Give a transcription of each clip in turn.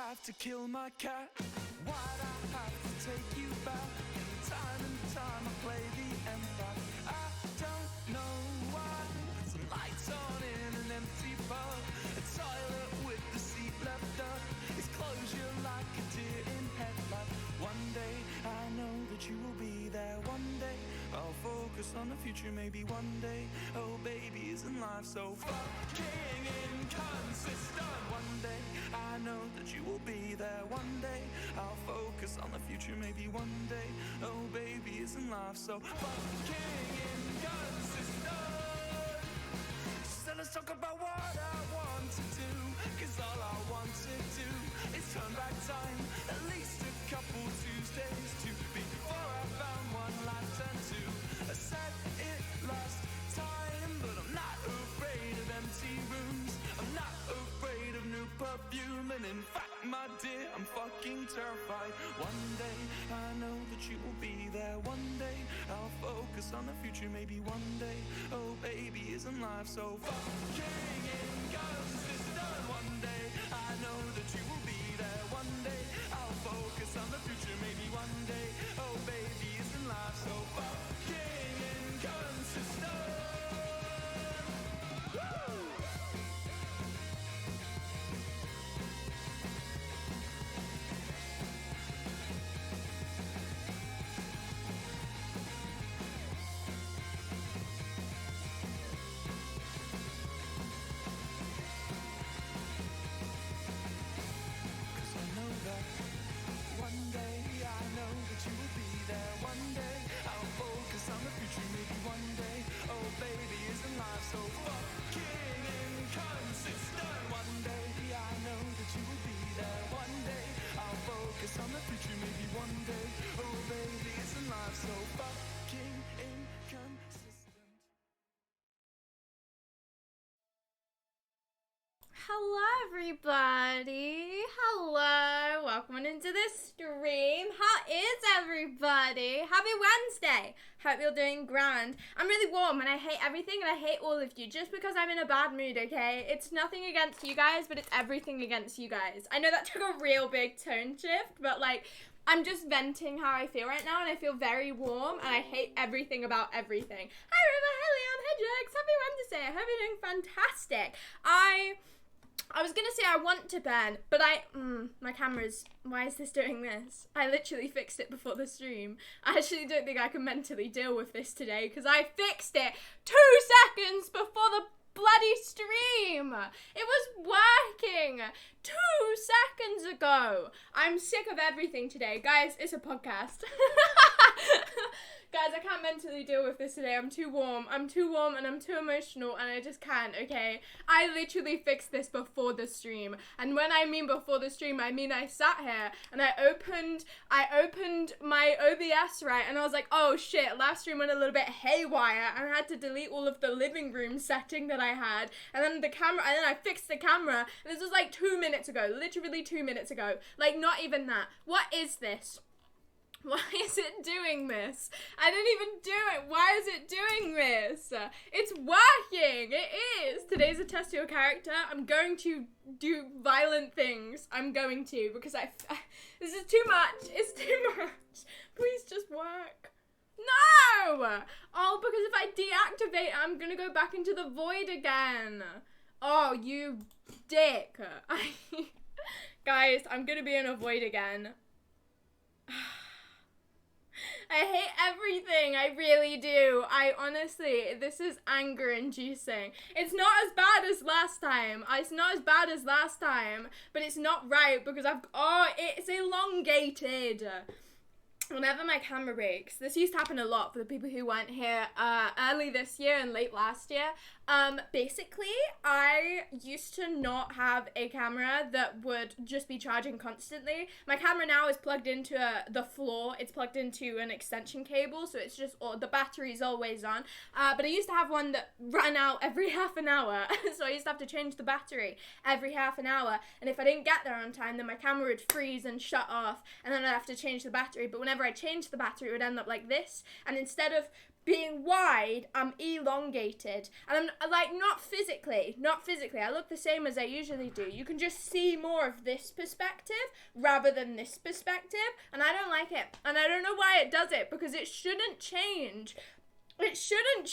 have to kill my cat? Why'd I have to take you back? And time I play the empath. I don't know why. Put some lights on in an empty pub, a toilet with the seat left up. It's closure like a deer in headlight. One day I know that you will be there. One day I'll focus on the future. Maybe one day, oh baby, isn't life so fucking inconsistent? One day I know that you will be there. One day I'll focus on the future. Maybe one day, oh baby, isn't life so fucking inconsistent? So let's talk about what I want to do, cause all I want to do is turn back time at least a couple Tuesdays to before I found one life turned to. I said it last time, but I'm not afraid of empty rooms. I'm not afraid of new perfume, and in fact, my dear, I'm fucking terrified. One day I know that you will be there. One day I'll focus on the future. Maybe one day, oh baby, isn't life so fucking inconsistent? One day I know that you will be there. One day I'll focus on the future. Maybe one day, oh baby, isn't life so fucking inconsistent? Woo! So fucking inconsistent. One day I know that you will be there. One day I'll focus on the future. Maybe one day, oh baby, isn't life so fucking inconsistent? Hello everybody, hello, welcome on into this stream. How is everybody? Happy Wednesday, hope you're doing grand. I'm really warm and I hate everything and I hate all of you just because I'm in a bad mood, okay? It's nothing against you guys, but it's everything against you guys. I know that took a real big tone shift, but like, I'm just venting how I feel right now and I feel very warm and I hate everything about everything. Hi River, hi Leon, hi Jax, happy Wednesday, I hope you're doing fantastic. I was gonna say I want to ban, but my camera's, why is this doing this? I literally fixed it before the stream. I actually don't think I can mentally deal with this today because I fixed it 2 seconds before the bloody stream. It was working 2 seconds ago. I'm sick of everything today. Guys, it's a podcast. Guys, I can't mentally deal with this today. I'm too warm and I'm too emotional and I just can't, okay? I literally fixed this before the stream. And when I mean before the stream, I mean I sat here and I opened my OBS, right? And I was like, oh shit, last stream went a little bit haywire and I had to delete all of the living room setting that I had. And then I fixed the camera. And this was like 2 minutes ago, literally 2 minutes ago. Like not even that. What is this? Why is it doing this? I didn't even do it. Why is it doing this? It's working. It is. Today's a test your character. I'm going to do violent things. I'm going to because this is too much. It's too much. Please just work. No! Oh, because if I deactivate, I'm going to go back into the void again. Oh, you dick. Guys, I'm going to be in a void again. I hate everything, I really do. Honestly, this is anger inducing. It's not as bad as last time. But it's not right because it's elongated. Whenever my camera breaks, this used to happen a lot for the people who weren't here early this year and late last year. Basically, I used to not have a camera that would just be charging constantly. My camera now is plugged into the floor. It's plugged into an extension cable, so it's just, the battery's always on. But I used to have one that ran out every half an hour, so I used to have to change the battery every half an hour. And if I didn't get there on time, then my camera would freeze and shut off, and then I'd have to change the battery. But whenever I changed the battery, it would end up like this. And instead of being wide, I'm elongated. And I'm like, not physically. I look the same as I usually do. You can just see more of this perspective rather than this perspective. And I don't like it. And I don't know why it does it, because it shouldn't change. It shouldn't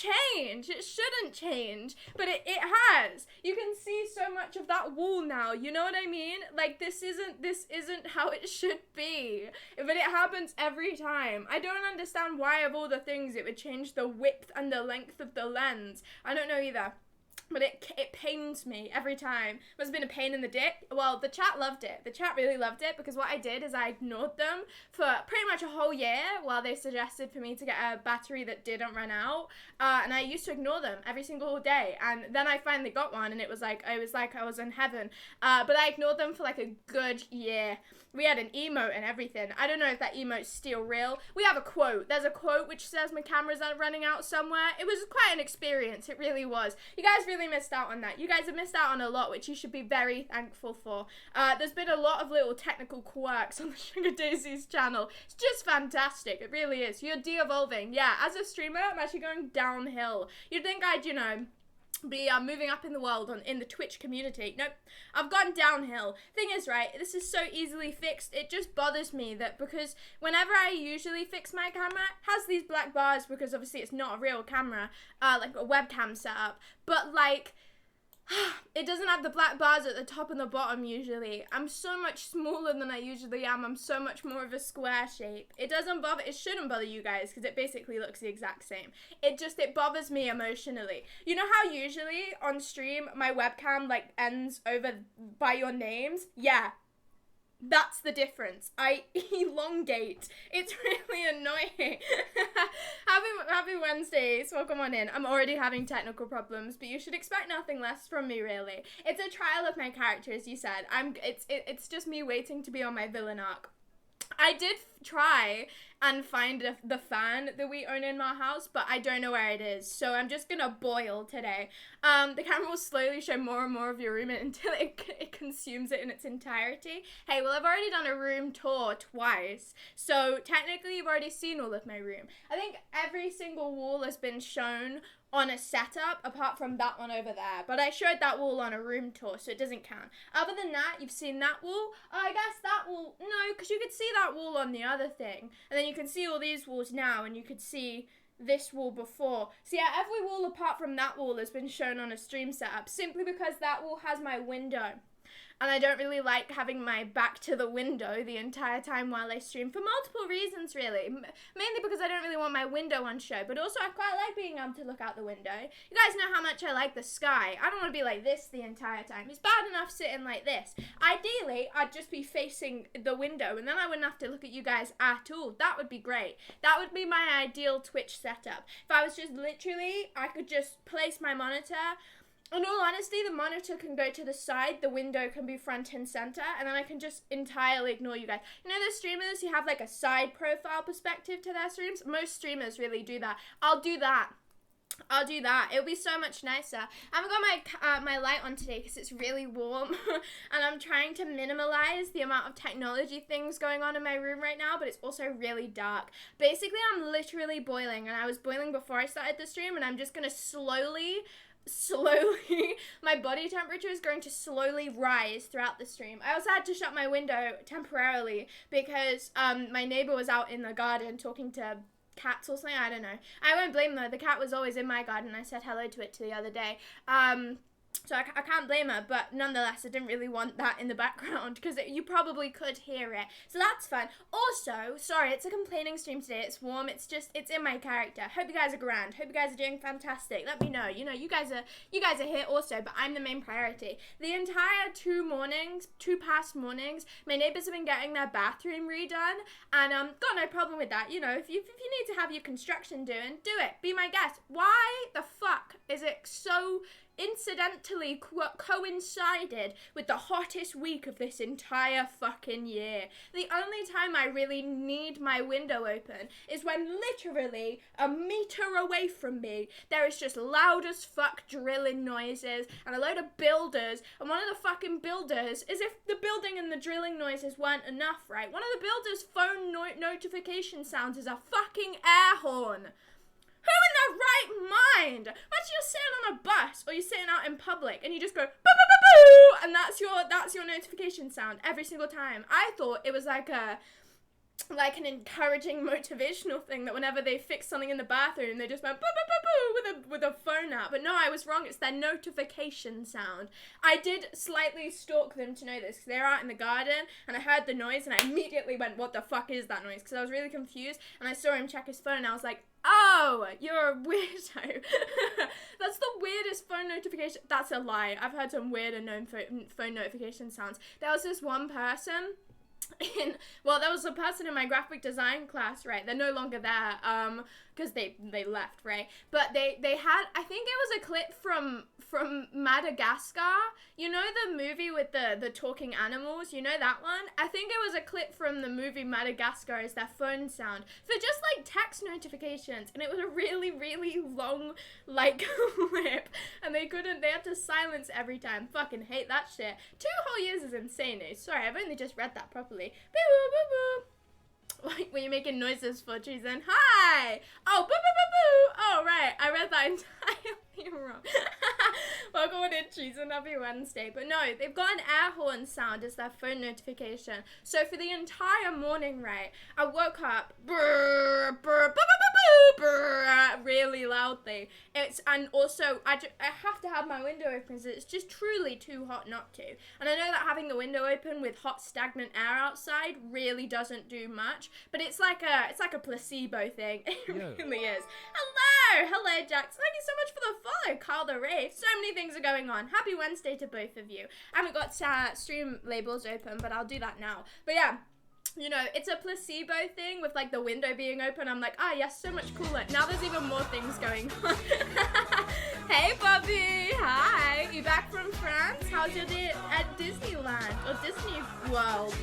change, but it has. You can see so much of that wall now, you know what I mean? Like, this isn't how it should be, but it happens every time. I don't understand why of all the things it would change the width and the length of the lens. I don't know either. But it pains me every time. Must have been a pain in the dick. Well, the chat loved it. The chat really loved it, because what I did is I ignored them for pretty much a whole year while they suggested for me to get a battery that didn't run out. And I used to ignore them every single day. And then I finally got one, and it was like I was in heaven. But I ignored them for like a good year. We had an emote and everything. I don't know if that emote's still real. We have a quote. There's a quote which says my cameras are running out somewhere. It was quite an experience. It really was. You guys really missed out on that. You guys have missed out on a lot, which you should be very thankful for. There's been a lot of little technical quirks on the Sugar Daisies channel. It's just fantastic. It really is. You're de-evolving. Yeah, as a streamer, I'm actually going downhill. You'd think I'd, be moving up in the world in the Twitch community. Nope, I've gone downhill. Thing is, right, this is so easily fixed. It just bothers me that because whenever I usually fix my camera, it has these black bars because obviously it's not a real camera, like a webcam setup, but like it doesn't have the black bars at the top and the bottom usually. I'm so much smaller than I usually am. I'm so much more of a square shape. It shouldn't bother you guys because it basically looks the exact same. It bothers me emotionally. You know how usually on stream my webcam like ends over by your names? Yeah. That's the difference. I elongate. It's really annoying. Happy Wednesdays. Welcome on in. I'm already having technical problems, but you should expect nothing less from me, really. It's a trial of my character, as you said. It's just me waiting to be on my villain arc. I did try and find the fan that we own in my house, but I don't know where it is, so I'm just gonna boil today. The camera will slowly show more and more of your room until it consumes it in its entirety. Hey, well, I've already done a room tour twice, so technically you've already seen all of my room. I think every single wall has been shown on a setup apart from that one over there, but I showed that wall on a room tour, so it doesn't count. Other than that, you've seen that wall. I guess that wall, no, because you could see that wall on the other thing, and then you can see all these walls now, and you could see this wall before. So yeah, every wall apart from that wall has been shown on a stream setup, simply because that wall has my window. And I don't really like having my back to the window the entire time while I stream, for multiple reasons, really. Mainly because I don't really want my window on show, but also I quite like being able to look out the window. You guys know how much I like the sky. I don't want to be like this the entire time. It's bad enough sitting like this. Ideally, I'd just be facing the window, and then I wouldn't have to look at you guys at all. That would be great. That would be my ideal Twitch setup. If I was just literally, I could just place my monitor. In all honesty, the monitor can go to the side, the window can be front and center, and then I can just entirely ignore you guys. You know, the streamers who have like a side profile perspective to their streams? Most streamers really do that. I'll do that. It'll be so much nicer. I haven't got my light on today because it's really warm and I'm trying to minimize the amount of technology things going on in my room right now, but it's also really dark. Basically, I'm literally boiling, and I was boiling before I started the stream, and I'm just gonna slowly, my body temperature is going to slowly rise throughout the stream. I also had to shut my window temporarily because my neighbor was out in the garden talking to cats or something. I don't know. I won't blame her. The cat was always in my garden. I said hello to it the other day. So I can't blame her, but nonetheless, I didn't really want that in the background because you probably could hear it. So that's fun. Also, sorry, it's a complaining stream today. It's warm. It's in my character. Hope you guys are grand. Hope you guys are doing fantastic. Let me know. You know, you guys are here also, but I'm the main priority. The entire two past mornings, my neighbors have been getting their bathroom redone, and got no problem with that. You know, if you need to have your construction doing, do it. Be my guest. Why the fuck is it so incidentally coincided with the hottest week of this entire fucking year? The only time I really need my window open is when literally a meter away from me there is just loud as fuck drilling noises and a load of builders, and one of the fucking builders, as if the building and the drilling noises weren't enough, right? One of the builders' phone notification sounds is a fucking air horn. Who in their right mind? Imagine you're sitting on a bus or you're sitting out in public and you just go boo boo boo boo, and that's your notification sound every single time. I thought it was like an encouraging motivational thing that whenever they fix something in the bathroom they just went boo boo boo boo with a phone out, but no, I was wrong. It's their notification sound. I did slightly stalk them to know this because they were out in the garden and I heard the noise and I immediately went, what the fuck is that noise? Because I was really confused and I saw him check his phone and I was like, oh, you're a weirdo. That's the weirdest phone notification. That's a lie. I've heard some weird unknown phone notification sounds. There was this one person there was a person in my graphic design class, right? They're no longer there, because they left, right? But they had, I think it was a clip from Madagascar. You know the movie with the talking animals? You know that one? I think it was a clip from the movie Madagascar as their phone sound for just like text notifications, and it was a really, really long like clip, and they had to silence every time. Fucking hate that shit. 2 whole years is insane. Sorry, I've only just read that properly. Like, were you making noises for treason? Hi! Oh, boo boo boo boo! Oh, right. I read that entirely wrong. Welcome to treason. Happy Wednesday. But no, they've got an air horn sound as their phone notification. So for the entire morning, right, I woke up brr, brr, boo, boo, boo, boo, brr, really loudly. And also, I have to have my window open because it's just truly too hot not to. And I know that having the window open with hot, stagnant air outside really doesn't do much. But it's like a placebo thing. It really is. Hello, Jax. Thank you so much for the follow, Carl the Rave. So many things are going on. Happy Wednesday to both of you. I haven't got stream labels open, but I'll do that now. But yeah. You know, it's a placebo thing with like the window being open. I'm like, yes, so much cooler. Now there's even more things going on. Hey, Bobby. Hi. You back from France? How's your day at Disneyland or Disney World?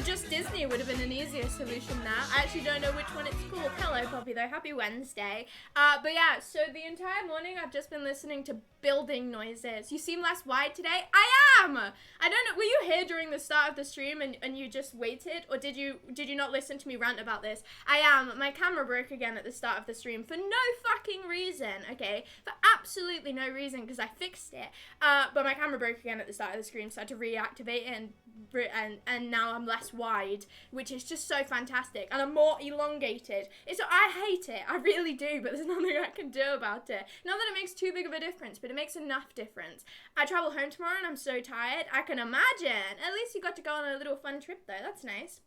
Just Disney would have been an easier solution there. I actually don't know which one it's called. Hello, Poppy, though. Happy Wednesday. But yeah, so the entire morning I've just been listening to building noises. You seem less wide today. I am! I don't know. Were you here during the start of the stream and you just waited? Or did you not listen to me rant about this? I am. My camera broke again at the start of the stream for no fucking reason, okay? For absolutely no reason, because I fixed it. But my camera broke again at the start of the stream, so I had to reactivate it and now I'm less wide, which is just so fantastic, and I'm more elongated. I hate it, I really do, but there's nothing I can do about it. Not that it makes too big of a difference, but it makes enough difference. I travel home tomorrow and I'm so tired. I can imagine. At least you got to go on a little fun trip though. That's nice.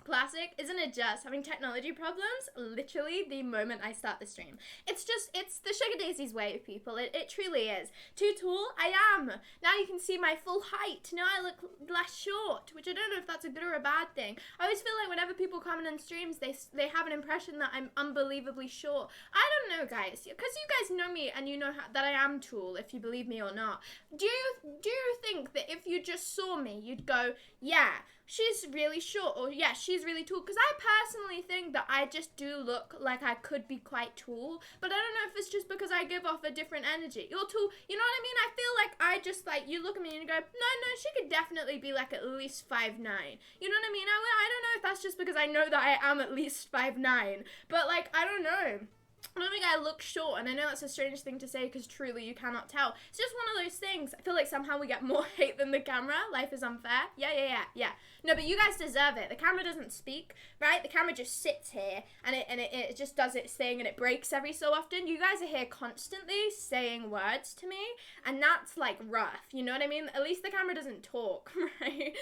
Classic, isn't it just having technology problems literally the moment I start the stream? It's the Sugar Daisy's way of people. It truly is. Too tall? I am. Now you can see my full height. Now I look less short, which I don't know if that's a good or a bad thing. I always feel like whenever people comment on streams, they have an impression that I'm unbelievably short. I don't know, guys, because you guys know me and you know that I am tall, if you believe me or not. Do you think that if you just saw me, you'd go, yeah, she's really short, or yeah, she's really tall? Because I personally think that I just do look like I could be quite tall, but I don't know if it's just because I give off a different energy. You're tall, you know what I mean? I feel like I just like, you look at me and you go, no, she could definitely be like at least 5'9". You know what I mean? I don't know if that's just because I know that I am at least 5'9", but like, I don't know. I don't think I look short, and I know that's a strange thing to say because truly you cannot tell. It's just one of those things. I feel like somehow we get more hate than the camera. Life is unfair. Yeah. No, but you guys deserve it. The camera doesn't speak, right? The camera just sits here, and it just does its thing, and it breaks every so often. You guys are here constantly saying words to me, and that's like rough. You know what I mean? At least the camera doesn't talk, right?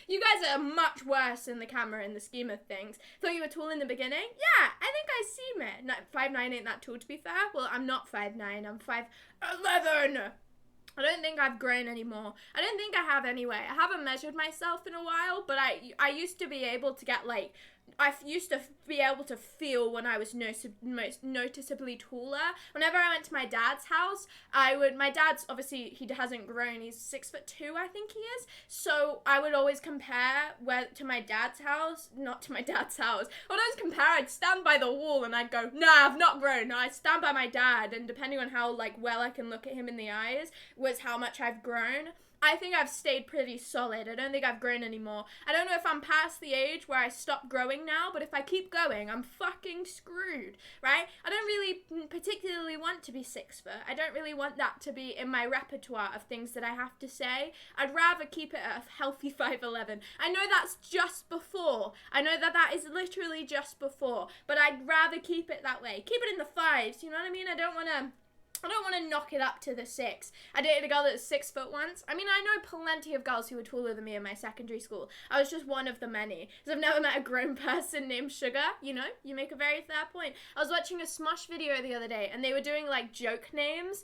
You guys are much worse than the camera in the scheme of things. Thought you were tall in the beginning? Yeah, I think I seem it. No, 5'9" ain't that tall, to be fair. Well, I'm not 5'9", I'm 5'11". I don't think I've grown anymore. I don't think I have anyway. I haven't measured myself in a while, but I used to be able to get like, I used to be able to feel when I was most noticeably taller. Whenever I went to my dad's house, my dad's, obviously, he hasn't grown. He's 6'2", I think he is. So I would always compare to my dad's house, not to my dad's house. I would always compare, I'd stand by the wall and I'd go, nah, I've not grown. No, I stand by my dad, and depending on how, like, well I can look at him in the eyes, was how much I've grown. I think I've stayed pretty solid. I don't think I've grown anymore. I don't know if I'm past the age where I stop growing now, but if I keep going, I'm fucking screwed, right? I don't really particularly want to be 6 foot. I don't really want that to be in my repertoire of things that I have to say. I'd rather keep it at a healthy 5'11". I know that's just before. I know that that is literally just before, but I'd rather keep it that way. Keep it in the 5s, you know what I mean? I don't want to knock it up to the 6. I dated a girl that was 6 foot once. I mean, I know plenty of girls who were taller than me in my secondary school. I was just one of the many. Because I've never met a grown person named Sugar. You know, you make a very fair point. I was watching a Smosh video the other day, and they were doing, like, joke names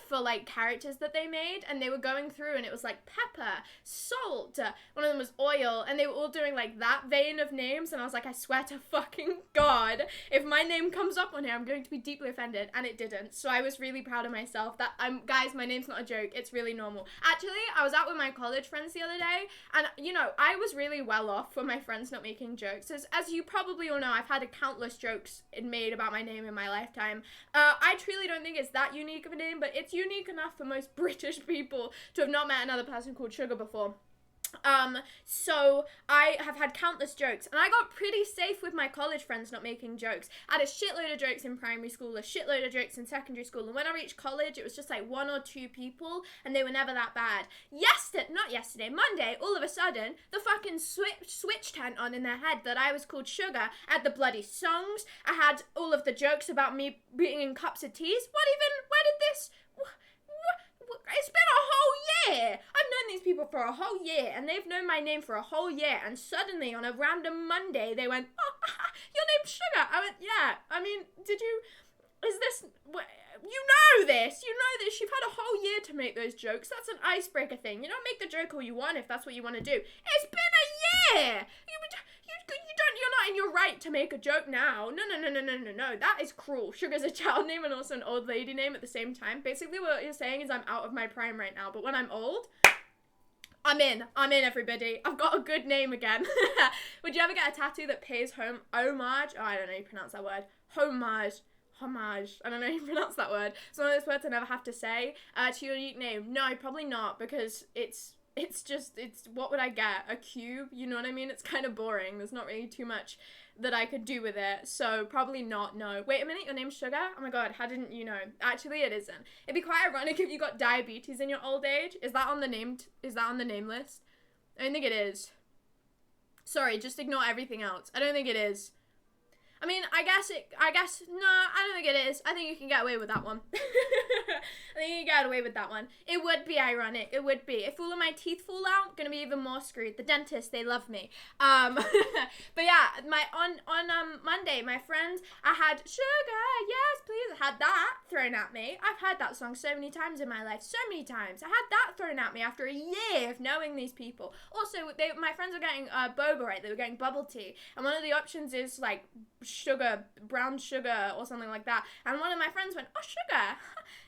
for, like, characters that they made. And they were going through, and it was, like, pepper, salt. One of them was oil. And they were all doing, like, that vein of names. And I was like, I swear to fucking God, if my name comes up on here, I'm going to be deeply offended. And it didn't. So I was really proud of myself that guys, my name's not a joke. It's really normal. Actually, I was out with my college friends the other day, and you know, I was really well off for my friends not making jokes. As you probably all know, I've had countless jokes made about my name in my lifetime. I truly don't think it's that unique of a name, but it's unique enough for most British people to have not met another person called Sugar before. So I have had countless jokes, and I got pretty safe with my college friends not making jokes. I had a shitload of jokes in primary school, a shitload of jokes in secondary school, and when I reached college, it was just like 1 or 2 people, and they were never that bad. Monday, all of a sudden, the fucking switch turned on in their head that I was called Sugar. I had the bloody songs, I had all of the jokes about me being in cups of teas. Where did this... It's been a whole year. I've known these people for a whole year, and they've known my name for a whole year, and suddenly on a random Monday they went, oh, your name's Sugar. I went, yeah. I mean, is this, you know this. You've had a whole year to make those jokes. That's an icebreaker thing. You don't make the joke all you want if that's what you want to do. It's been a year. You're not in your right to make a joke now. No. That is cruel. Sugar's a child name and also an old lady name at the same time. Basically what you're saying is I'm out of my prime right now, but when I'm old, I'm in everybody. I've got a good name again. Would you ever get a tattoo that pays homage? Oh, I don't know how you pronounce that word. Homage. I don't know how you pronounce that word. It's one of those words I never have to say to your unique name. No, probably not, because it's what would I get? A cube? You know what I mean? It's kind of boring. There's not really too much that I could do with it. So probably not, no. Wait a minute, your name's Sugar? Oh my God, how didn't you know? Actually, it isn't. It'd be quite ironic if you got diabetes in your old age. Is that on the name list? I don't think it is. Sorry, just ignore everything else. I don't think it is. I mean, I guess, no, I don't think it is. I think you can get away with that one. I think you can get away with that one. It would be ironic. It would be. If all of my teeth fall out, gonna be even more screwed. The dentist, they love me. But yeah, on Monday, my friends, I had Sugar, yes, please. I had that thrown at me. I've heard that song so many times in my life. So many times. I had that thrown at me after a year of knowing these people. Also, my friends were getting boba, right? They were getting bubble tea. And one of the options is, like, sugar, brown sugar or something like that, and one of my friends went, oh, Sugar,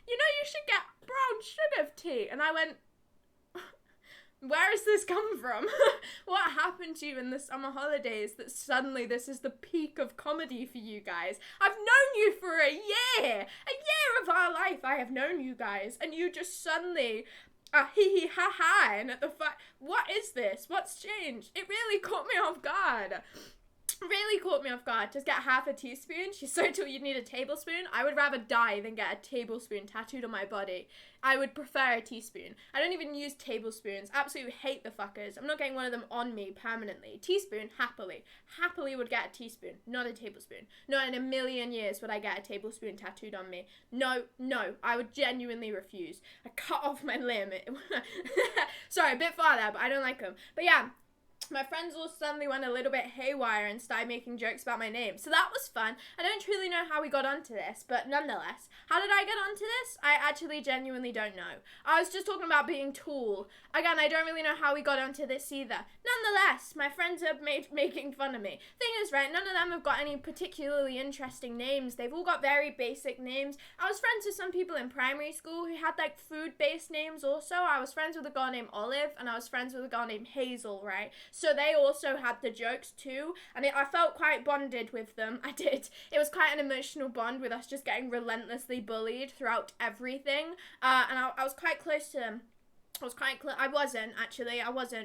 you know you should get brown sugar tea, and I went, where has this come from? What happened to you in the summer holidays that suddenly this is the peak of comedy for you guys? I've known you for a year of our life. I have known you guys, and you just suddenly hee ha ha, and at the what is this? What's changed? It really caught me off guard. Just get half a teaspoon. She's so tall you'd need a tablespoon. I would rather die than get a tablespoon tattooed on my body. I would prefer a teaspoon. I don't even use tablespoons. Absolutely hate the fuckers. I'm not getting one of them on me permanently. Teaspoon, happily would get a teaspoon, not a tablespoon. Not in a million years would I get a tablespoon tattooed on me. No, I would genuinely refuse. I cut off my limb. Sorry, a bit far there, but I don't like them. But yeah, my friends all suddenly went a little bit haywire and started making jokes about my name. So that was fun. I don't truly know how we got onto this, but nonetheless, how did I get onto this? I actually genuinely don't know. I was just talking about being tall. Again, I don't really know how we got onto this either. Nonetheless, my friends are making fun of me. Thing is, right, none of them have got any particularly interesting names. They've all got very basic names. I was friends with some people in primary school who had, like, food-based names also. I was friends with a girl named Olive, and I was friends with a girl named Hazel, right? So they also had the jokes too, and I felt quite bonded with them. I did. It was quite an emotional bond with us just getting relentlessly bullied throughout everything, and I was quite close to them. I was quite close. I wasn't,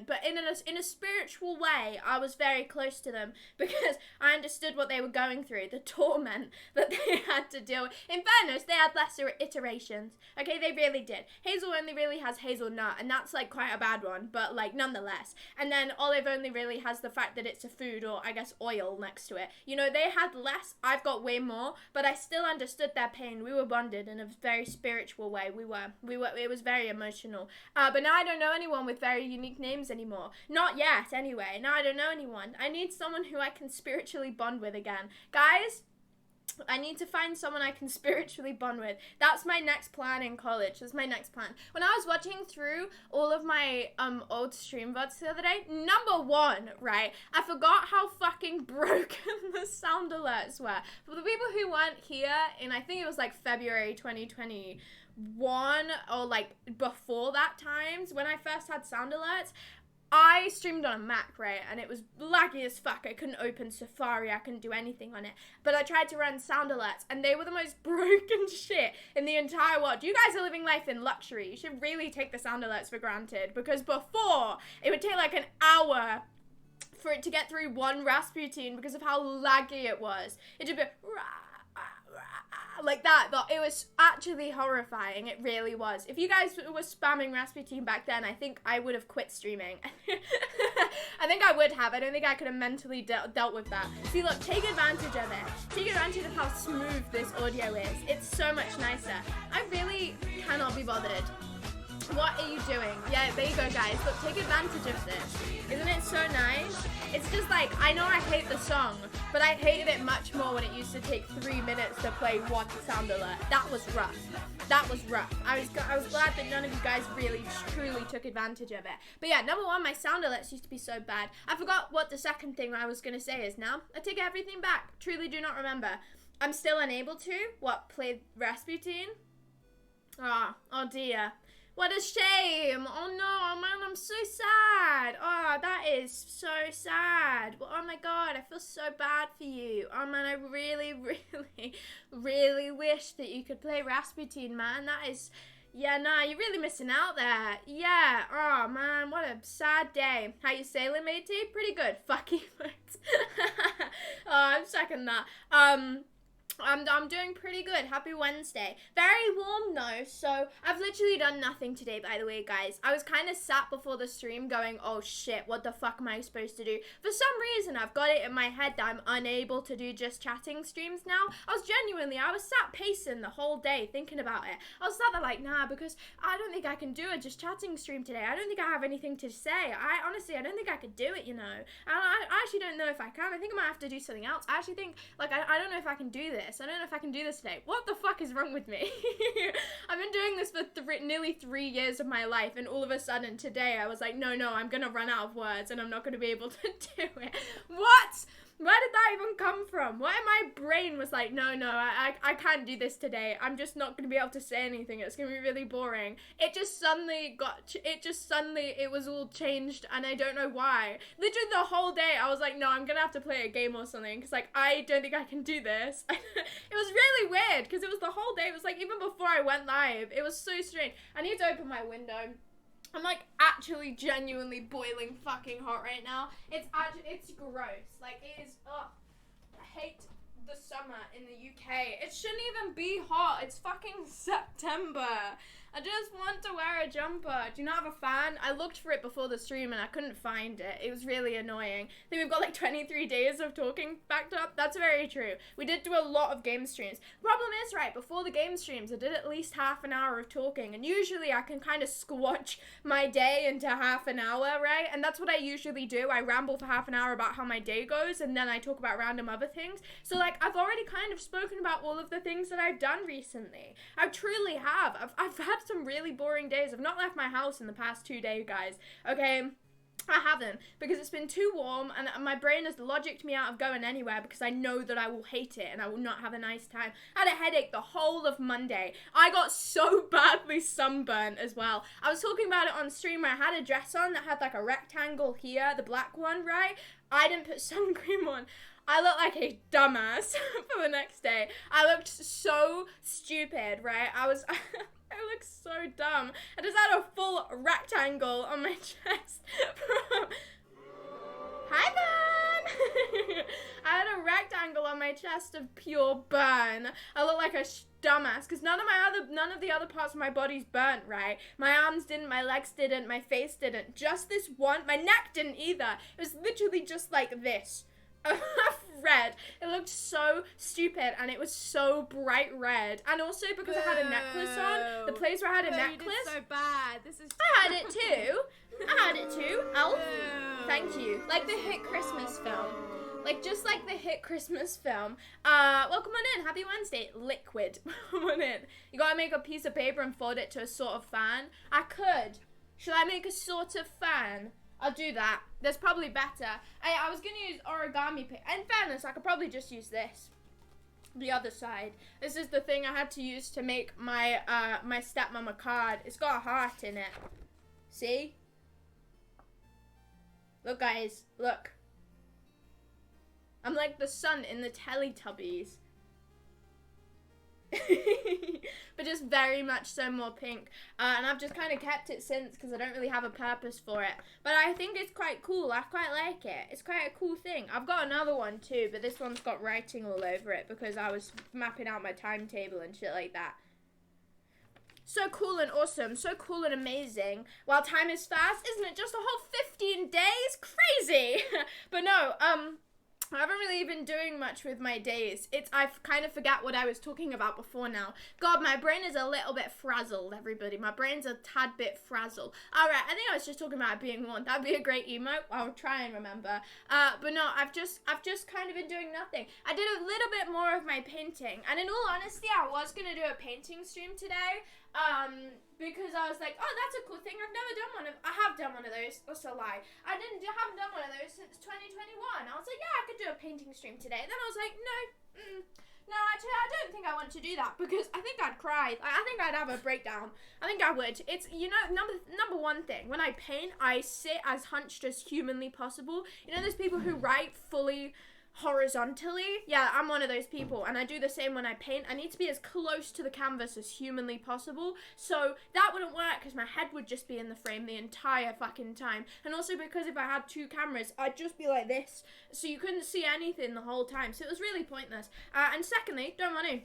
but in a spiritual way, I was very close to them because I understood what they were going through, the torment that they had to deal with. In fairness, they had lesser iterations. Okay, they really did. Hazel only really has hazelnut, and that's like quite a bad one, but like nonetheless. And then Olive only really has the fact that it's a food, or I guess oil next to it. You know, they had less. I've got way more, but I still understood their pain. We were bonded in a very spiritual way. We were. It was very emotional. But now I don't know anyone with very unique names anymore. Not yet, anyway. Now I don't know anyone. I need someone who I can spiritually bond with again. Guys, I need to find someone I can spiritually bond with. That's my next plan in college. That's my next plan. When I was watching through all of my old stream VODs the other day, number one, right, I forgot how fucking broken the sound alerts were. For the people who weren't here in, I think it was like February 2021 or like before that times when I first had sound alerts, I streamed on a Mac, right, and it was laggy as fuck. I couldn't open Safari, I couldn't do anything on it, but I tried to run sound alerts and they were the most broken shit in the entire world. You guys are living life in luxury. You should really take the sound alerts for granted, because before it would take like an hour for it to get through one Rasputin because of how laggy it was. It'd be like that, but it was actually horrifying. It really was. If you guys were spamming Rasputin back then, I think I would have quit streaming. I think I would have. I don't think I could have mentally dealt with that. See, look, take advantage of it. Take advantage of how smooth this audio is. It's so much nicer. I really cannot be bothered. What are you doing? Yeah, there you go, guys. Look, take advantage of this. Isn't it so nice? It's just like, I know I hate the song, but I hated it much more when it used to take 3 minutes to play one sound alert. That was rough. That was rough. I was glad that none of you guys really, truly took advantage of it. But yeah, number one, my sound alerts used to be so bad. I forgot what the second thing I was going to say is now. I take everything back. Truly do not remember. I'm still unable to. What, play Rasputin? Oh dear. What a shame. Oh no, man, I'm so sad. Oh, that is so sad. Oh my god, I feel so bad for you. Oh man, I really, really, really wish that you could play Rasputin, man. That is, yeah, nah, you're really missing out there. Yeah, oh man, what a sad day. How you sailing, matey? Pretty good. Fuck you, mates. Oh, I'm second that. I'm doing pretty good. Happy Wednesday. Very warm though, so I've literally done nothing today, by the way, guys. I was kind of sat before the stream going, oh shit, what the fuck am I supposed to do? For some reason, I've got it in my head that I'm unable to do just chatting streams now. I was sat pacing the whole day thinking about it. I was sat there like, nah, because I don't think I can do a just chatting stream today. I don't think I have anything to say. Honestly, I don't think I could do it, you know. And I actually don't know if I can. I think I might have to do something else. I actually think, like, I don't know if I can do this. I don't know if I can do this today. What the fuck is wrong with me? I've been doing this for nearly 3 years of my life, and all of a sudden today I was like, no, I'm gonna run out of words and I'm not gonna be able to do it. What? Where did that even come from? Why my brain was like, no, I can't do this today. I'm just not going to be able to say anything. It's going to be really boring. It was all changed, and I don't know why. Literally the whole day, I was like, no, I'm going to have to play a game or something, because, like, I don't think I can do this. It was really weird, because it was the whole day. It was, like, even before I went live. It was so strange. I need to open my window. I'm like actually genuinely boiling fucking hot right now. It's gross. Like it is, ugh. I hate the summer in the UK. It shouldn't even be hot. It's fucking September. I just want to wear a jumper. Do you not have a fan? I looked for it before the stream and I couldn't find it. It was really annoying. I think we've got like 23 days of talking backed up. That's very true. We did do a lot of game streams. The problem is, right, before the game streams, I did at least half an hour of talking. And usually I can kind of squash my day into half an hour, right? And that's what I usually do. I ramble for half an hour about how my day goes, and then I talk about random other things. So like, I've already kind of spoken about all of the things that I've done recently. I truly have. I've had some really boring days. I've not left my house in the past 2 days, guys. Okay? I haven't, because it's been too warm and my brain has logicked me out of going anywhere because I know that I will hate it and I will not have a nice time. I had a headache the whole of Monday. I got so badly sunburnt as well. I was talking about it on stream where I had a dress on that had like a rectangle here, the black one, right? I didn't put sun cream on. I looked like a dumbass for the next day. I looked so stupid, right? I look so dumb. I just had a full rectangle on my chest. Hi, Ben! I had a rectangle on my chest of pure burn. I look like a dumbass because none of the other parts of my body's burnt, right? My arms didn't, my legs didn't, my face didn't. Just this one. My neck didn't either. It was literally just like this. Red. It looked so stupid and it was so bright red. And also because I had a necklace on, the place where I had a necklace. You did so bad. This is. I had it too. Elf. Thank you. Like the hit Christmas film. Like just like the hit Christmas film. Welcome on in. Happy Wednesday. Liquid. Come on in. You gotta make a piece of paper and fold it to a sort of fan. I could. Should I make a sort of fan? I'll do that. That's probably better. I was going to use origami paper. In fairness, I could probably just use this. The other side. This is the thing I had to use to make my my stepmom a card. It's got a heart in it. See? Look, guys. Look. I'm like the sun in the Teletubbies. But just very much so more pink, and I've just kind of kept it since because I don't really have a purpose for it, but I think it's quite cool. I quite like it. It's quite a cool thing. I've got another one too, but this one's got writing all over it because I was mapping out my timetable and shit like that. So cool and awesome, so cool and amazing. While time is fast, isn't it? Just a whole 15 days? Crazy. But no, I haven't really been doing much with my days. I kind of forgot what I was talking about before now. God, my brain is a little bit frazzled, everybody. My brain's a tad bit frazzled. Alright, I think I was just talking about being one. That'd be a great emote. I'll try and remember. But no, I've just kind of been doing nothing. I did a little bit more of my painting. And in all honesty, I was going to do a painting stream today. Because I was like, oh, that's a cool thing. I've never done one of. I have done one of those. That's a lie. I haven't done one of those since 2021. I was like, yeah, I could do a painting stream today. Then I was like, no, actually, I don't think I want to do that because I think I'd cry. I think I'd have a breakdown. I think I would. It's number one thing. When I paint, I sit as hunched as humanly possible. You know, there's people who write fully horizontally. Yeah, I'm one of those people, and I do the same when I paint. I need to be as close to the canvas as humanly possible, so that wouldn't work because my head would just be in the frame the entire fucking time, and also because if I had two cameras, I'd just be like this, so you couldn't see anything the whole time, so it was really pointless. And secondly, don't want to.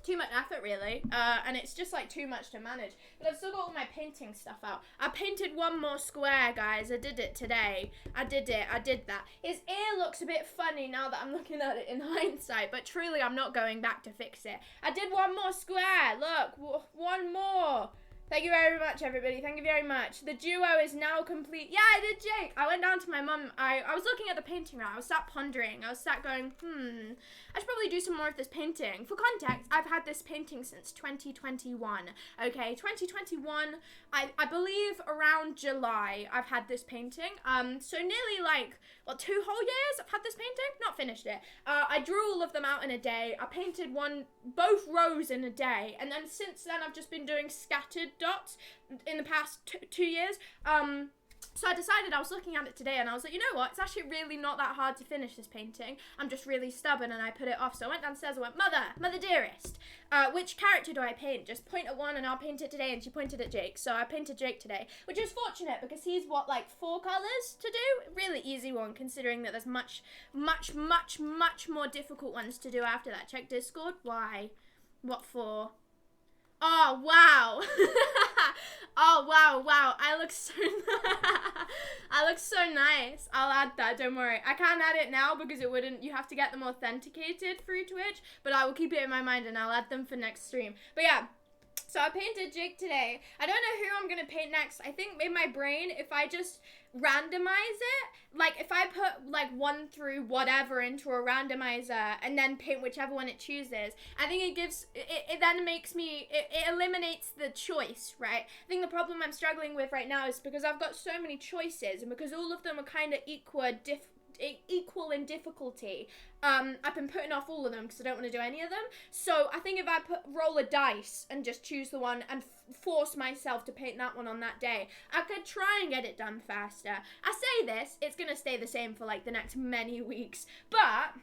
Too much effort, really, and it's just like too much to manage. But I've still got all my painting stuff out. I painted one more square, guys. I did it today. I did that. His ear looks a bit funny now that I'm looking at it in hindsight, but truly I'm not going back to fix it. I did one more square. Look, one more. Thank you very much, everybody. Thank you very much. The duo is now complete. Yeah, I did Jake. I went down to my mum. I was looking at the painting round. I was sat pondering. I was sat going, I should probably do some more of this painting. For context, I've had this painting since 2021. Okay, 2021, I believe around July, I've had this painting. So nearly like, 2 whole years I've had this painting? Not finished it. I drew all of them out in a day. I painted both rows in a day. And then since then, I've just been doing scattered dots in the past 2 years. So I decided, I was looking at it today and I was like, you know what, it's actually really not that hard to finish this painting. I'm just really stubborn and I put it off. So I went downstairs and went, Mother dearest, which character do I paint? Just point at one and I'll paint it today. And she pointed at Jake. So I painted Jake today, which is fortunate because he's like 4 colors to do. Really easy one considering that there's much more difficult ones to do after that. Check Discord. Why? What for? Oh, wow. Oh, wow. I look so nice. I'll add that, don't worry. I can't add it now because you have to get them authenticated through Twitch, but I will keep it in my mind and I'll add them for next stream. But yeah. So I painted Jake today. I don't know who I'm going to paint next. I think in my brain, if I just randomize it, like if I put like 1 through whatever into a randomizer and then paint whichever one it chooses, I think it then makes me, it eliminates the choice, right? I think the problem I'm struggling with right now is because I've got so many choices and because all of them are kind of equal in difficulty. I've been putting off all of them because I don't want to do any of them. So I think if I roll a dice and just choose the one and force myself to paint that one on that day, I could try and get it done faster. I say this, it's going to stay the same for like the next many weeks, but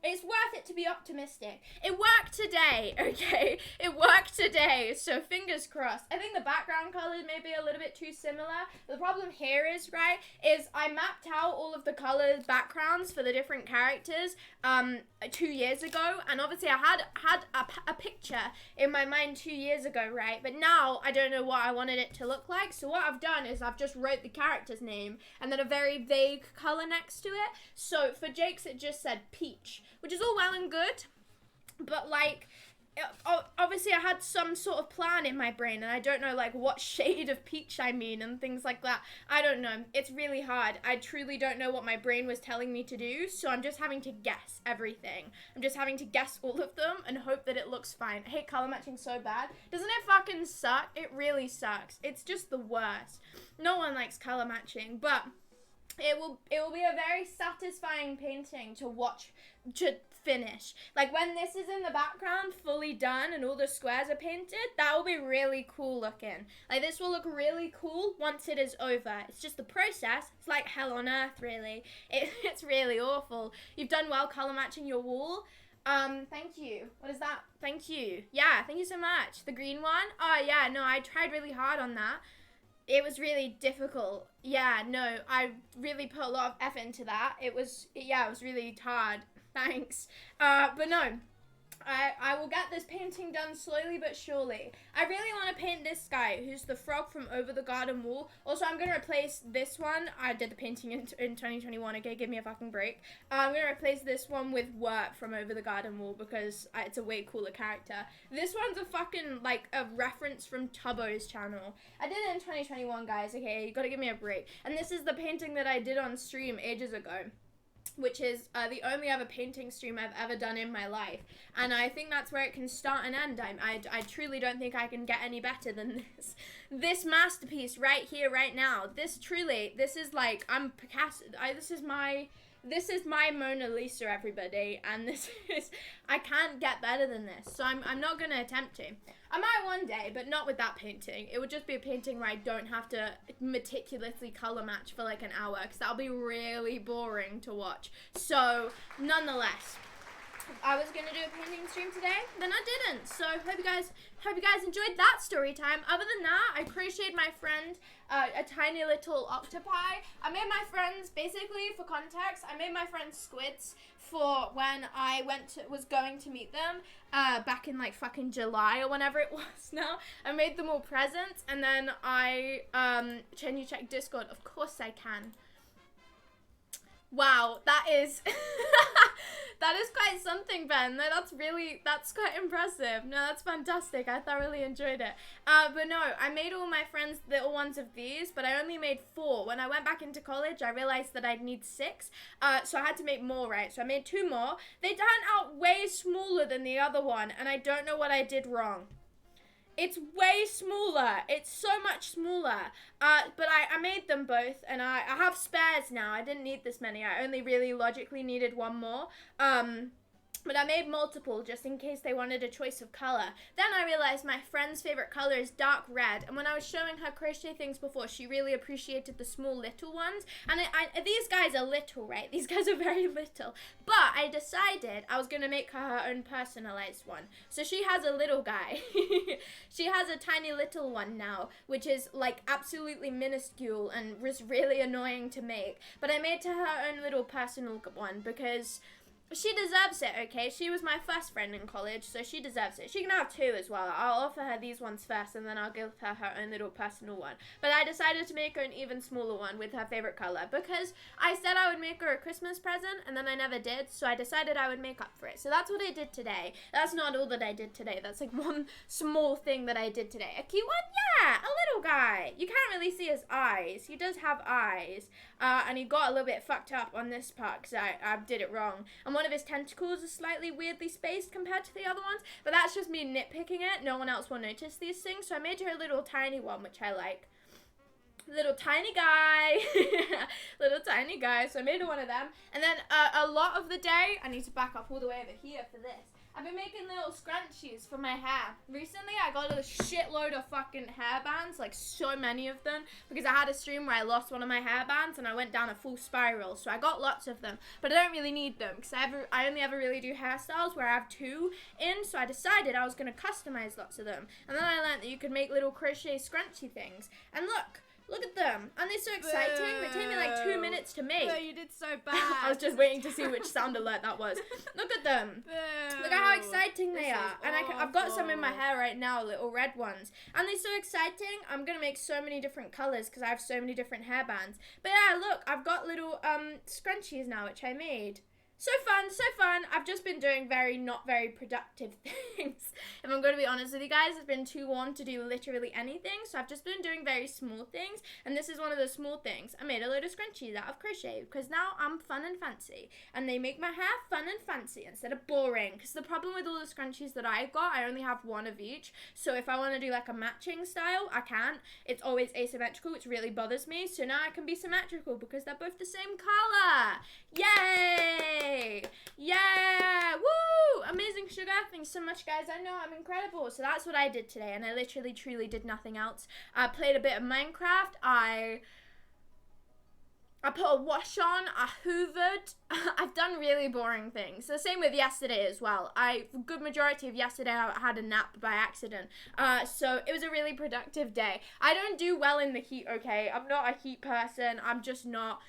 it's worth it to be optimistic. It worked today, okay? It worked today, so fingers crossed. I think the background colors may be a little bit too similar. The problem here is, right, is I mapped out all of the colored backgrounds for the different characters 2 years ago, and obviously I had a picture in my mind 2 years ago, right? But now I don't know what I wanted it to look like, so what I've done is I've just wrote the character's name and then a very vague color next to it. So for Jake's it just said peach, which is all well and good, but like obviously I had some sort of plan in my brain and I don't know like what shade of peach I mean and things like that. I don't know. It's really hard. I truly don't know what my brain was telling me to do, so I'm just having to guess everything. I'm just having to guess all of them and hope that it looks fine. I hate color matching so bad. Doesn't it fucking suck? It really sucks. It's just the worst. No one likes color matching, but it will be a very satisfying painting to watch, to finish. Like when this is in the background fully done and all the squares are painted, that will be really cool looking. Like this will look really cool once it is over. It's just the process. It's like hell on earth, really. It's really awful. You've done well color matching your wall. Thank you. What is that? Thank you. Yeah, thank you so much. The green one? Oh yeah, no, I tried really hard on that. It was really difficult. Yeah, no, I really put a lot of effort into that. It was really hard. Thanks. But no, I will get this painting done slowly but surely. I really want to paint this guy, who's the frog from Over the Garden Wall. Also, I'm going to replace this one. I did the painting in 2021, okay? Give me a fucking break. I'm going to replace this one with Wirt from Over the Garden Wall because it's a way cooler character. This one's a fucking, like, a reference from Tubbo's channel. I did it in 2021, guys, okay? You gotta give me a break. And this is the painting that I did on stream ages ago, which is the only other painting stream I've ever done in my life. And I think that's where it can start and end. I truly don't think I can get any better than this. This masterpiece right here, right now. This is like, I'm Picasso. This is my Mona Lisa, everybody. And I can't get better than this. So I'm not going to attempt to. I might one day, but not with that painting. It would just be a painting where I don't have to meticulously color match for like an hour, because that'll be really boring to watch. So, nonetheless, I was gonna do a painting stream today, then I didn't. So, hope you guys enjoyed that story time. Other than that, I crocheted my friend a tiny little octopi. I made my friends, basically, for context, I made my friends squids for when I was going to meet them back in like fucking July or whenever it was now. I made them all presents, and then can you check Discord? Of course I can. Wow, that is that is quite something, Ben. No, that's quite impressive. No, that's fantastic. I thoroughly enjoyed it. But no, I made all my friends little ones of these, but I only made 4. When I went back into college, I realized that I'd need 6. So I had to make more, right? So I made 2 more. They turned out way smaller than the other one, and I don't know what I did wrong. It's way smaller. It's so much smaller. But I made them both, and I have spares now. I didn't need this many. I only really logically needed 1 more. But I made multiple just in case they wanted a choice of color. Then I realized my friend's favorite color is dark red. And when I was showing her crochet things before, she really appreciated the small little ones. And these guys are little, right? These guys are very little. But I decided I was going to make her own personalized one. So she has a little guy. She has a tiny little one now, which is like absolutely minuscule and was really annoying to make. But I made to her own little personal one because she deserves it, okay? She was my first friend in college, so she deserves it. She can have 2 as well. I'll offer her these ones first, and then I'll give her her own little personal one. But I decided to make her an even smaller one with her favorite color, because I said I would make her a Christmas present, and then I never did, so I decided I would make up for it. So that's what I did today. That's not all that I did today. That's like one small thing that I did today. A cute one? Yeah, a little guy. You can't really see his eyes. He does have eyes, and he got a little bit fucked up on this part, because I did it wrong. And one of his tentacles is slightly weirdly spaced compared to the other ones, but that's just me nitpicking it. No one else will notice these things, so I made her a little tiny one, which I like. Little tiny guy. Little tiny guy. So I made her one of them. And then a lot of the day, I need to back up all the way over here for this. I've been making little scrunchies for my hair. Recently, I got a shitload of fucking hairbands, like so many of them, because I had a stream where I lost one of my hairbands and I went down a full spiral. So I got lots of them, but I don't really need them because I only ever really do hairstyles where I have two in. So I decided I was going to customize lots of them. And then I learned that you could make little crochet scrunchy things. And look at them. Aren't they so exciting? They take me like 2 minutes to make. Oh, you did so bad. I was just waiting to see which sound alert that was. Look at them. Look at how exciting they are. And I've got some in my hair right now, little red ones. And they're so exciting. I'm going to make so many different colors because I have so many different hairbands. But yeah, look, I've got little scrunchies now, which I made. So fun. I've just been doing not very productive things. If I'm going to be honest with you guys, it's been too warm to do literally anything. So I've just been doing very small things. And this is one of the small things. I made a load of scrunchies out of crochet because now I'm fun and fancy. And they make my hair fun and fancy instead of boring. Because the problem with all the scrunchies that I've got, I only have one of each. So if I want to do like a matching style, I can't. It's always asymmetrical, which really bothers me. So now I can be symmetrical because they're both the same color. Yay! Yeah! Woo! Amazing sugar. Thanks so much, guys. I know I'm incredible. So that's what I did today, and I literally, truly did nothing else. I played a bit of Minecraft. I put a wash on. I hoovered. I've done really boring things. The same with yesterday as well. Good majority of yesterday, I had a nap by accident. So it was a really productive day. I don't do well in the heat, okay? I'm not a heat person. I'm just not.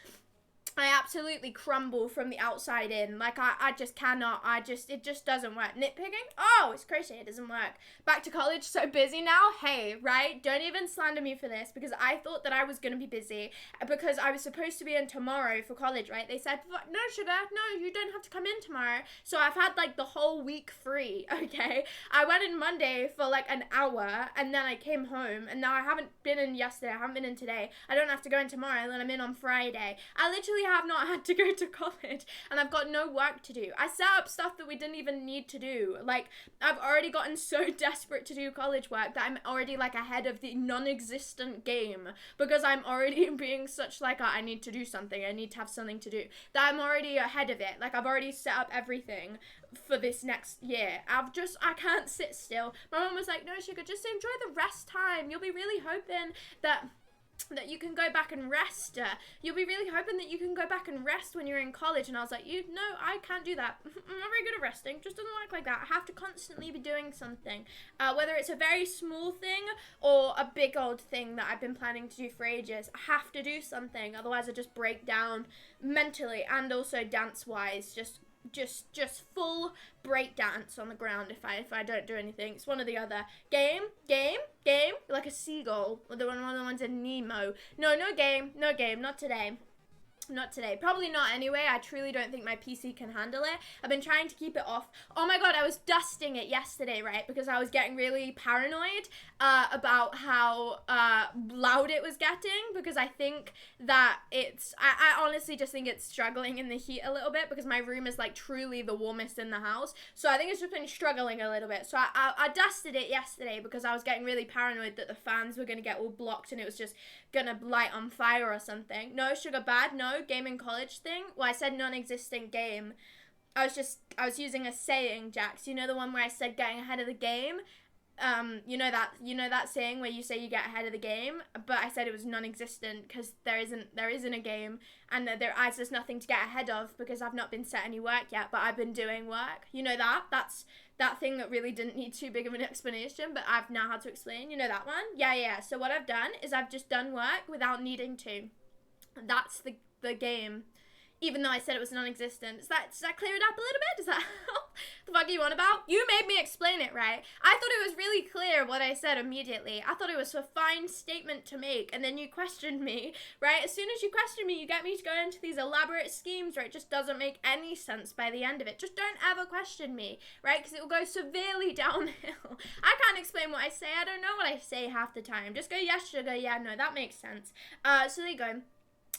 I absolutely crumble from the outside in. Like, I just cannot. It just doesn't work. Nitpicking? Oh, it's crazy. It doesn't work. Back to college, so busy now. Hey, right? Don't even slander me for this because I thought that I was going to be busy because I was supposed to be in tomorrow for college, right? They said, no, sugar, no, you don't have to come in tomorrow. So I've had, like, the whole week free, okay? I went in Monday for, like, an hour and then I came home and now I haven't been in yesterday. I haven't been in today. I don't have to go in tomorrow and then I'm in on Friday. I literally have not had to go to college and I've got no work to do. I set up stuff that we didn't even need to do. Like, I've already gotten so desperate to do college work that I'm already like ahead of the non-existent game because I'm already being such like I need to do something, I need to have something to do, that I'm already ahead of it. Like, I've already set up everything for this next year. I can't sit still. My mom was like, no, sugar, just enjoy the rest time. You'll be really hoping that you can go back and rest. You'll be really hoping that you can go back and rest when you're in college. And I was like, no, I can't do that. I'm not very good at resting. Just doesn't work like that. I have to constantly be doing something. Whether it's a very small thing or a big old thing that I've been planning to do for ages. I have to do something. Otherwise I just break down mentally and also dance-wise. Just full break dance on the ground if I don't do anything. It's one or the other. Game, like a seagull. Or one of the ones in Nemo. No game, not today. Not today. Probably not anyway. I truly don't think my PC can handle it. I've been trying to keep it off. Oh my god, I was dusting it yesterday, right? Because I was getting really paranoid about how loud it was getting. Because I think that I honestly just think it's struggling in the heat a little bit. Because my room is like truly the warmest in the house. So I think it's just been struggling a little bit. So I dusted it yesterday because I was getting really paranoid that the fans were going to get all blocked and it was just going to light on fire or something. No, sugar bad, no. Game in college thing. Well, I said non-existent game. I was using a saying, Jax. You know the one where I said getting ahead of the game? You know that saying where you say you get ahead of the game, but I said it was non-existent because there isn't a game and there's just nothing to get ahead of because I've not been set any work yet, but I've been doing work. You know that's that thing that really didn't need too big of an explanation, but I've now had to explain. You know that one? Yeah. So what I've done is I've just done work without needing to. That's the game, even though I said it was non-existent. Does that clear it up a little bit? Does that help? The fuck are you on about? You made me explain it, right? I thought it was really clear what I said immediately. I thought it was a fine statement to make, and then you questioned me, right? As soon as you question me, you get me to go into these elaborate schemes where it just doesn't make any sense by the end of it. Just don't ever question me, right? Because it will go severely downhill. I can't explain what I say. I don't know what I say half the time. Just go, yes, sugar, yeah, no, that makes sense. So there you go.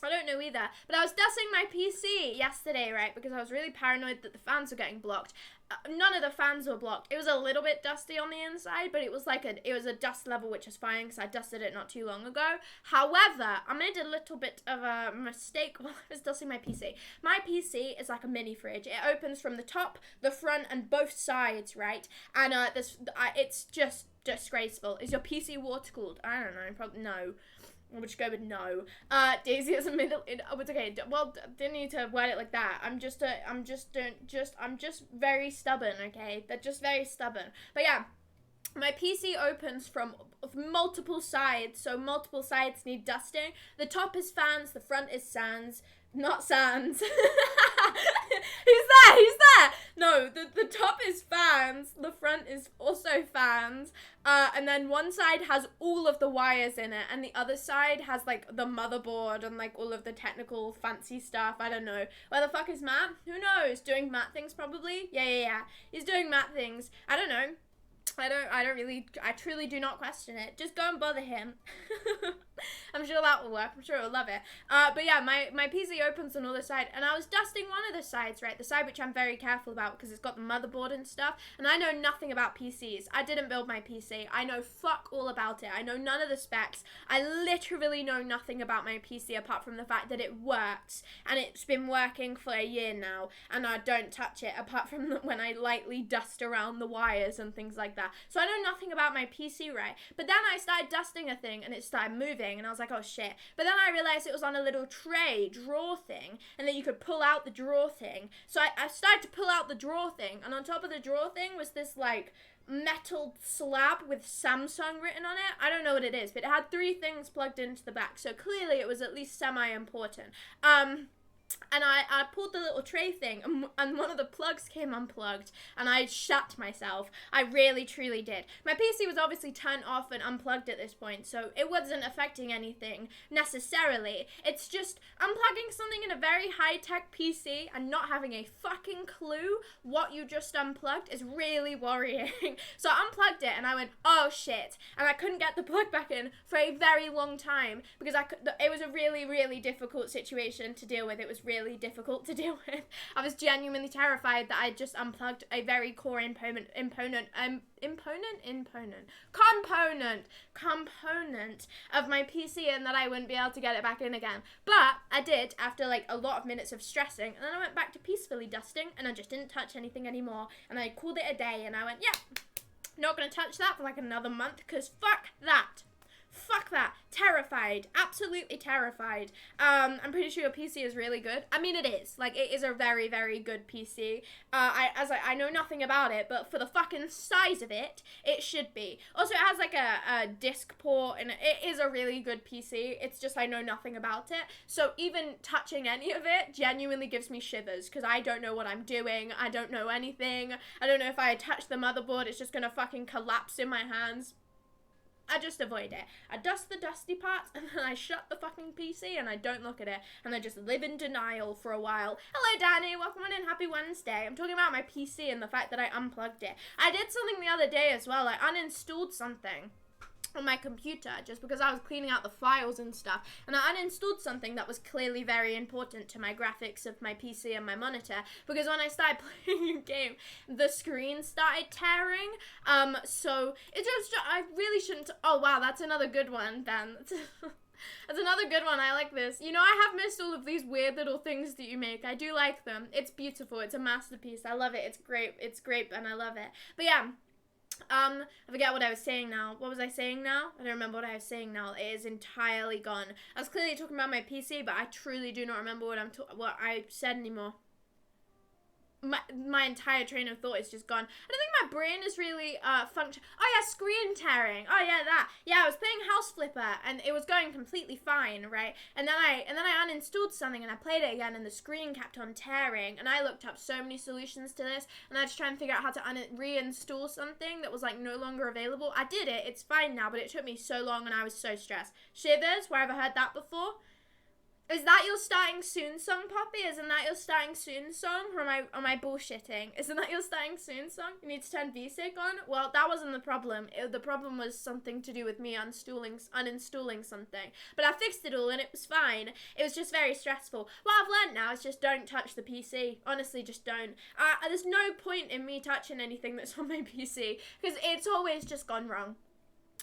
I don't know either. But I was dusting my PC yesterday, right? Because I was really paranoid that the fans were getting blocked. None of the fans were blocked. It was a little bit dusty on the inside, but it was like it was a dust level, which is fine because I dusted it not too long ago. However, I made a little bit of a mistake while I was dusting my PC. My PC is like a mini fridge. It opens from the top, the front, and both sides, right? And it's just disgraceful. Is your PC water cooled? I don't know. Probably no. We'll just go with no. Daisy is a middle. It's okay. Well, didn't need to word it like that. I'm just very stubborn. Okay, they're just very stubborn. But yeah, my PC opens from multiple sides, so multiple sides need dusting. The top is fans. The front is sans. Not sans. Who's there? No, the top is fans. The front is also fans. And then one side has all of the wires in it, and the other side has like the motherboard and like all of the technical fancy stuff. I don't know. Where the fuck is Matt? Who knows? Doing Matt things probably. Yeah. He's doing Matt things. I don't know. I truly do not question it. Just go and bother him. I'm sure that will work. I'm sure he'll love it. But yeah, my PC opens on the other side, and I was dusting one of the sides, right? The side which I'm very careful about because it's got the motherboard and stuff, and I know nothing about PCs. I didn't build my PC. I know fuck all about it. I know none of the specs. I literally know nothing about my PC apart from the fact that it works, and it's been working for a year now, and I don't touch it apart from when I lightly dust around the wires and things like that. So I know nothing about my PC, right? But then I started dusting a thing and it started moving and I was like, oh shit. But then I realized it was on a little tray drawer thing and that you could pull out the drawer thing. So I started to pull out the drawer thing, and on top of the drawer thing was this like metal slab with Samsung written on it. I don't know what it is, but it had 3 things plugged into the back. So clearly it was at least semi-important. And I pulled the little tray thing, and one of the plugs came unplugged, and I shat myself. I really, truly did. My PC was obviously turned off and unplugged at this point, so it wasn't affecting anything necessarily. It's just unplugging something in a very high-tech PC and not having a fucking clue what you just unplugged is really worrying. So I unplugged it, and I went, oh shit, and I couldn't get the plug back in for a very long time because it was a really, really difficult situation to deal with. It was really difficult to deal with. I was genuinely terrified that I just unplugged a very core component of my PC and that I wouldn't be able to get it back in again. But I did after like a lot of minutes of stressing, and then I went back to peacefully dusting and I just didn't touch anything anymore, and I called it a day, and I went, yeah, not gonna touch that for like another month because fuck that. Fuck that. Terrified. Absolutely terrified. I'm pretty sure your PC is really good. I mean, it is. Like, it is a very, very good PC. I know nothing about it, but for the fucking size of it, it should be. Also, it has, like, a disc port, and it is a really good PC. It's just I know nothing about it. So even touching any of it genuinely gives me shivers, because I don't know what I'm doing. I don't know anything. I don't know if I touch the motherboard, it's just gonna fucking collapse in my hands. I just avoid it. I dust the dusty parts, and then I shut the fucking PC, and I don't look at it, and I just live in denial for a while. Hello, Danny. Welcome on in. Happy Wednesday. I'm talking about my PC and the fact that I unplugged it. I did something the other day as well. I uninstalled something on my computer just because I was cleaning out the files and stuff, and I uninstalled something that was clearly very important to my graphics of my PC and my monitor, because when I started playing a game the screen started tearing, so it just, I really shouldn't. Oh wow, that's another good one, Ben. That's another good one. I like this. You know, I have missed all of these weird little things that you make. I do like them. It's beautiful. It's a masterpiece. I love it. It's great. It's great, and I love it. But yeah, I forget what I was saying now. What was I saying now? I don't remember what I was saying now. It is entirely gone. I was clearly talking about my PC, but I truly do not remember what I said anymore. My entire train of thought is just gone. I don't think my brain is really function. Oh yeah, screen tearing. Oh yeah, that. Yeah, I was playing House Flipper and it was going completely fine, right? And then I uninstalled something and I played it again and the screen kept on tearing, and I looked up so many solutions to this, and I was trying to figure out how to reinstall something that was like no longer available. I did it. It's fine now, but it took me so long and I was so stressed. Shivers, where have I heard that before? Is that your starting soon song, Poppy? Isn't that your starting soon song? Or am I bullshitting? Isn't that your starting soon song? You need to turn VSync on? Well, that wasn't the problem. The problem was something to do with me uninstalling something. But I fixed it all and it was fine. It was just very stressful. What I've learned now is just don't touch the PC. Honestly, just don't. There's no point in me touching anything that's on my PC because it's always just gone wrong.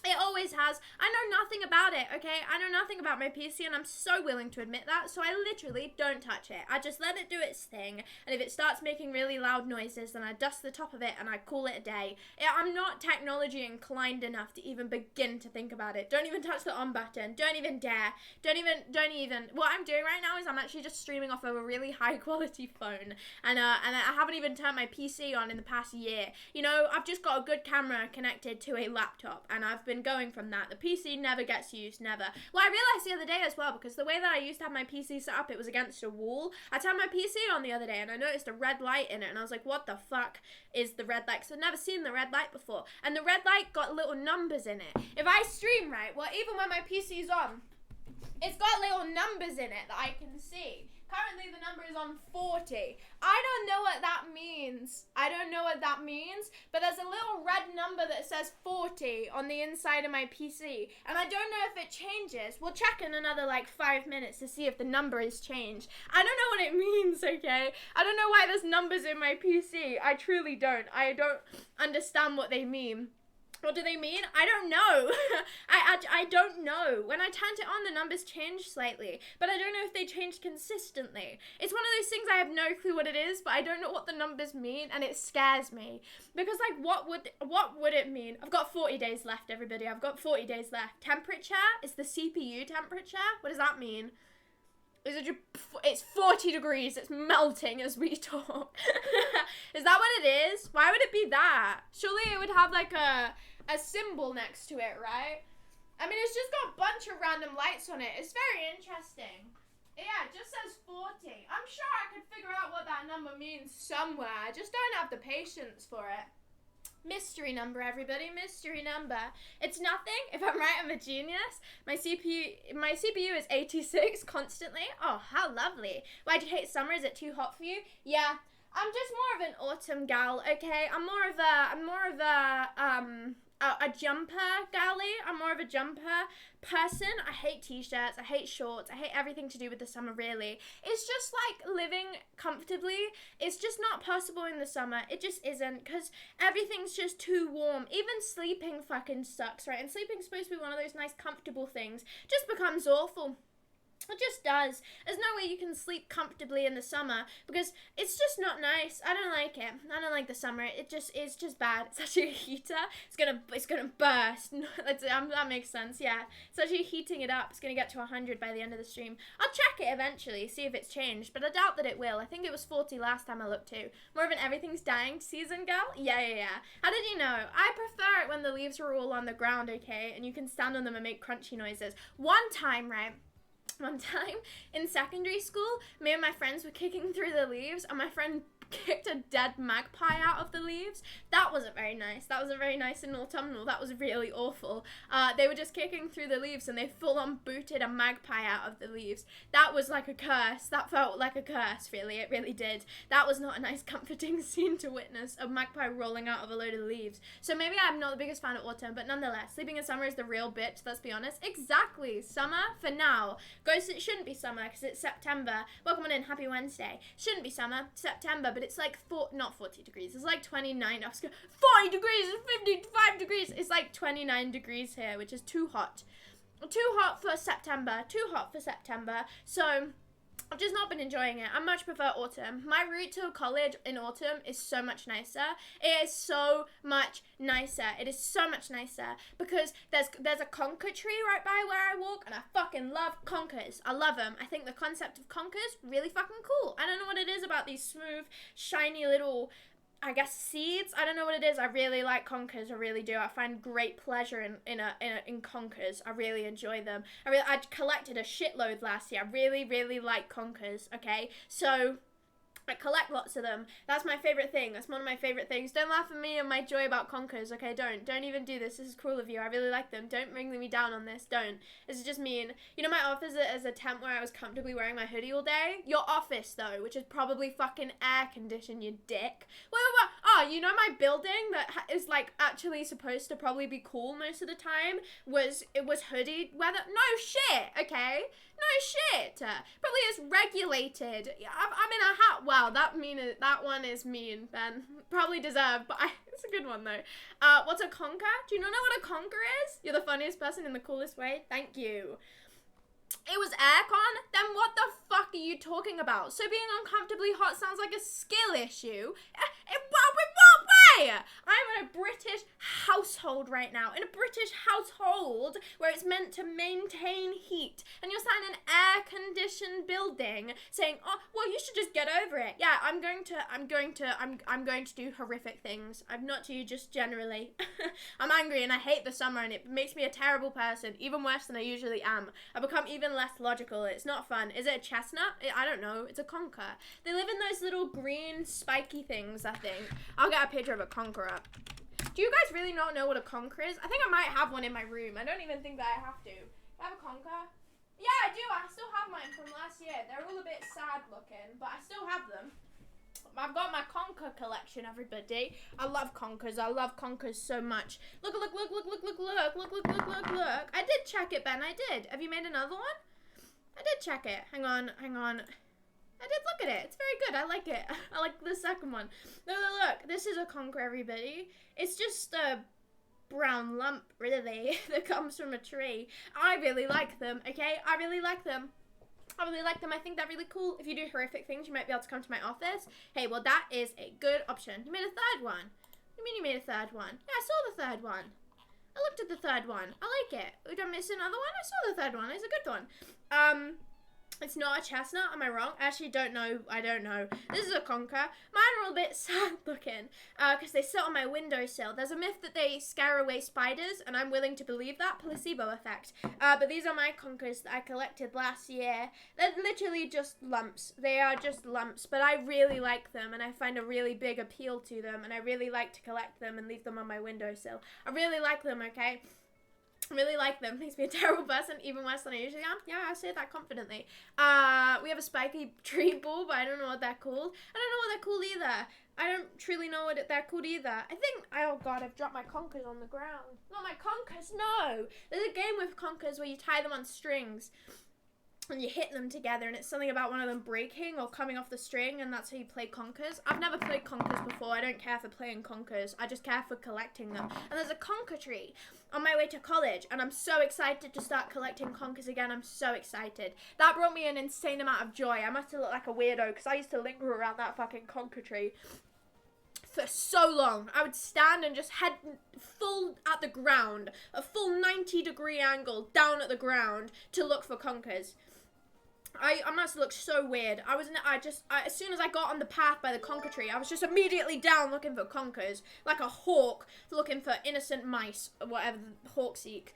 It always has. I know nothing about it, okay? I know nothing about my PC and I'm so willing to admit that, so I literally don't touch it. I just let it do its thing, and if it starts making really loud noises, then I dust the top of it and I call it a day. I'm not technology inclined enough to even begin to think about it. Don't even touch the on button. Don't even dare. Don't even. What I'm doing right now is I'm actually just streaming off of a really high quality phone, and I haven't even turned my PC on in the past year. You know, I've just got a good camera connected to a laptop, and I've been going from that. The PC never gets used, never. Well, I realized the other day as well, because the way that I used to have my PC set up, it was against a wall. I turned my PC on the other day and I noticed a red light in it, and I was like, what the fuck is the red light? Because I've never seen the red light before, and the red light got little numbers in it. If I stream right, well, even when my PC's on, it's got little numbers in it that I can see. Currently, the number is on 40. I don't know what that means. But there's a little red number that says 40 on the inside of my PC. And I don't know if it changes. We'll check in another, 5 minutes to see if the number is changed. I don't know what it means, okay? I don't know why there's numbers in my PC. I truly don't. I don't understand what they mean. What do they mean? I don't know. I don't know. When I turned it on, the numbers changed slightly, but I don't know if they changed consistently. It's one of those things I have no clue what it is, but I don't know what the numbers mean, and it scares me. Because, what would it mean? I've got 40 days left, everybody. I've got 40 days left. Temperature is the CPU temperature. What does that mean? It's 40 degrees. It's melting as we talk. Is that what it is? Why would it be that? Surely it would have a symbol next to it, right? I mean, it's just got a bunch of random lights on it. It's very interesting. Yeah, it just says 40. I'm sure I could figure out what that number means somewhere. I just don't have the patience for it. Mystery number, everybody. Mystery number. It's nothing. If I'm right, I'm a genius. My CPU is 86 constantly. Oh, how lovely. Why do you hate summer? Is it too hot for you? Yeah. I'm just more of an autumn gal, okay? I'm more of a jumper galley. I'm more of a jumper person. I hate t-shirts. I hate shorts. I hate everything to do with the summer, really. It's just living comfortably. It's just not possible in the summer. It just isn't, because everything's just too warm. Even sleeping fucking sucks, right? And sleeping's supposed to be one of those nice, comfortable things. Just becomes awful. It just does. There's no way you can sleep comfortably in the summer because it's just not nice. I don't like it. I don't like the summer. It's just bad. It's actually a heater. It's gonna burst. That makes sense. Yeah. It's actually heating it up. It's gonna get to 100 by the end of the stream. I'll check it eventually, see if it's changed, but I doubt that it will. I think it was 40 last time I looked too. More of an everything's dying season girl. Yeah. How did you know? I prefer it when the leaves are all on the ground, okay, and you can stand on them and make crunchy noises. One time in secondary school, me and my friends were kicking through the leaves, and my friend kicked a dead magpie out of the leaves. That wasn't very nice. That wasn't very nice and autumnal. That was really awful. They were just kicking through the leaves and they full on booted a magpie out of the leaves. That was like a curse. That felt like a curse, really. It really did. That was not a nice comforting scene to witness, a magpie rolling out of a load of leaves. So maybe I'm not the biggest fan of autumn, but nonetheless, sleeping in summer is the real bitch, let's be honest. Exactly. Summer for now. It shouldn't be summer because it's September. Welcome on in. Happy Wednesday. Shouldn't be summer. September, but it's not 40 degrees. It's 29. I was going 40 degrees. It's 55 degrees. It's 29 degrees here, which is too hot. Too hot for September. So I've just not been enjoying it. I much prefer autumn. My route to college in autumn is so much nicer. It is so much nicer because there's a conker tree right by where I walk, and I fucking love conkers. I love them. I think the concept of conkers really fucking cool. I don't know what it is about these smooth, shiny little, I guess, seeds. I don't know what it is. I really like conkers. I really do. I find great pleasure in conkers. I really enjoy them. I collected a shitload last year. I really like conkers. Okay, so I collect lots of them. That's my favorite thing. That's one of my favorite things. Don't laugh at me and my joy about conkers, okay? Don't even do this. This is cruel of you. I really like them. Don't bring me down on this. Don't. This is just mean. You know my office is a tent where I was comfortably wearing my hoodie all day? Your office, though, which is probably fucking air conditioned, you dick. Wait. Oh, you know my building that is, like, actually supposed to probably be cool most of the time was hoodie weather? No shit, okay? No shit. Probably is regulated. I'm in a hat. Wow, that one is mean, Ben. Probably deserved, but it's a good one though. What's a conker? Do you not know what a conker is? You're the funniest person in the coolest way. Thank you. It was aircon? Then what the fuck are you talking about? So being uncomfortably hot sounds like a skill issue? In what way? I'm in a British household right now. In a British household where it's meant to maintain heat. And you're sat in an air-conditioned building saying, oh, well, you should just get over it. Yeah, I'm going to do horrific things. I'm not to you, just generally. I'm angry and I hate the summer and it makes me a terrible person, even worse than I usually am. I become even less logical. It's not fun. Is it a chestnut? I don't know. It's a conker. They live in those little green spiky things, I think. I'll get a picture of a conker up. Do you guys really not know what a conker is? I think I might have one in my room. I don't even think that I have to. I have a conker. Yeah, I do. I still have mine from last year. They're all a bit sad looking, but I still have them. I've got my conker collection, everybody. I love conkers. I love conkers so much. Look. I did check it, Ben. I did. Have you made another one? I did check it. Hang on. I did look at it. It's very good. I like it. I like the second one. Look. This is a conker, everybody. It's just a brown lump, really, that comes from a tree. I really like them, okay? I really like them. I think they're really cool. If you do horrific things, you might be able to come to my office. Hey, well, that is a good option. You made a third one. What do you mean you made a third one? Yeah, I saw the third one. I looked at the third one. I like it. Did I miss another one? I saw the third one. It's a good one. It's not a chestnut, am I wrong? I actually don't know. I don't know. This is a conker. Mine are a bit sad looking because they sit on my windowsill. There's a myth that they scare away spiders, and I'm willing to believe that. Placebo effect. But these are my conkers that I collected last year. They're literally just lumps. They are just lumps, but I really like them, and I find a really big appeal to them, and I really like to collect them and leave them on my windowsill. I really like them, okay? I really like them. Makes me a terrible person, even worse than I usually am. Yeah, I say that confidently. We have a spiky tree ball, but I don't know what they're called. I don't know what they're called either. I don't truly know what they're called either. I think, oh god, I've dropped my conkers on the ground. Not my conkers, no! There's a game with conkers where you tie them on strings and you hit them together, and it's something about one of them breaking or coming off the string, and that's how you play conkers. I've never played conkers before. I don't care for playing conkers. I just care for collecting them. And there's a conker tree on my way to college, and I'm so excited to start collecting conkers again. I'm so excited. That brought me an insane amount of joy. I must have looked like a weirdo because I used to linger around that fucking conker tree for so long. I would stand and just head full at the ground, a full 90-degree angle down at the ground to look for conkers. I must look so weird. As soon as I got on the path by the conker tree, I was just immediately down looking for conkers, like a hawk looking for innocent mice, or whatever the hawks seek.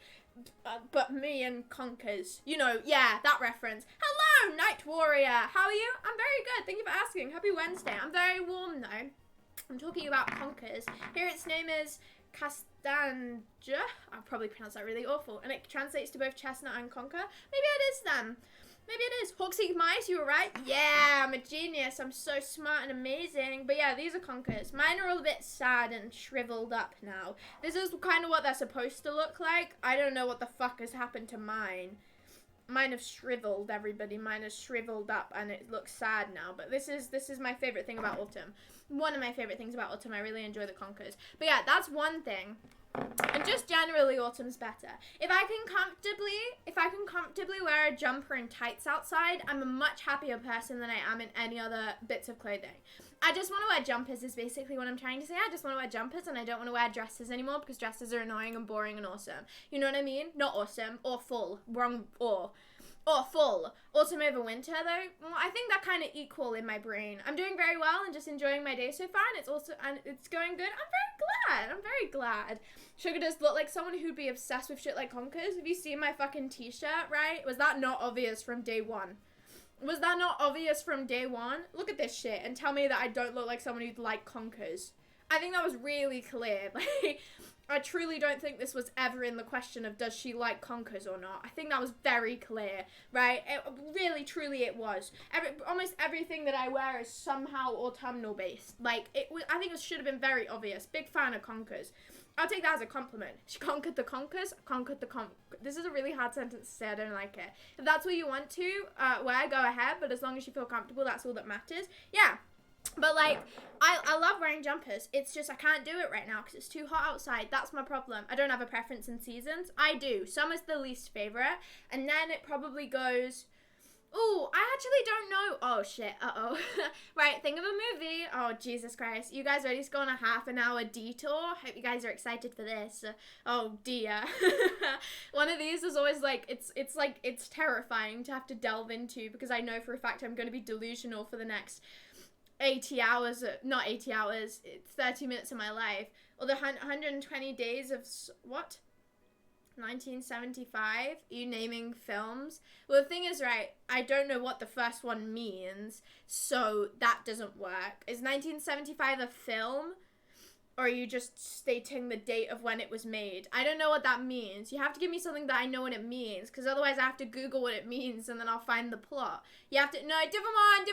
But me and conkers, you know, yeah, that reference. Hello, Night Warrior. How are you? I'm very good. Thank you for asking. Happy Wednesday. I'm very warm though. I'm talking about conkers. Here its name is Castanja. I'll probably pronounce that really awful, and it translates to both chestnut and conker. Maybe it is then. Maybe it is. Hawkseek mice, you were right. Yeah, I'm a genius. I'm so smart and amazing. But yeah, these are conkers. Mine are all a bit sad and shriveled up now. This is kind of what they're supposed to look like. I don't know what the fuck has happened to mine. Mine have shriveled, everybody. Mine has shriveled up and it looks sad now. But this is my favorite thing about autumn. One of my favorite things about autumn. I really enjoy the conkers. But yeah, that's one thing. And just generally, autumn's better. If I can comfortably wear a jumper and tights outside, I'm a much happier person than I am in any other bits of clothing. I just want to wear jumpers is basically what I'm trying to say. I just want to wear jumpers and I don't want to wear dresses anymore because dresses are annoying and boring and awesome. You know what I mean? Not awesome or full. Wrong or full. Autumn over winter though, well, I think they're kind of equal in my brain. I'm doing very well and just enjoying my day so far, and it's going good. I'm very glad. Sugar does look like someone who'd be obsessed with shit like conkers. Have you seen my fucking t-shirt, right? Was that not obvious from day one? Was that not obvious from day one? Look at this shit and tell me that I don't look like someone who like conkers. I think that was really clear. Like, I truly don't think this was ever in the question of does she like conkers or not. I think that was very clear, right? It, really, truly it was. Almost everything that I wear is somehow autumnal based. Like, I think it should have been very obvious. Big fan of conkers. I'll take that as a compliment. She conquered the conkers, conquered the This is a really hard sentence to say, I don't like it. If that's what you want to wear, go ahead, but as long as you feel comfortable, that's all that matters. Yeah. But, like, I love wearing jumpers. It's just I can't do it right now because it's too hot outside. That's my problem. I don't have a preference in seasons. I do. Summer's the least favorite. And then it probably goes... Ooh, I actually don't know. Oh, shit. Uh-oh. Right, think of a movie. Oh, Jesus Christ. You guys ready to go on a half-an-hour detour? Hope you guys are excited for this. Oh, dear. One of these is always, like, it's terrifying to have to delve into because I know for a fact I'm going to be delusional for the next 80 hours. Not 80 hours. It's 30 minutes of my life. Or the 120 days of... What? 1975, you naming films. Well, the thing is, right, I don't know what the first one means, so that doesn't work. Is 1975 a film, or are you just stating the date of when it was made? I don't know what that means. You have to give me something that I know what it means, because otherwise I have to Google what it means, and then I'll find the plot. You have to, no, different one,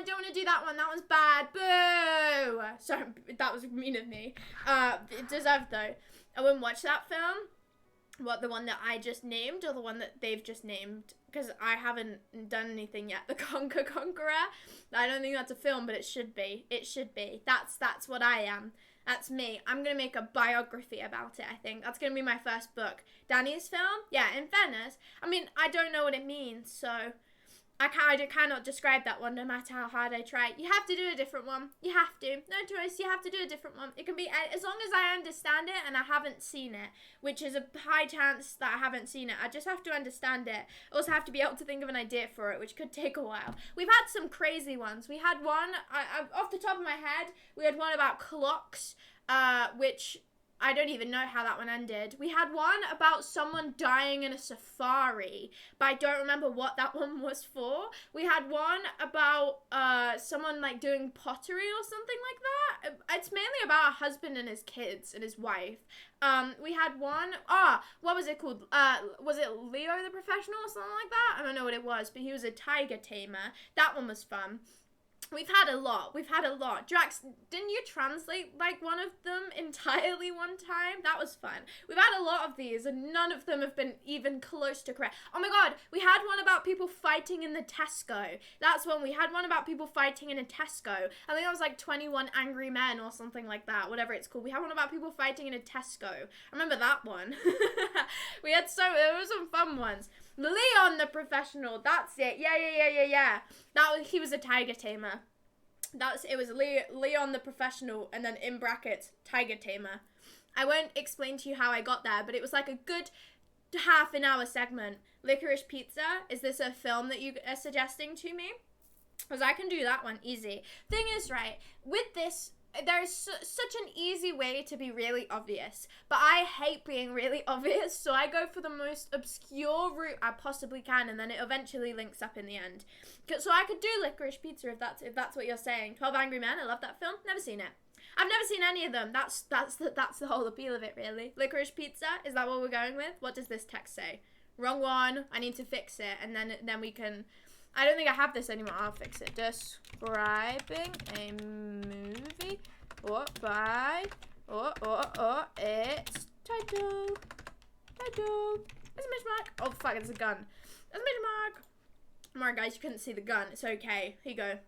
don't want to do that one, that one's bad, boo! Sorry, that was mean of me. It deserved, though. I wouldn't watch that film. What, the one that I just named or the one that they've just named? Because I haven't done anything yet. The Conqueror. I don't think that's a film, but it should be. It should be. That's what I am. That's me. I'm going to make a biography about it, I think. That's going to be my first book. Danny's film? Yeah, in fairness. I mean, I don't know what it means, so... I cannot describe that one no matter how hard I try. You have to do a different one. You have to. No choice. You have to do a different one. It can be, as long as I understand it and I haven't seen it, which is a high chance that I haven't seen it. I just have to understand it. I also have to be able to think of an idea for it, which could take a while. We've had some crazy ones. We had one, off the top of my head, we had one about clocks, which... I don't even know how that one ended. We had one about someone dying in a safari, but I don't remember what that one was for. We had one about someone like doing pottery or something like that. It's mainly about a husband and his kids and his wife. We had one, what was it called? Was it Leo the Professional or something like that? I don't know what it was, but he was a tiger tamer. That one was fun. We've had a lot. Drax, didn't you translate, like, one of them entirely one time? That was fun. We've had a lot of these, and none of them have been even close to correct. Oh my god, we had one about people fighting in the Tesco. That's when we had one about people fighting in a Tesco. I think that was, like, 21 Angry Men or something like that, whatever it's called. We had one about people fighting in a Tesco. I remember that one. There were some fun ones. Leon the Professional, that's it. Yeah. He was a tiger tamer. It was Leon the Professional, and then in brackets, tiger tamer. I won't explain to you how I got there, but it was like a good half an hour segment. Licorice Pizza, is this a film that you are suggesting to me? Because I can do that one easy. Thing is, right, with this... There's such an easy way to be really obvious, but I hate being really obvious, so I go for the most obscure route I possibly can, and then it eventually links up in the end. So I could do Licorice Pizza if that's what you're saying. 12 Angry Men, I love that film. Never seen it. I've never seen any of them. That's the whole appeal of it, really. Licorice Pizza, is that what we're going with? What does this text say? Wrong one. I need to fix it, and then we can. I don't think I have this anymore. I'll fix it. Describing a movie by its title. There's a mark. Oh fuck, it's a gun. There's a mark. Alright guys, you couldn't see the gun. It's okay. Here you go.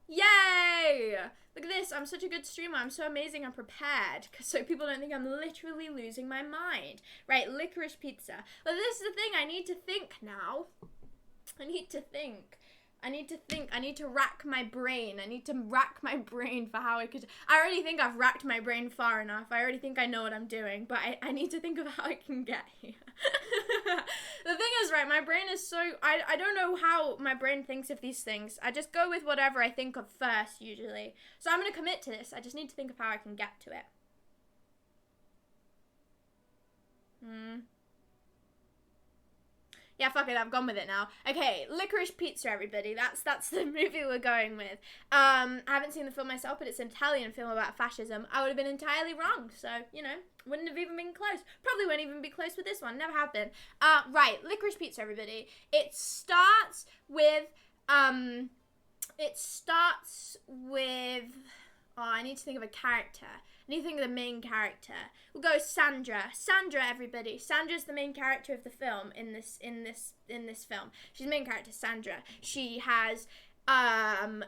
Yay! Look at this. I'm such a good streamer. I'm so amazing. I'm prepared. So people don't think I'm literally losing my mind. Right, Licorice Pizza. But this is the thing. I need to think now. I need to rack my brain. I need to rack my brain for how I could... I already think I've racked my brain far enough. I already think I know what I'm doing, but I need to think of how I can get here. The thing is, right, my brain is so... I don't know how my brain thinks of these things. I just go with whatever I think of first, usually. So I'm going to commit to this. I just need to think of how I can get to it. Yeah, fuck it, I've gone with it now. Okay, Licorice Pizza, everybody. That's the movie we're going with. I haven't seen the film myself, but it's an Italian film about fascism. I would have been entirely wrong, so, you know, wouldn't have even been close. Probably won't even be close with this one. Never have been. Right, Licorice Pizza, everybody. It starts with, oh, I need to think of a character. I need to think of the main character. We'll go Sandra. Sandra, everybody. Sandra's the main character of the film in this film. She's the main character, Sandra. She has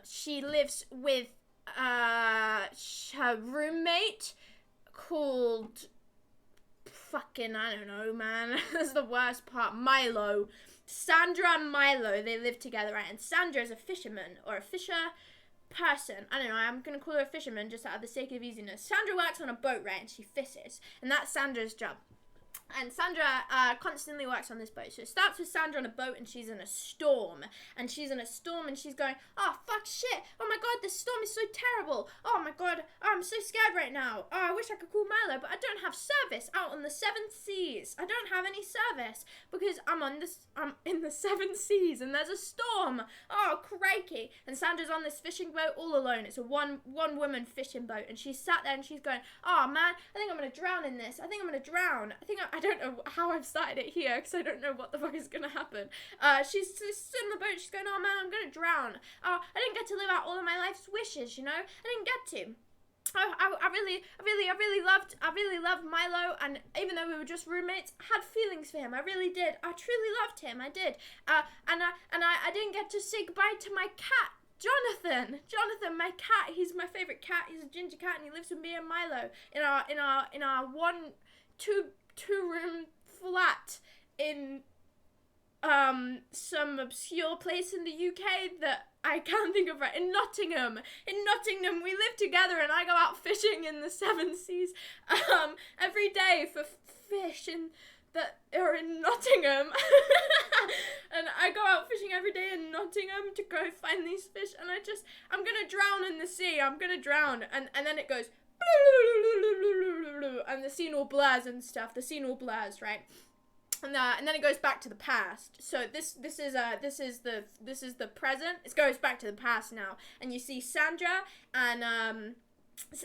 she lives with her roommate called fucking, I don't know, man. That's the worst part. Milo. Sandra and Milo, they live together, right? And Sandra is a fisherman or a fisher person. I don't know, I'm gonna call her a fisherman just out of the sake of easiness. Sandra works on a boat, right, and she fishes, and that's Sandra's job. And Sandra constantly works on this boat. So it starts with Sandra on a boat, and she's in a storm. And she's going, oh, fuck, shit. Oh, my God, this storm is so terrible. Oh, my God, I'm so scared right now. Oh, I wish I could call Milo, but I don't have service out on the seven seas. I don't have any service because I'm in the seven seas, and there's a storm. Oh, crikey. And Sandra's on this fishing boat all alone. It's a one-woman fishing boat, and she's sat there, and she's going, oh, man, I think I'm going to drown in this. I think I'm going to drown. I don't know how I've started it here because I don't know what the fuck is going to happen. She's sitting on the boat. She's going, oh man, I'm going to drown. I didn't get to live out all of my life's wishes, you know? I didn't get to. I really loved Milo, and even though we were just roommates, I had feelings for him. I really did. I truly loved him. I did. And I didn't get to say goodbye to my cat. Jonathan, my cat. He's my favorite cat. He's a ginger cat, and he lives with me and Milo in our two-room flat in some obscure place in the UK that I can't think of right. In Nottingham, we live together, and I go out fishing in the seven seas every day for fish that are in Nottingham. And I go out fishing every day in Nottingham to go find these fish, and I'm gonna drown in the sea. I'm gonna drown, and then it goes and the scene all blurs and stuff. The scene all blurs, right? And then it goes back to the past. So this is the present. It goes back to the past now, and you see Sandra and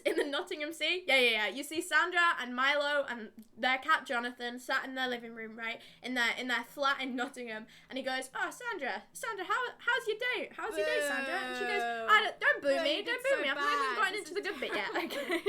in the Nottingham Sea. Yeah. You see Sandra and Milo and their cat Jonathan sat in their living room, right, in their flat in Nottingham, and he goes, oh, Sandra, how's your day? How's your day, Sandra? And she goes, don't boo me. I've not even gotten into the good bit yet. Okay.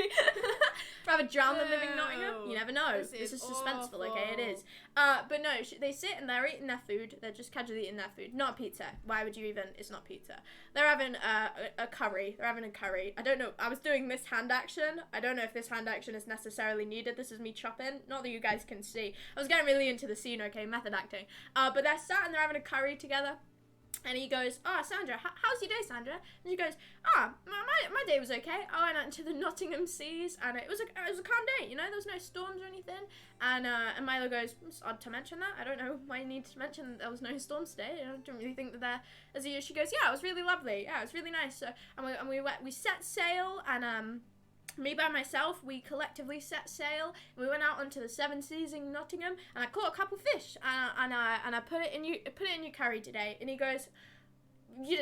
Rather drown than live in Nottingham? You never know. This is suspenseful, okay? It is. But no, they sit and they're eating their food. They're just casually eating their food. Not pizza. Why would you even? It's not pizza. They're having a curry. They're having a curry. I don't know. I was doing this hand action. I don't know if this hand action is necessarily needed. This is me chopping. Not that you guys can see. I was getting really into the scene, okay? Method acting. But they're sat and they're having a curry together. And he goes, oh, Sandra, how's your day, Sandra? And she goes, my day was okay. I went out into the Nottingham Seas, and it was a calm day, you know, there was no storms or anything. And Milo goes, it's odd to mention that. I don't know why you need to mention that there was no storms today. I don't really think that there is a... She goes, yeah, it was really lovely. Yeah, it was really nice. So, and we set sail, and me by myself, we collectively set sail. We went out onto the seven seas in Nottingham, and I caught a couple fish, and I put it in your curry today. And he goes, you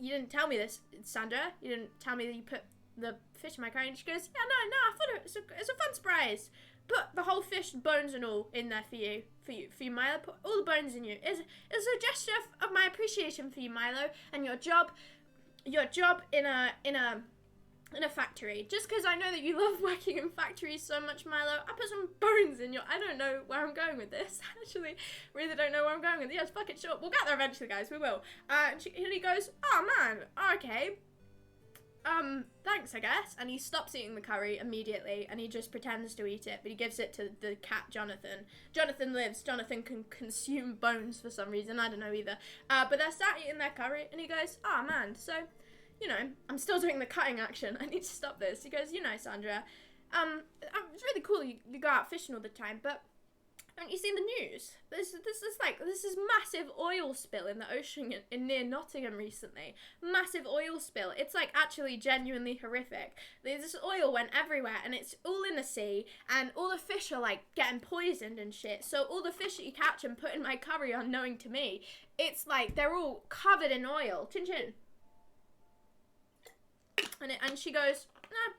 didn't tell me this, Sandra. You didn't tell me that you put the fish in my curry. And she goes, yeah, no, I thought it's a fun surprise. Put the whole fish, bones and all, in there for you, Milo. Put all the bones in you. It's a gesture of my appreciation for you, Milo, and your job in a factory. Just because I know that you love working in factories so much, Milo, I put some bones in your... I don't know where I'm going with this. I actually really don't know where I'm going with this. Yes, fuck it, sure. We'll get there eventually, guys. We will. And he goes, oh, man. Okay. Thanks, I guess. And he stops eating the curry immediately, and he just pretends to eat it, but he gives it to the cat, Jonathan. Jonathan lives. Jonathan can consume bones for some reason. I don't know either. But they're sat eating their curry, and he goes, oh, man, so... You know, I'm still doing the cutting action. I need to stop this. He goes, you know, Sandra, it's really cool you go out fishing all the time, but Haven't you seen the news? This is massive oil spill in the ocean in near Nottingham recently. Massive oil spill. It's like actually genuinely horrific. This oil went everywhere and it's all in the sea and all the fish are like getting poisoned and shit. So all the fish that you catch and put in my curry unknowing to me, it's like they're all covered in oil. Chin chin. And she goes, nah,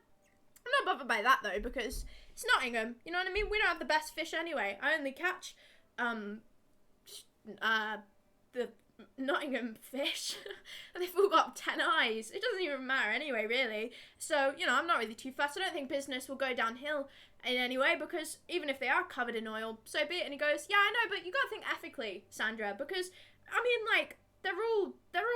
I'm not bothered by that though because it's Nottingham, you know what I mean? We don't have the best fish anyway. I only catch, the Nottingham fish. And they've all got 10 eyes. It doesn't even matter anyway, really. So, you know, I'm not really too fussed. I don't think business will go downhill in any way because even if they are covered in oil, so be it. And he goes, yeah, I know, but you gotta think ethically, Sandra, because, I mean, like, they're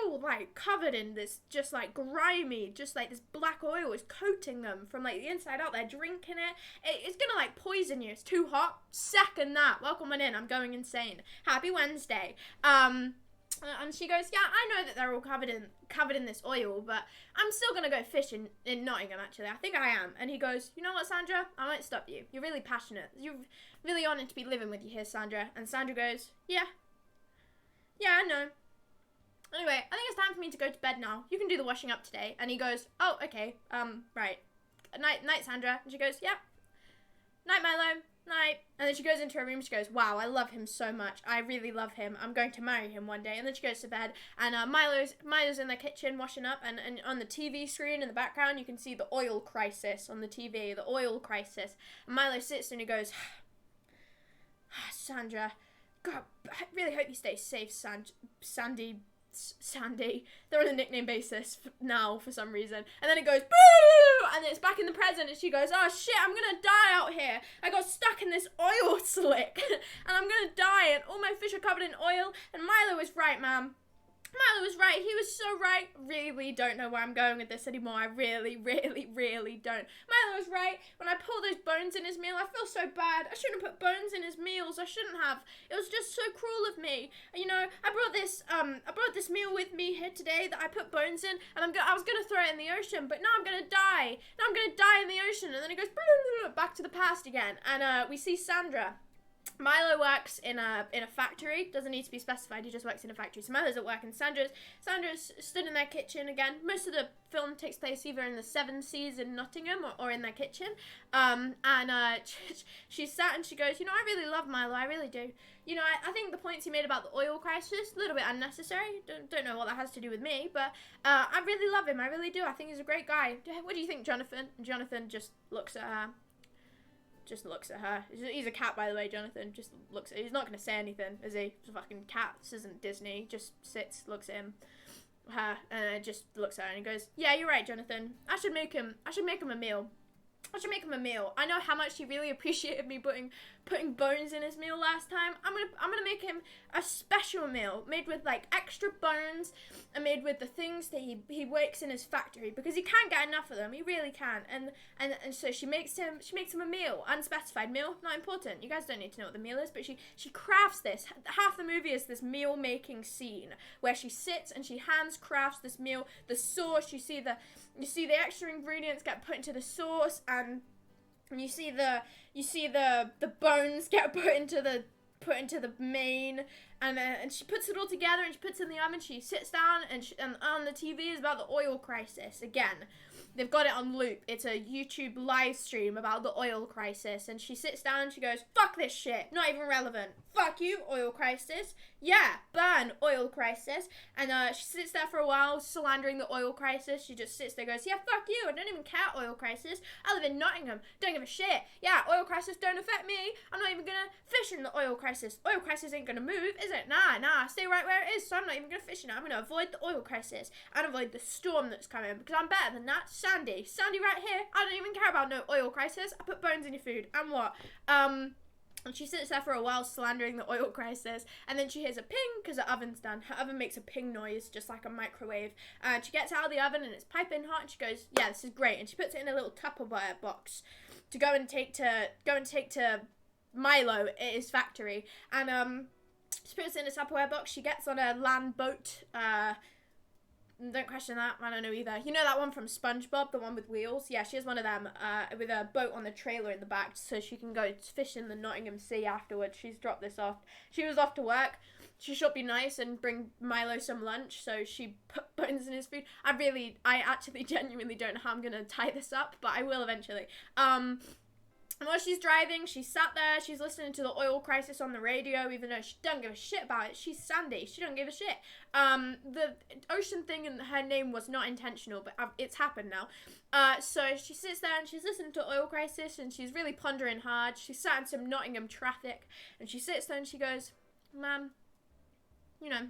all like covered in this just like grimy, just like this black oil is coating them from like the inside out. They're drinking it. It's gonna like poison you. It's too hot. Second that. Welcome on in. I'm going insane. Happy Wednesday. And she goes, yeah, I know that they're all covered in this oil, but I'm still gonna go fishing in Nottingham. Actually, I think I am. And he goes, you know what, Sandra? I won't stop you. You're really passionate. You're really honoured to be living with you here, Sandra. And Sandra goes, yeah, I know. Anyway, I think it's time for me to go to bed now. You can do the washing up today. And he goes, oh, okay, right. Night, Sandra. And she goes, yeah. Night, Milo. Night. And then she goes into her room. She goes, wow, I love him so much. I really love him. I'm going to marry him one day. And then she goes to bed. And Milo's in the kitchen washing up. And on the TV screen in the background, you can see the oil crisis on the TV. The oil crisis. And Milo sits and he goes, Sandra, God, I really hope you stay safe, Sandy. They're on a nickname basis now for some reason. And then it goes, boo! And it's back in the present and she goes, oh shit, I'm gonna die out here. I got stuck in this oil slick and I'm gonna die and all my fish are covered in oil. And Milo was right, ma'am. Milo was right. He was so right. Really don't know where I'm going with this anymore. I really don't. Milo was right. When I pull those bones in his meal, I feel so bad. I shouldn't have put bones in his meals. I shouldn't have. It was just so cruel of me. You know, I brought this meal with me here today that I put bones in, and I was gonna throw it in the ocean, but now I'm gonna die. Now I'm gonna die in the ocean. And then it goes back to the past again, and we see Sandra. Milo works in a factory. Doesn't need to be specified. He just works in a factory. So Milo's at work, and Sandra's stood in their kitchen again. Most of the film takes place either in the Seven Seas in Nottingham or in their kitchen. She sat and she goes, you know, I really love Milo. I really do. You know, I think the points he made about the oil crisis, a little bit unnecessary. Don't know what that has to do with me, but I really love him. I really do. I think he's a great guy. What do you think, Jonathan? And Jonathan just looks at her. He's a cat, by the way, Jonathan. Just looks at. He's not going to say anything, is he? He's a fucking cat. This isn't Disney. Just sits, looks at her, and just looks at her and he goes, yeah, you're right, Jonathan. I should make him a meal. I know how much he really appreciated me putting bones in his meal last time. I'm gonna make him a special meal made with like extra bones and made with the things that he wakes in his factory because he can't get enough of them. He really can. And so she makes him a meal, unspecified meal, not important. You guys don't need to know what the meal is, but she crafts this. Half the movie is this meal making scene where she sits and she crafts this meal. The sauce, you see the extra ingredients get put into the sauce, and you see the bones get put into the main, and she puts it all together and she puts it in the oven. She sits down and on the TV is about the oil crisis again. They've got it on loop. It's a YouTube live stream about the oil crisis. And she sits down and she goes, fuck this shit. Not even relevant. Fuck you, oil crisis. Yeah, burn, oil crisis. And she sits there for a while, slandering the oil crisis. She just sits there and goes, yeah, fuck you. I don't even care, oil crisis. I live in Nottingham. Don't give a shit. Yeah, oil crisis don't affect me. I'm not even gonna fish in the oil crisis. Oil crisis ain't gonna move, is it? Nah. Stay right where it is. So I'm not even gonna fish in it. I'm gonna avoid the oil crisis and avoid the storm that's coming because I'm better than that. Sandy right here. I don't even care about no oil crisis. I put bones in your food. And what? And she sits there for a while slandering the oil crisis, and then she hears a ping because her oven's done. Her oven makes a ping noise just like a microwave, and she gets out of the oven and it's piping hot, and she goes, yeah, this is great. And she puts it in a little Tupperware box to go and take to Milo at his factory. And she puts it in a Tupperware box. She gets on a land boat, Don't question that. I don't know either. You know that one from SpongeBob, the one with wheels? Yeah, she has one of them with a boat on the trailer in the back so she can go fish in the Nottingham Sea afterwards. She's dropped this off. She was off to work. She should be nice and bring Milo some lunch, so she put bones in his food. I actually genuinely don't know how I'm going to tie this up, but I will eventually. And while she's driving, she sat there, she's listening to the oil crisis on the radio, even though she doesn't give a shit about it. She's Sandy. She don't give a shit. The ocean thing in her name was not intentional, but it's happened now. So she sits there and she's listening to oil crisis and she's really pondering hard. She sat in some Nottingham traffic and she sits there and she goes, "Man, you know,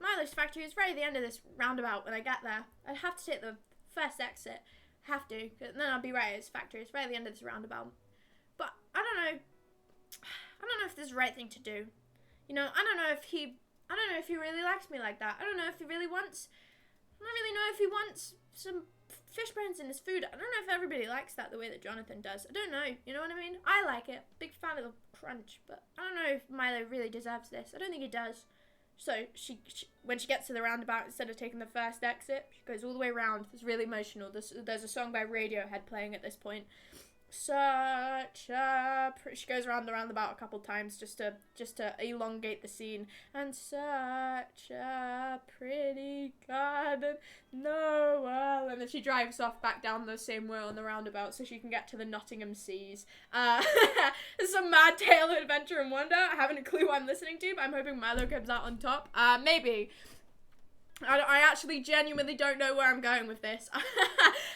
Milo's factory is right at the end of this roundabout when I get there. I'd have to take the first exit. Have to, and then I'll be right at his factory. It's right at the end of this roundabout. But I don't know if this is the right thing to do. You know, I don't know if he really likes me like that. I don't know if he really wants, I don't really know if he wants some fish bones in his food. I don't know if everybody likes that the way that Jonathan does. I don't know, you know what I mean? I like it. Big fan of the crunch, but I don't know if Milo really deserves this. I don't think he does. So she when she gets to the roundabout, instead of taking the first exit, she goes all the way around. It's really emotional. There's a song by Radiohead playing at this point. She goes around the roundabout a couple times just to elongate the scene. And such a pretty garden, Noel. And then she drives off back down the same way on the roundabout so she can get to the Nottingham Seas. It's some mad tale of adventure and wonder. I haven't a clue what I'm listening to, but I'm hoping Milo comes out on top. Maybe. I actually genuinely don't know where I'm going with this.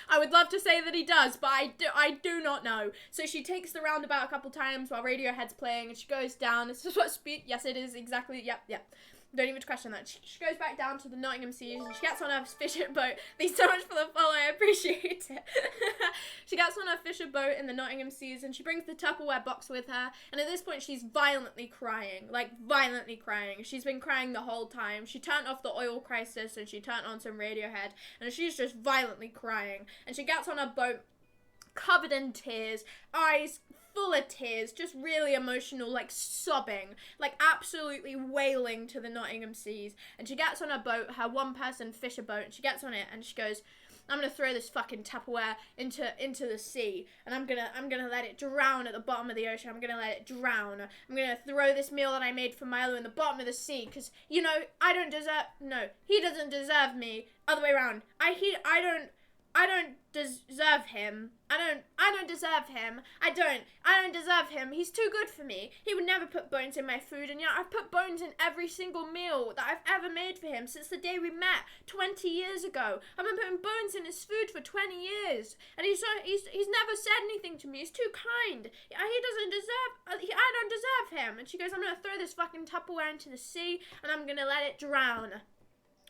I would love to say that he does, but I do not know. So she takes the roundabout a couple times while Radiohead's playing, and she goes down. This is what yes, it is exactly. Yep. Don't even question that. She goes back down to the Nottingham Seas and she gets on her fishing boat. Thanks so much for the follow, I appreciate it. She gets on her fishing boat in the Nottingham Seas and she brings the Tupperware box with her. And at this point, she's violently crying. Like, violently crying. She's been crying the whole time. She turned off the oil crisis and she turned on some Radiohead. And she's just violently crying. And she gets on her boat covered in tears, eyes full of tears, just really emotional, like sobbing, like absolutely wailing to the Nottingham Seas. And she gets on her boat, her one-person fisher boat, and she gets on it and she goes, "I'm gonna throw this fucking Tupperware into the sea, and I'm gonna let it drown at the bottom of the ocean. I'm gonna let it drown. I'm gonna throw this meal that I made for Milo in the bottom of the sea, because you know he doesn't deserve me. Other way around. I don't deserve him. I don't deserve him. I don't deserve him. He's too good for me. He would never put bones in my food, and yet I've put bones in every single meal that I've ever made for him since the day we met 20 years ago. I've been putting bones in his food for 20 years, and he's never said anything to me. He's too kind. He doesn't deserve. I don't deserve him." And she goes, "I'm gonna throw this fucking Tupperware into the sea, and I'm gonna let it drown.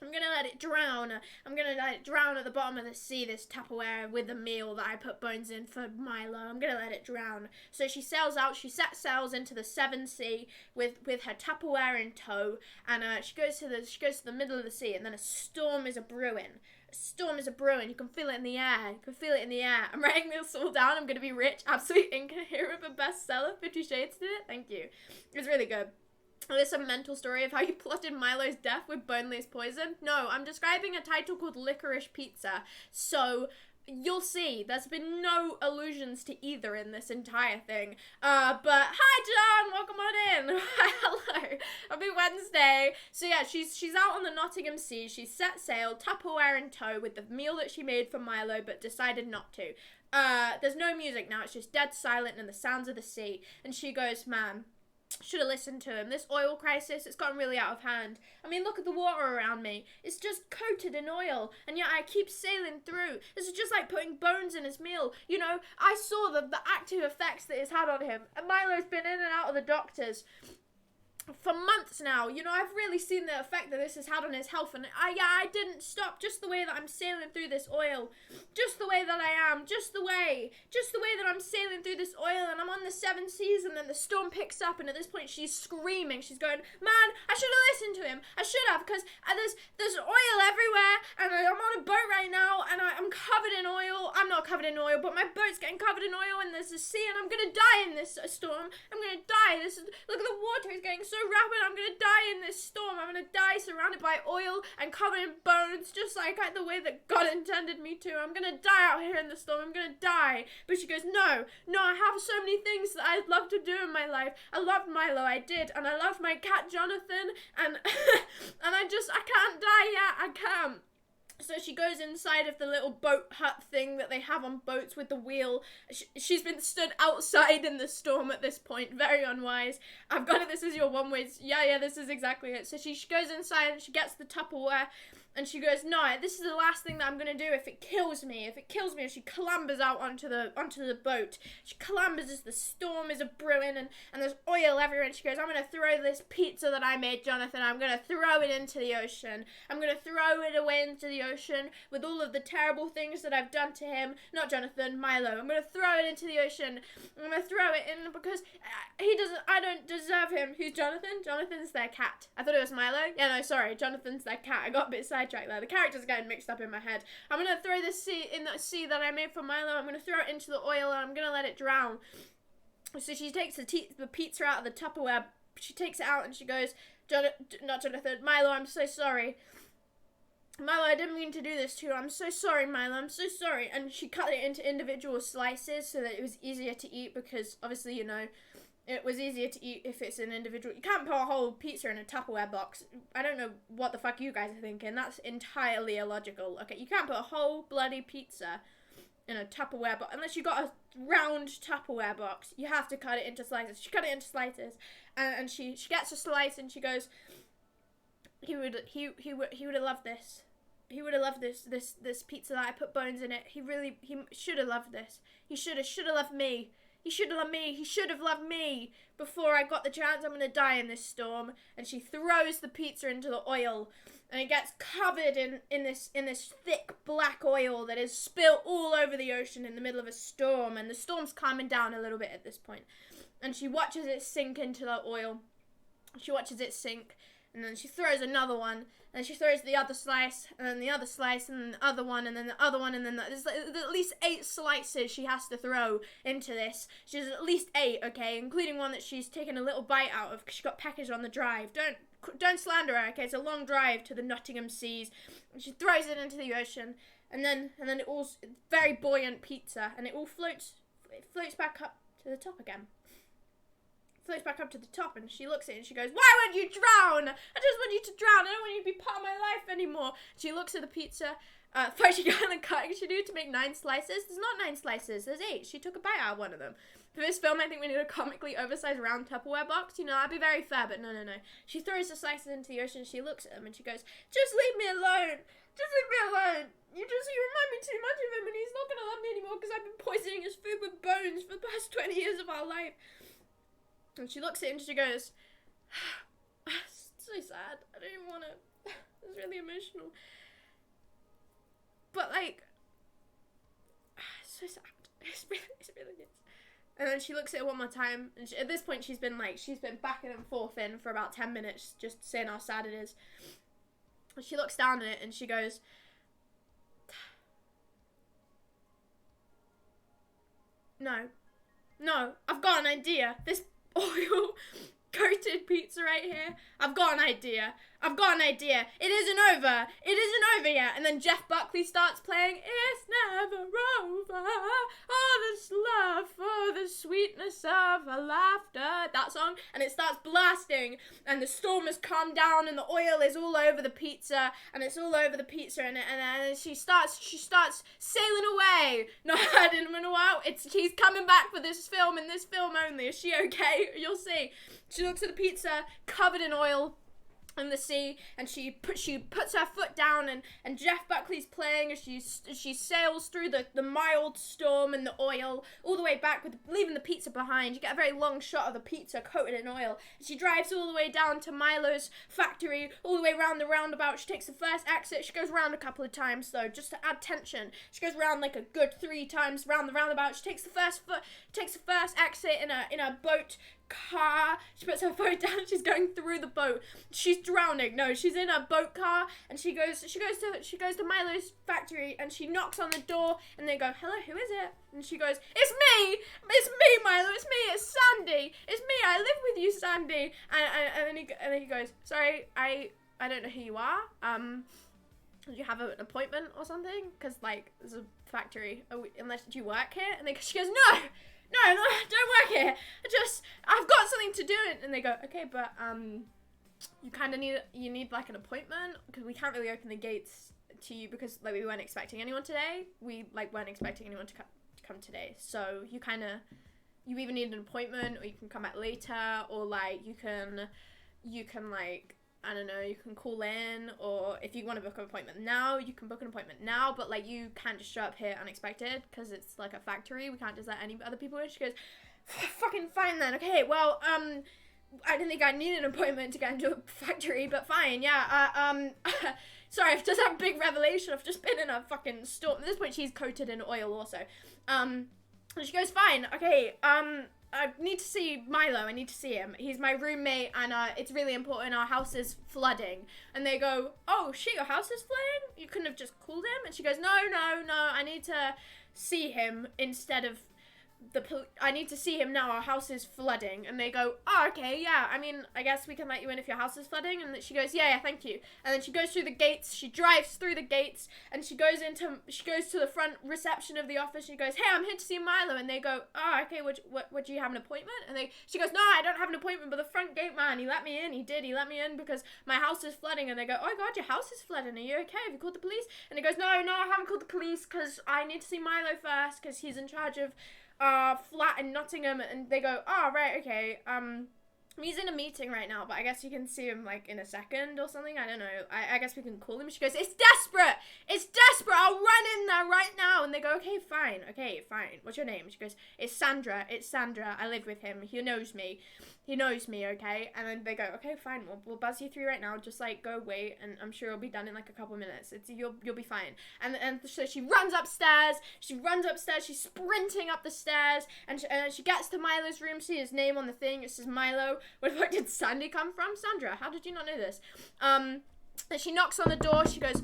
I'm gonna let it drown. I'm gonna let it drown at the bottom of the sea, this Tupperware with the meal that I put bones in for Milo. I'm gonna let it drown." So she sails out, she sets sails into the Severn Sea with her Tupperware in tow, and she goes to the middle of the sea, and then a storm is a-brewing. A storm is a-brewing. You can feel it in the air. I'm writing this all down. I'm gonna be rich. Absolute incoherent but bestseller. 50 Shades did it. Thank you. It's really good. There's a mental story of how you plotted Milo's death with boneless poison. No, I'm describing a title called Licorice Pizza. So you'll see, there's been no allusions to either in this entire thing. But hi John, welcome on in. Hello. Happy Wednesday. So yeah, she's out on the Nottingham Sea. She's set sail, Tupperware in tow with the meal that she made for Milo, but decided not to. There's no music now. It's just dead silent and the sounds of the sea. And she goes, "Man, should have listened to him. This oil crisis, it's gotten really out of hand. I mean, look at the water around me. It's just coated in oil, and yet I keep sailing through. This is just like putting bones in his meal. You know, I saw the active effects that it's had on him, and Milo's been in and out of the doctors for months now. You know, I've really seen the effect that this has had on his health, and I didn't stop. Just the way that I'm sailing through this oil, just the way that I am, just the way that I'm sailing through this oil and I'm on the 7 seas, and then the storm picks up, and at this point she's screaming, she's going, man, I should have listened to him, I should have, because there's oil everywhere, and I'm on a boat right now, and I'm covered in oil. I'm not covered in oil, but my boat's getting covered in oil, and there's a sea, and I'm gonna die in this storm. I'm gonna die. Look at the water, it's getting so rapid. I'm gonna die in this storm. I'm gonna die surrounded by oil and covered in bones, just like the way that God intended me to. I'm gonna die out here in the storm. I'm gonna die. But she goes, no, I have so many things that I'd love to do in my life. I loved Milo, I did, and I loved my cat Jonathan, and and I can't die yet. I can't. So she goes inside of the little boat hut thing that they have on boats with the wheel. She's been stood outside in the storm at this point. Very unwise. I've got it. This is your one way. Yeah, this is exactly it. So she goes inside and she gets the Tupperware. And she goes, no, this is the last thing that I'm going to do if it kills me. And she clambers out onto the boat. She clambers as the storm is a-brewing and there's oil everywhere. And she goes, I'm going to throw this pizza that I made, Jonathan. I'm going to throw it into the ocean. I'm going to throw it away into the ocean with all of the terrible things that I've done to him. Not Jonathan, Milo. I'm going to throw it into the ocean. I'm going to throw it in because I don't deserve him. Who's Jonathan? Jonathan's their cat. I thought it was Milo. Yeah, no, sorry. Jonathan's their cat. I got a bit sidetracked there. The characters are getting mixed up in my head. I'm going to throw this in the sea that I made for Milo. I'm going to throw it into the oil and I'm going to let it drown. So she takes the pizza out of the Tupperware. She takes it out and she goes, not Jonathan, Milo, I'm so sorry. Milo, I didn't mean to do this to you. I'm so sorry, Milo. I'm so sorry. And she cut it into individual slices so that it was easier to eat because obviously, you know, it was easier to eat if it's an individual. You can't put a whole pizza in a Tupperware box. I don't know what the fuck you guys are thinking. That's entirely illogical. Okay, you can't put a whole bloody pizza in a Tupperware box unless you got a round Tupperware box. You have to cut it into slices. She cut it into slices, and she gets a slice and she goes, he would have loved this. He would have loved this pizza that I put bones in it. He should have loved this. He should have loved me. He should have loved me. He should have loved me before I got the chance. I'm going to die in this storm. And she throws the pizza into the oil. And it gets covered in this thick black oil that is spilt all over the ocean in the middle of a storm. And the storm's calming down a little bit at this point. And she watches it sink into the oil. She watches it sink. And then she throws another one, and she throws the other slice, and then the other slice, and then the other one, and then the other one, and then there's at least 8 slices she has to throw into this. She's at least 8, okay, including one that she's taken a little bite out of because she got packaged on the drive. Don't slander her, okay? It's a long drive to the Nottingham seas. And she throws it into the ocean, and then it all very buoyant pizza, and it all floats back up to the top again. Floats back up to the top, and she looks at it and she goes, why won't you drown? I just want you to drown. I don't want you to be part of my life anymore. She looks at the pizza. First she got the cutting she do to make 9 slices. There's not 9 slices, there's 8. She took a bite out of one of them. For this film, I think we need a comically oversized round Tupperware box. You know, that'd be very fair, but no. She throws the slices into the ocean, she looks at them and she goes, just leave me alone. Just leave me alone. You remind me too much of him, and he's not gonna love me anymore because I've been poisoning his food with bones for the past 20 years of our life. And she looks at it and she goes, it's so sad. I don't even want to. It's really emotional. But, like, it's so sad. It really is. And then she looks at it one more time. And at this point, she's been backing and forth in for about 10 minutes, just saying how sad it is. And she looks down at it and she goes, No, I've got an idea. This oil coated pizza right here. I've got an idea. It isn't over yet. And then Jeff Buckley starts playing It's Never Over. Oh, this love, oh, the sweetness of a laughter. That song. And it starts blasting. And the storm has calmed down and the oil is all over the pizza. And it's all over the pizza. And she starts sailing away. No, I didn't run out. She's coming back for this film and this film only. Is she okay? You'll see. She looks at the pizza covered in oil. in the sea, and she puts her foot down, and Jeff Buckley's playing as she sails through the mild storm and the oil all the way back, with leaving the pizza behind. You get a very long shot of the pizza coated in oil. And she drives all the way down to Milo's factory, all the way around the roundabout. She takes the first exit. She goes around a couple of times though, just to add tension. She goes around like a good 3 times around the roundabout. She takes the first exit in a boat car. She puts her phone down. She's going through the boat. She's drowning. No, she's in a boat car, and she goes to Milo's factory, and she knocks on the door, and they go, "Hello, who is it?" And she goes, "It's me, Milo. It's me. It's Sandy. It's me. I live with you, Sandy." And then he goes, "Sorry, I don't know who you are. Do you have an appointment or something? Because like there's a factory. Unless do you work here?" And she goes, No, I don't work here. I've got something to do. And they go, "Okay, but you kind of need like an appointment, because we can't really open the gates to you because like we weren't expecting anyone today. We like weren't expecting anyone to come today. So you either need an appointment, or you can come back later, or like you can like, I don't know, you can call in, or if you want to book an appointment now, you can book an appointment now, but like you can't just show up here unexpected because it's like a factory. We can't just let any other people in." She goes, "Fucking fine then. Okay, well, I didn't think I needed an appointment to get into a factory, but fine, yeah. Sorry, I've just had a big revelation. I've just been in a fucking storm." At this point, she's coated in oil also. And she goes, "Fine, okay, I need to see Milo. I need to see him. He's my roommate, and it's really important. Our house is flooding." And they go, "Oh shit, your house is flooding? You couldn't have just called him?" And she goes, No. I need to see him instead of I need to see him now. Our house is flooding." And they go, "Oh, okay, yeah. I mean, I guess we can let you in if your house is flooding." And she goes, Yeah, thank you." And then she goes through the gates. She drives through the gates, and she goes to the front reception of the office. She goes, "Hey, I'm here to see Milo." And they go, "Oh, okay. What do you have an appointment?" And she goes, "No, I don't have an appointment, but the front gate man, he let me in. He let me in because my house is flooding." And they go, "Oh God, your house is flooding. Are you okay? Have you called the police?" And he goes, No, I haven't called the police because I need to see Milo first because he's in charge of flat in Nottingham." And they go, "Oh, right, okay, he's in a meeting right now, but I guess you can see him like in a second or something. I don't know. I guess we can call him." She goes, It's desperate. I'll run in there right now." And they go, Okay, fine. What's your name?" She goes, It's Sandra. I live with him. He knows me, okay?" And then they go, "Okay, fine. We'll buzz you through right now. Just like go wait, and I'm sure it'll be done in like a couple minutes. You'll be fine." And so she runs upstairs. She's sprinting up the stairs, and she gets to Milo's room. See his name on the thing. It says Milo. Where the fuck did Sandy come from? Sandra, how did you not know this? And she knocks on the door. She goes,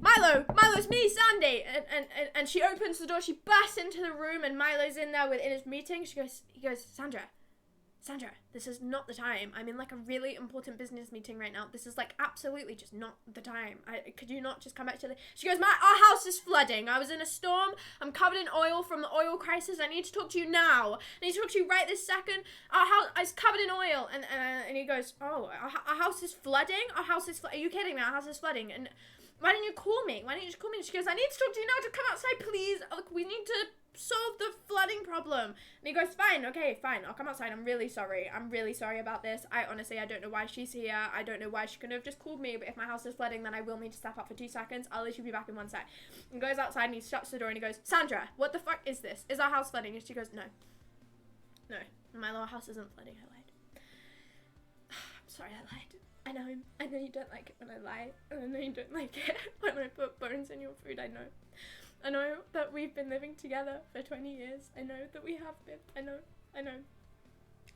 Milo, it's me, Sandy." And she opens the door. She bursts into the room, and Milo's in there in his meeting. He goes, Sandra, this is not the time. I'm in like a really important business meeting right now. This is like absolutely just not the time. Could you not just come back to the... She goes, Our house is flooding. I was in a storm. I'm covered in oil from the oil crisis. I need to talk to you now. I need to talk to you right this second. Our house is covered in oil." And he goes, "Oh, our house is flooding? Are you kidding me? Our house is flooding. And why didn't you call me? Why didn't you just call me?" And she goes, "I need to talk to you now. To come outside, please. Look, we need to solve the flooding problem." And he goes, Fine, I'll come outside. I'm really sorry about this. I don't know why she's here. I don't know why she couldn't have just called me, but if my house is flooding, then I will need to step up for 2 seconds. I'll literally be back in 1 sec." And goes outside, and he shuts the door, and he goes, "Sandra, what the fuck is this? Is our house flooding?" And she goes, No, my little house isn't flooding. I lied. I'm sorry, I lied. I know you don't like it when I lie, and I know you don't like it when I put bones in your food. I know that we've been living together for 20 years. I know that we have been. I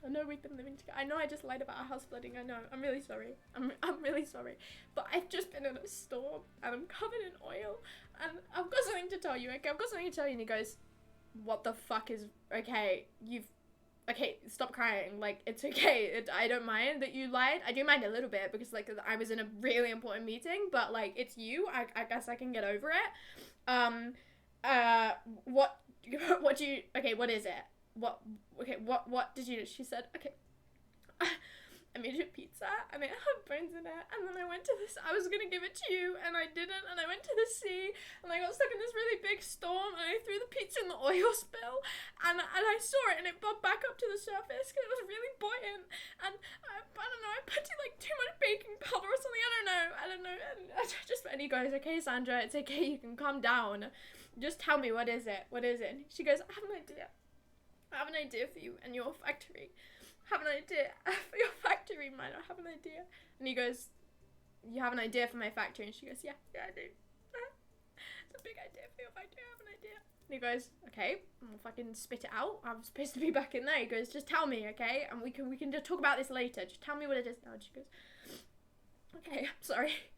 know we've been living together. I know I just lied about our house flooding. I know. I'm really sorry. I'm really sorry. But I've just been in a storm, and I'm covered in oil, and I've got something to tell you, okay? I've got something to tell you." And he goes, "What the fuck is... Okay, stop crying. Like, it's okay. I don't mind that you lied. I do mind a little bit because, like, I was in a really important meeting, but, like, it's you. I guess I can get over it. What do you... Okay, what is it? What did you... She said, okay, I made you a pizza, and it had bones in it, and then I went to this, I was gonna give it to you, and I didn't, and I went to the sea, and I got stuck in this really big storm, and I threw the pizza in the oil spill, and I saw it, and it bobbed back up to the surface, because it was really buoyant, and I don't know, I put like too much baking powder or something, I don't know, and and he goes, okay, Sandra, it's okay, you can calm down, just tell me, what is it, and she goes, I have an idea for you and your factory. I have an idea for your factory, man. I have an idea. And he goes, you have an idea for my factory? And she goes, yeah, I do. It's a big idea for your factory. I have an idea. And he goes, okay, I'll fucking spit it out. I'm supposed to be back in there. He goes, just tell me, okay? And we can just talk about this later. Just tell me what it is now. And she goes, okay, I'm sorry.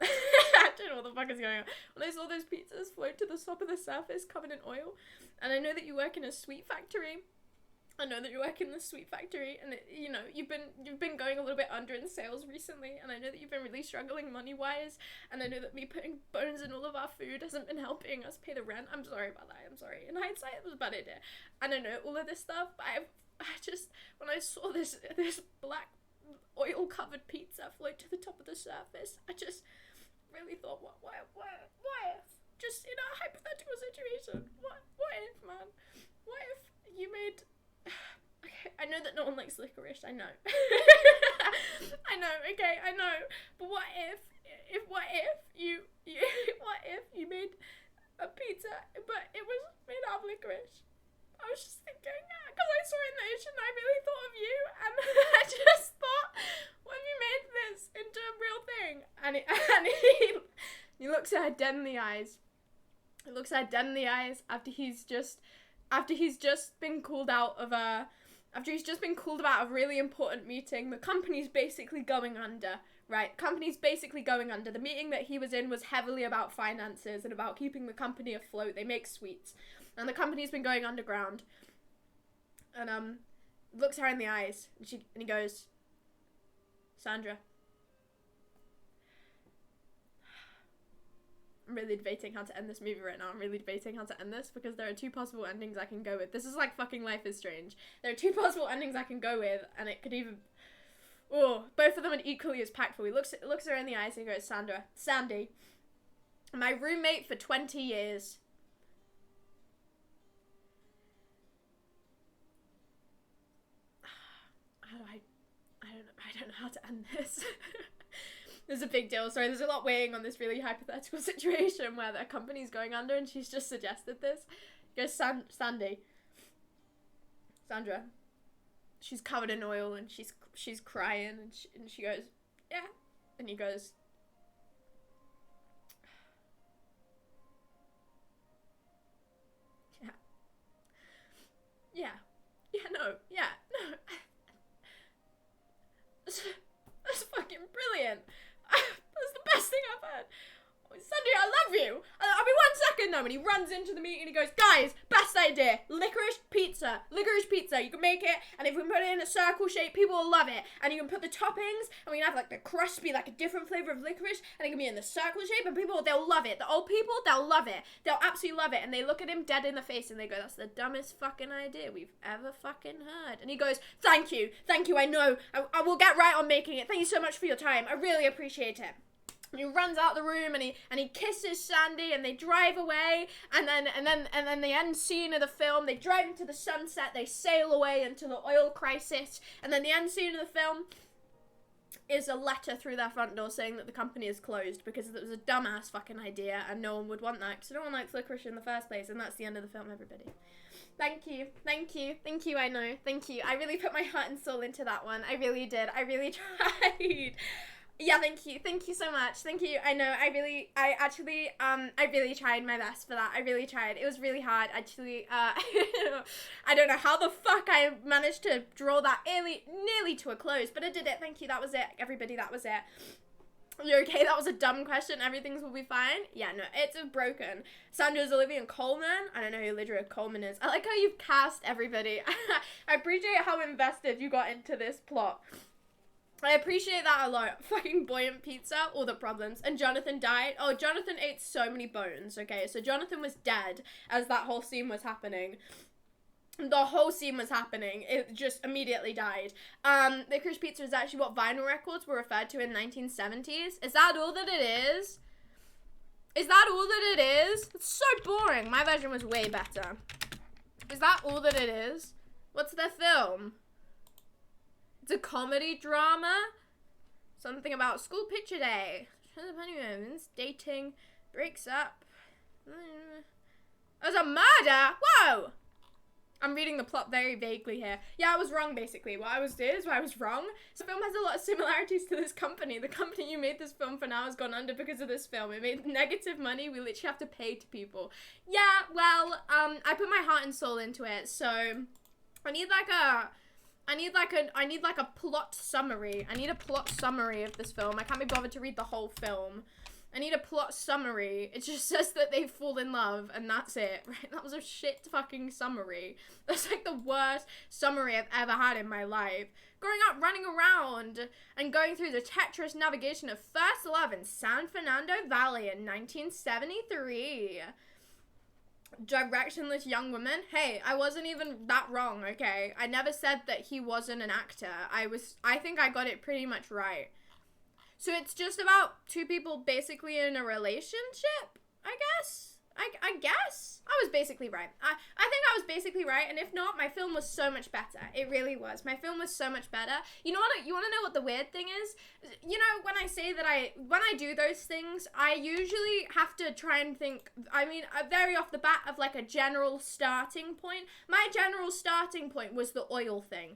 I don't know what the fuck is going on. When I saw those pizzas float to the top of the surface covered in oil, and I know that you work in a sweet factory. I know that you work in the sweet factory, and you know you've been going a little bit under in sales recently, and I know that you've been really struggling money wise, and I know that me putting bones in all of our food hasn't been helping us pay the rent. I'm sorry about that. I'm sorry. In hindsight, it was a bad idea, and I know all of this stuff. But I just when I saw this black oil covered pizza float to the top of the surface, I just really thought, what if, just in a hypothetical situation, what if, man, what if you made, okay, I know that no one likes licorice, I know, I know, okay, I know, but what if you what if you made a pizza, but it was made out of licorice? I was just thinking, because I saw it in the ocean, I really thought of you, and I just thought, what if you made this into a real thing? And he looks at her dead in the eyes. He looks at her dead in the eyes after he's just been called out of after he's just been called out of a really important meeting. The company's basically going under, right? Company's basically going under. The meeting that he was in was heavily about finances and about keeping the company afloat. They make sweets. And the company's been going underground. And looks her in the eyes, and he goes, Sandra, I'm really debating how to end this movie right now. I'm really debating how to end this because there are two possible endings I can go with. This is like fucking Life is Strange. There are two possible endings I can go with, and it could even, both of them are equally as impactful. He looks her in the eyes and he goes, Sandy, my roommate for 20 years. I don't know how to end this. This is a big deal. Sorry, there's a lot weighing on this really hypothetical situation where their company's going under and she's just suggested this. He goes, Sandra, she's covered in oil and she's crying and she goes, yeah. And he goes, yeah, no. That's fucking brilliant. That's the best thing I've heard. Sandy, I love you. I'll be 1 second though. And he runs into the meeting and he goes, guys, best idea. Licorice pizza. You can make it, and if we put it in a circle shape, people will love it. And you can put the toppings, and we can have like the crust be like a different flavor of licorice, and it can be in the circle shape, and they'll love it. The old people, they'll love it. They'll absolutely love it. And they look at him dead in the face and they go, that's the dumbest fucking idea we've ever fucking heard. And he goes, thank you, I know. I will get right on making it. Thank you so much for your time. I really appreciate it. And he runs out the room and he kisses Sandy and they drive away, and then the end scene of the film, they drive into the sunset, they sail away into the oil crisis, and then the end scene of the film is a letter through their front door saying that the company is closed because it was a dumbass fucking idea and no one would want that because no one likes licorice in the first place, and that's the end of the film, everybody. Thank you, I know, thank you. I really put my heart and soul into that one. I really did. I really tried. Yeah, thank you so much. Thank you. I know, I really tried my best for that. I really tried. It was really hard, actually. I don't know how the fuck I managed to draw that nearly to a close, but I did it. Thank you. That was it, everybody. That was it. You're okay? That was a dumb question. Everything will be fine. Yeah, no, it's broken. Sandra's Olivia Colman. I don't know who Olivia Colman is. I like how you've cast everybody. I appreciate how invested you got into this plot. I appreciate that a lot. Fucking buoyant pizza, all the problems. And Jonathan died. Oh, Jonathan ate so many bones, okay? So Jonathan was dead as that whole scene was happening. The whole scene was happening. It just immediately died. Licorice pizza is actually what vinyl records were referred to in 1970s. Is that all that it is? Is that all that it is? It's so boring. My version was way better. Is that all that it is? What's their film? It's a comedy drama? Something about school picture day. Dating. Breaks up. There's a murder? Whoa! I'm reading the plot very vaguely here. Yeah, I was wrong, basically. What I was wrong. So the film has a lot of similarities to this company. The company you made this film for now has gone under because of this film. It made negative money. We literally have to pay to people. Yeah, well, I put my heart and soul into it, so I need like a plot summary. I need a plot summary of this film. I can't be bothered to read the whole film. I need a plot summary. It just says that they fall in love and that's it, right? That was a shit fucking summary. That's like the worst summary I've ever had in my life. Growing up, running around and going through the Tetris navigation of first love in San Fernando Valley in 1973. Directionless young woman. Hey, I wasn't even that wrong, okay? I never said that he wasn't an actor. I think I got it pretty much right. So it's just about two people basically in a relationship, I guess? I guess? I was basically right. I think I was basically right, and if not, my film was so much better. It really was. My film was so much better. You know what? You want to know what the weird thing is? You know, when I say that when I do those things, I usually have to try and think, I mean, very off the bat of like a general starting point. My general starting point was the oil thing.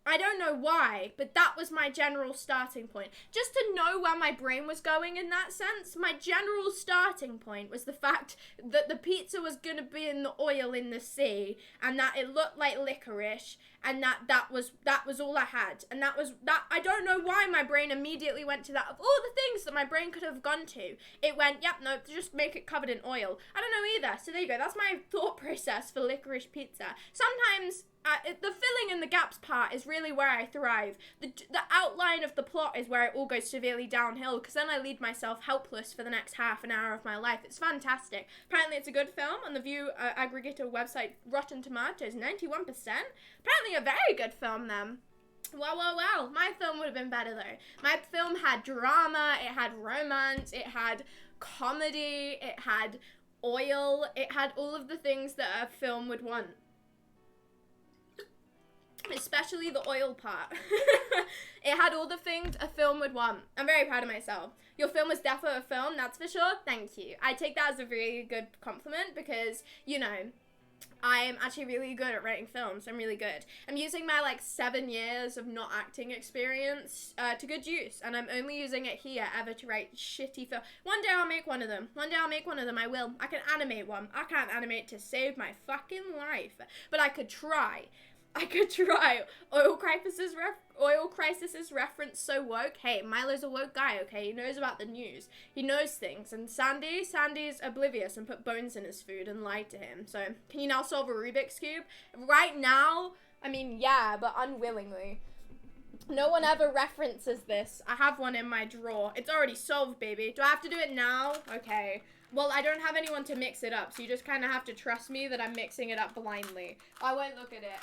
I don't know why, but that was my general starting point. Just to know where my brain was going in that sense, my general starting point was the fact that the pizza was going to be in the oil in the sea, and that it looked like licorice, and that was all I had. And that I don't know why my brain immediately went to that. Of all the things that my brain could have gone to, it went, yep, no, just make it covered in oil. I don't know either. So there you go. That's my thought process for licorice pizza. Sometimes the filling in the gaps part is really where I thrive. The outline of the plot is where it all goes severely downhill, because then I leave myself helpless for the next half an hour of my life. It's fantastic. Apparently it's a good film on the View aggregator website. Rotten Tomatoes, 91%. Apparently a very good film then. Well. My film would have been better though. My film had drama, it had romance, it had comedy, it had oil, it had all of the things that a film would want. Especially the oil part. It had all the things a film would want. I'm very proud of myself. Your film was definitely a film, that's for sure. Thank you. I take that as a really good compliment because, you know, I'm actually really good at writing films. I'm really good. I'm using my 7 years of not acting experience to good use, and I'm only using it here ever to write shitty film. One day I'll make one of them. I will. I can animate one. I can't animate to save my fucking life, but I could try. Oil crisis is reference so woke. Hey, Milo's a woke guy, okay? He knows about the news. He knows things. And Sandy's oblivious and put bones in his food and lied to him. So, can you now solve a Rubik's Cube? Right now, I mean, yeah, but unwillingly. No one ever references this. I have one in my drawer. It's already solved, baby. Do I have to do it now? Okay. Well, I don't have anyone to mix it up, so you just kind of have to trust me that I'm mixing it up blindly. I won't look at it.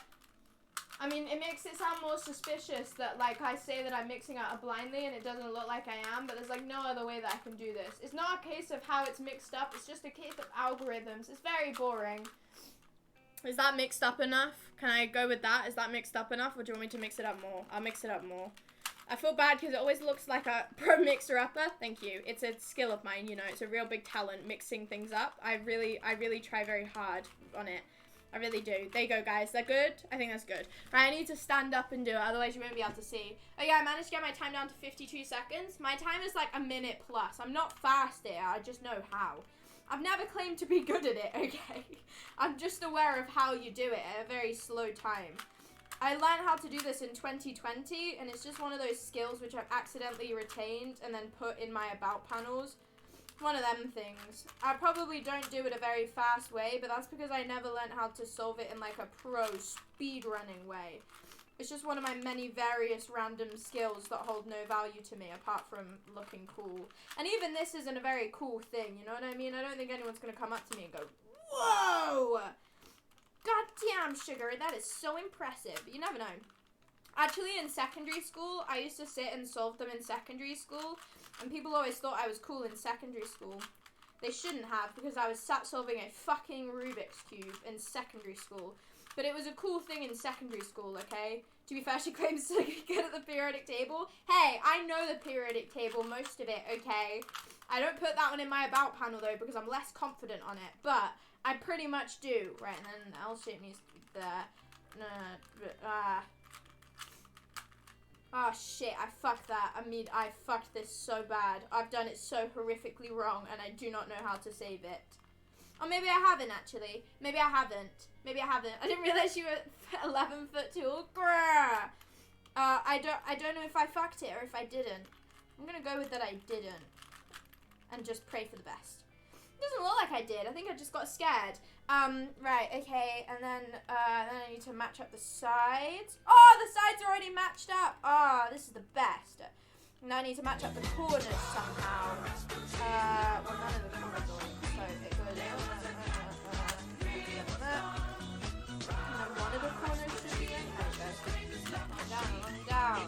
I mean, it makes it sound more suspicious that, I say that I'm mixing it up blindly and it doesn't look like I am, but there's, no other way that I can do this. It's not a case of how it's mixed up, it's just a case of algorithms. It's very boring. Is that mixed up enough? Can I go with that? Is that mixed up enough, or do you want me to mix it up more? I'll mix it up more. I feel bad because it always looks like a pro mixer-upper. Thank you. It's a skill of mine, you know. It's a real big talent, mixing things up. I really try very hard on it. I really do. There you go, guys. Is that good? I think that's good. Right, I need to stand up and do it, otherwise you won't be able to see. Oh yeah, I managed to get my time down to 52 seconds. My time is a minute plus. I'm not fast here, I just know how. I've never claimed to be good at it, okay? I'm just aware of how you do it at a very slow time. I learned how to do this in 2020, and it's just one of those skills which I've accidentally retained and then put in my about panels. One of them things. I probably don't do it a very fast way, but that's because I never learned how to solve it in a pro speedrunning way. It's just one of my many various random skills that hold no value to me apart from looking cool. And even this isn't a very cool thing, you know what I mean? I don't think anyone's going to come up to me and go, whoa! Goddamn sugar. That is so impressive. You never know. Actually, in secondary school, I used to sit and solve them in secondary school, and people always thought I was cool in secondary school. They shouldn't have, because I was sat solving a fucking Rubik's Cube in secondary school. But it was a cool thing in secondary school, okay? To be fair, she claims to be good at the periodic table. Hey, I know the periodic table, most of it, okay? I don't put that one in my about panel, though, because I'm less confident on it. But I pretty much do. Right, and then the L shape needs to be there. Oh, shit, I fucked that. I mean, I fucked this so bad. I've done it so horrifically wrong, and I do not know how to save it. Or maybe I haven't, actually. Maybe I haven't. Maybe I haven't. I didn't realize you were 11 foot tall. Grrr. I don't know if I fucked it or if I didn't. I'm gonna go with that I didn't. And just pray for the best. It doesn't look like I did. I think I just got scared. Right, okay, and then I need to match up the sides. Oh, the sides are already matched up. Oh, this is the best. Now I need to match up the corners somehow. Well, none of the corners are linked, so it goes and then one of the corners should be in. There we go. Down.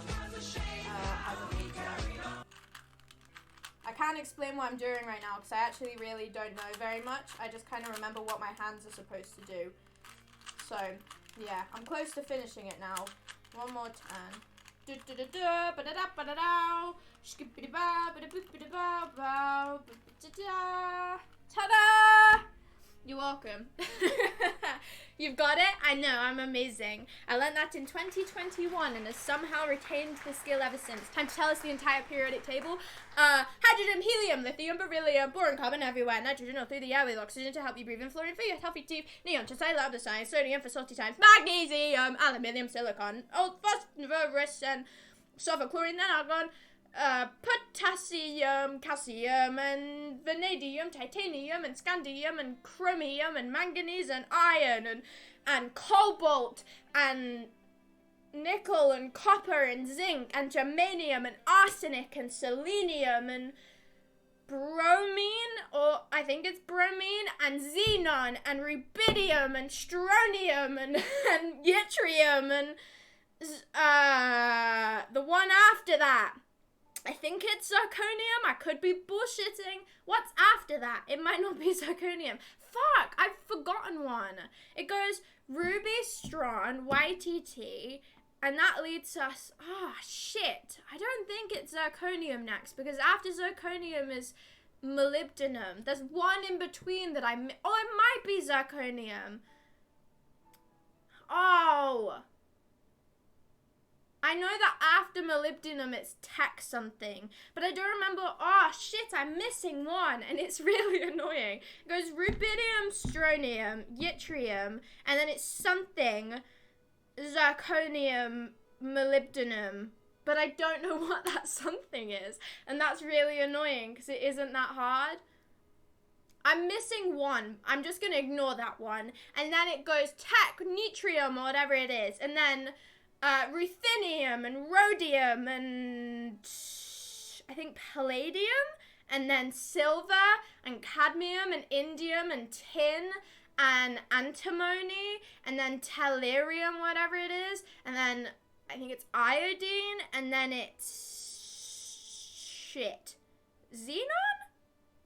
I can't explain what I'm doing right now because I actually really don't know very much. I just kind of remember what my hands are supposed to do. So, yeah, I'm close to finishing it now. One more turn. Ta-da! You're welcome. You've got it? I know, I'm amazing. I learned that in 2021 and have somehow retained the skill ever since. Time to tell us the entire periodic table. Hydrogen, helium, lithium, beryllium, boron, carbon everywhere, nitrogen all through the air with oxygen to help you breathe, and fluorine for your healthy teeth, neon to say love the science, sodium for salty times, magnesium, aluminium, silicon, phosphorus, and sulfur, chlorine, then argon, potassium, calcium, and vanadium, titanium, and scandium, and chromium, and manganese, and iron, and cobalt, and nickel, and copper, and zinc, and germanium, and arsenic, and selenium, and bromine, or I think it's bromine, and xenon, and rubidium, and strontium, and yttrium, and the one after that. I think it's zirconium. I could be bullshitting. What's after that? It might not be zirconium. Fuck, I've forgotten one. It goes ruby, stron, YTT, and that leads us... Ah, shit. I don't think it's zirconium next, because after zirconium is molybdenum. There's one in between that oh, it might be zirconium. Oh... I know that after molybdenum it's tech something, but I don't remember. Oh shit, I'm missing one, and it's really annoying. It goes rubidium, strontium, yttrium, and then it's something zirconium, molybdenum, but I don't know what that something is, and that's really annoying because it isn't that hard. I'm missing one. I'm just gonna ignore that one, and then it goes technetium or whatever it is, and then ruthenium and rhodium and I think palladium, and then silver and cadmium and indium and tin and antimony, and then tellurium, whatever it is, and then I think it's iodine, and then it's shit. Xenon?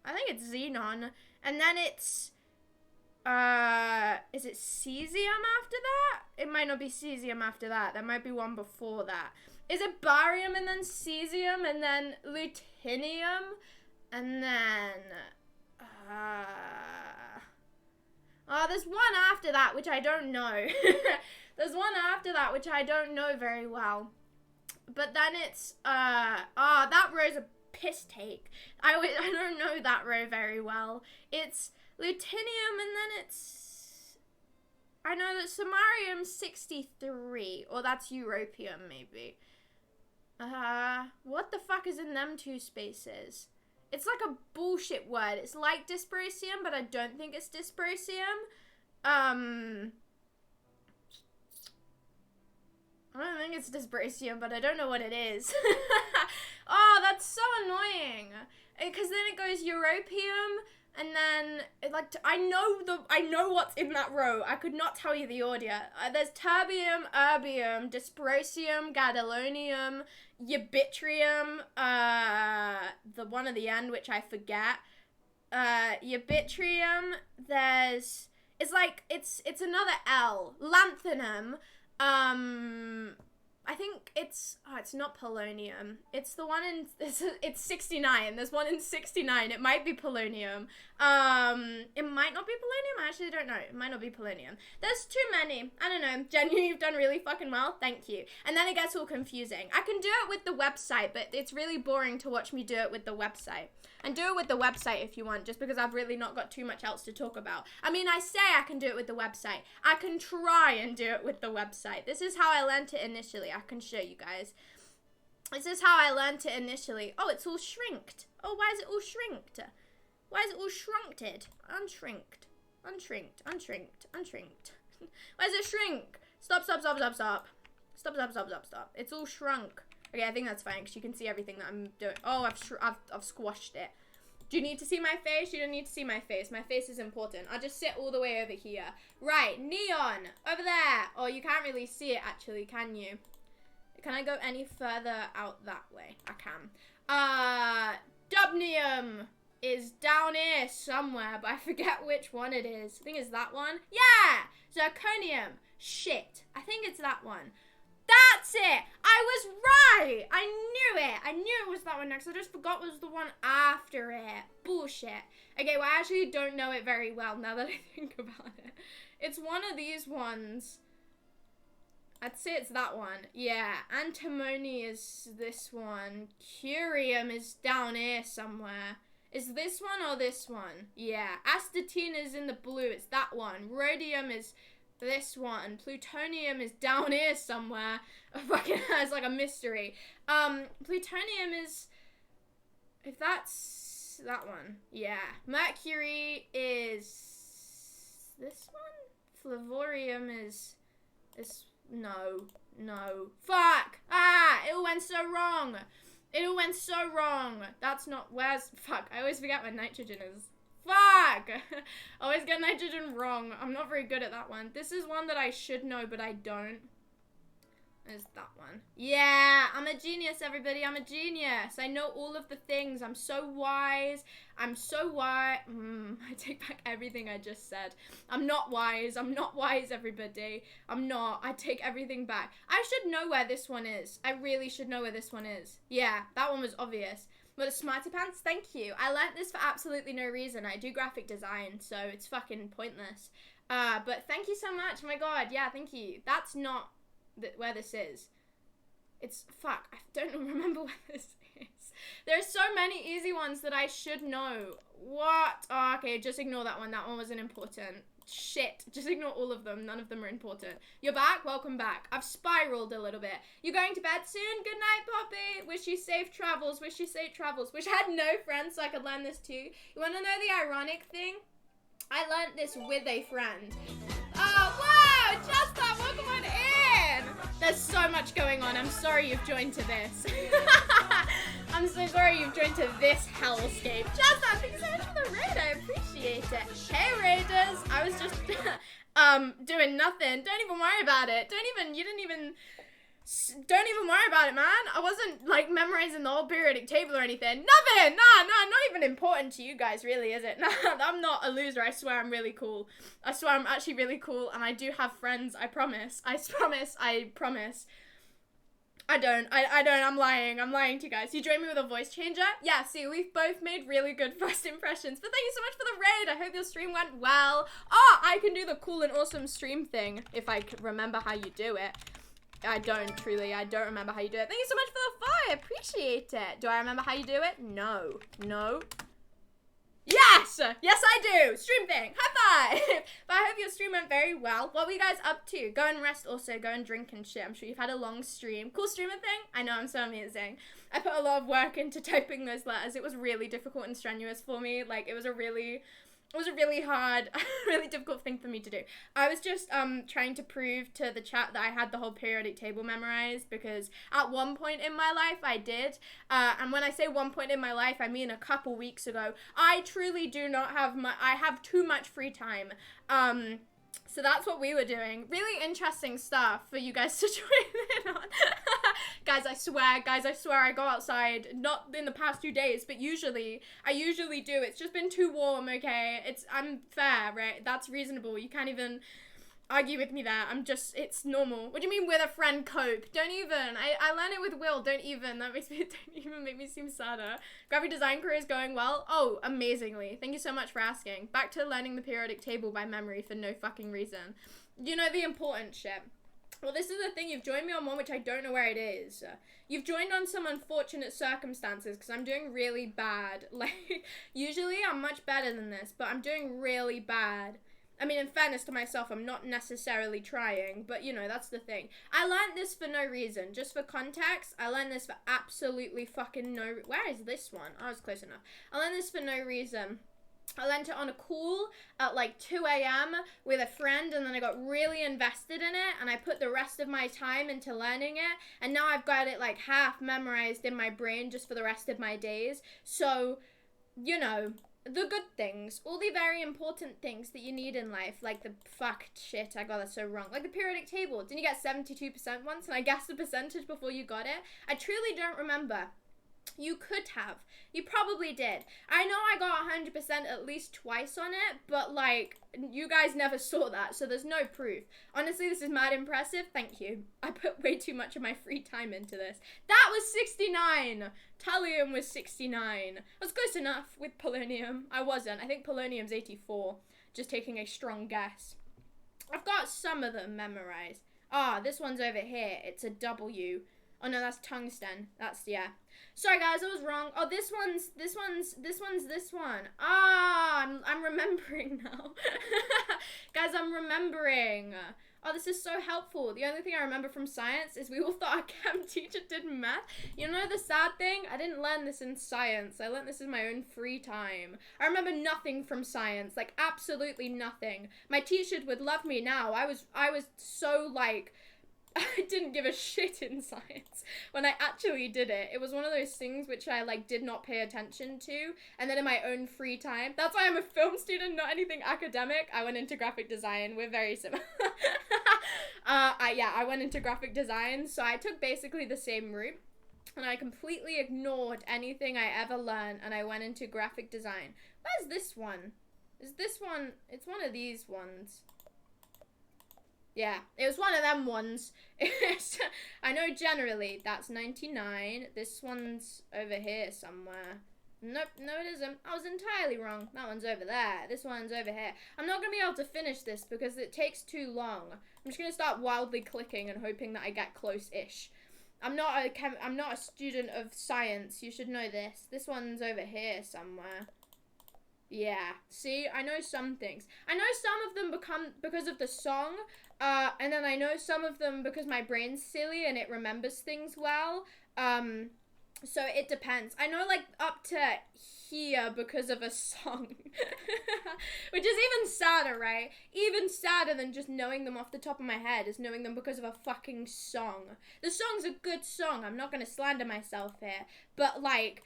I think it's xenon. And then it's is it cesium after that? It might not be cesium after that. There might be one before that. Is it barium and then cesium and then lutetium and then there's one after that which I don't know. There's one after that which I don't know very well. But then it's that row's a piss take. I don't know that row very well. It's lutetium, and then it's... I know that samarium's 63, or that's europium, maybe. What the fuck is in them two spaces? It's like a bullshit word. It's like dysprosium, but I don't think it's dysprosium. I don't think it's dysprosium, but I don't know what it is. Oh, that's so annoying. Because then it goes europium, And then, like, I know what's in that row. I could not tell you the order. There's terbium, erbium, dysprosium, gadolinium, yttrium, the one at the end, which I forget. Yttrium, it's another L. Lanthanum, I think it's not polonium. It's the one it's 69. There's one in 69. It might be polonium. It might not be polonium. I actually don't know. It might not be polonium. There's too many. I don't know. Jenny, you've done really fucking well. Thank you. And then it gets all confusing. I can do it with the website, but it's really boring to watch me do it with the website. And do it with the website if you want, just because I've really not got too much else to talk about. I mean, I say I can do it with the website. I can try and do it with the website. This is how I learned it initially. I can show you guys. This is how I learned it initially. Oh, it's all shrinked. Oh, why is it all shrinked? Why is it all shrunked? Unshrinked. Unshrinked. Unshrinked. Unshrinked. Why does it shrink? Stop. Stop. It's all shrunk. Okay, I think that's fine because you can see everything that I'm doing. Oh, I've squashed it. Do you need to see my face? You don't need to see my face. My face is important. I'll just sit all the way over here. Right, neon, over there. Oh, you can't really see it actually, can you? Can I go any further out that way? I can. Dubnium is down here somewhere, but I forget which one it is. I think it's that one. Yeah! Zirconium. Shit. I think it's that one. That's it! I was right! I knew it! I knew it was that one next. I just forgot it was the one after it. Bullshit. Okay, well, I actually don't know it very well now that I think about it. It's one of these ones. I'd say it's that one. Yeah, antimony is this one. Curium is down here somewhere. Is this one or this one? Yeah. Astatine is in the blue. It's that one. Rhodium is this one. Plutonium is down here somewhere. Fucking, it's like a mystery. Plutonium is, if that's that one. Yeah. Mercury is this one. Flavorium is this. No. Fuck! Ah! It all went so wrong. That's not, fuck, I always forget what nitrogen is. Fuck! I always get nitrogen wrong. I'm not very good at that one. This is one that I should know, but I don't. There's that one. Yeah, I'm a genius, everybody. I'm a genius. I know all of the things. I'm so wise. I take back everything I just said. I'm not wise, everybody. I'm not. I take everything back. I should know where this one is. I really should know where this one is. Yeah, that one was obvious. But the Smarty Pants, thank you. I learnt this for absolutely no reason. I do graphic design, so it's fucking pointless. But thank you so much. Oh my god, yeah, thank you. That's not where this is. It's, fuck, I don't remember where this is. There's so many easy ones that I should know. What? Oh, okay, just ignore that one. That one wasn't important. Shit. Just ignore all of them. None of them are important. You're back? Welcome back. I've spiraled a little bit. You're going to bed soon? Good night, Poppy. Wish you safe travels. Wish I had no friends so I could learn this too. You want to know the ironic thing? I learned this with a friend. Oh, wow! Just that. Welcome on in. There's so much going on. I'm sorry you've joined to this. I'm so sorry you've joined to this hellscape. Just that. Thanks so much for the raid. I appreciate it. Hey, Raiders. I was just doing nothing. Don't even worry about it. Don't even worry about it, man. I wasn't, like, memorizing the whole periodic table or anything. Nothing! Nah, not even important to you guys, really, is it? Nah, I'm not a loser. I swear I'm really cool. I swear I'm actually really cool, and I do have friends. I promise. I promise. I don't. I'm lying to you guys. You joined me with a voice changer? Yeah, see, we've both made really good first impressions. But thank you so much for the raid. I hope your stream went well. Oh, I can do the cool and awesome stream thing if I could remember how you do it. I don't remember how you do it. Thank you so much for the follow. I appreciate it. Do I remember how you do it? No. Yes, I do. Stream thing. High five. But I hope your stream went very well. What were you guys up to? Go and rest also. Go and drink and shit. I'm sure you've had a long stream. Cool streamer thing? I know, I'm so amazing. I put a lot of work into typing those letters. It was really difficult and strenuous for me. Like, it was a really it was a really hard, really difficult thing for me to do. I was just trying to prove to the chat that I had the whole periodic table memorized, because at one point in my life I did, and when I say one point in my life, I mean a couple weeks ago. I truly do not have I have too much free time. So that's what we were doing. Really interesting stuff for you guys to join in on. Guys, I swear I go outside, not in the past 2 days, but I usually do. It's just been too warm, okay? I'm fair, right? That's reasonable. You can't even argue with me there. It's normal. What do you mean with a friend cope? Don't even. I learn it with Will. Don't even. Don't even make me seem sadder. Graphic design career is going well. Oh, amazingly. Thank you so much for asking. Back to learning the periodic table by memory for no fucking reason. You know the important shit. Well, this is the thing. You've joined me on one which I don't know where it is. You've joined on some unfortunate circumstances, because I'm doing really bad. Like, usually I'm much better than this, but I'm doing really bad. I mean, in fairness to myself, I'm not necessarily trying, but, you know, that's the thing. I learned this for no reason. Just for context, I learned this for absolutely fucking no... Where is this one? I was close enough. I learned this for no reason. I learned it on a call at like 2 a.m. with a friend, and then I got really invested in it, and I put the rest of my time into learning it, and now I've got it like half memorized in my brain just for the rest of my days. So, you know, the good things, all the very important things that you need in life, like the shit, I got that so wrong. Like the periodic table. Didn't you get 72% once? And I guessed the percentage before you got it. I truly don't remember. You could have. You probably did. I know I got 100% at least twice on it, but like, you guys never saw that, so there's no proof. Honestly, this is mad impressive. Thank you. I put way too much of my free time into this. That was 69! Thallium was 69. I was close enough with polonium. I wasn't. I think polonium's 84. Just taking a strong guess. I've got some of them memorized. Ah, this one's over here. It's a W. Oh no, that's tungsten. Yeah. Sorry guys, I was wrong. Oh, this one's this one. Ah, I'm remembering now. Guys, I'm remembering. Oh, this is so helpful. The only thing I remember from science is we all thought our chem teacher did math. You know the sad thing? I didn't learn this in science. I learned this in my own free time. I remember nothing from science, like absolutely nothing. My teacher would love me now. I was so like, I didn't give a shit in science when I actually did it. It was one of those things which I like did not pay attention to, and then in my own free time. That's why I'm a film student, not anything academic. I went into graphic design. We're very similar. I went into graphic design, so I took basically the same route, and I completely ignored anything I ever learned, and I went into graphic design. Where's this one? Is this one? It's one of these ones. Yeah, it was one of them ones. I know generally that's 99. This one's over here somewhere. Nope, no it isn't. I was entirely wrong. That one's over there. This one's over here. I'm not going to be able to finish this because it takes too long. I'm just going to start wildly clicking and hoping that I get close-ish. I'm not a student of science. You should know this. This one's over here somewhere. Yeah, see, I know some things. I know some of them become because of the song, and then I know some of them because my brain's silly and it remembers things well. So it depends. I know like up to here because of a song, which is even sadder, right? Even sadder than just knowing them off the top of my head is knowing them because of a fucking song. The song's a good song. I'm not gonna slander myself here, but like,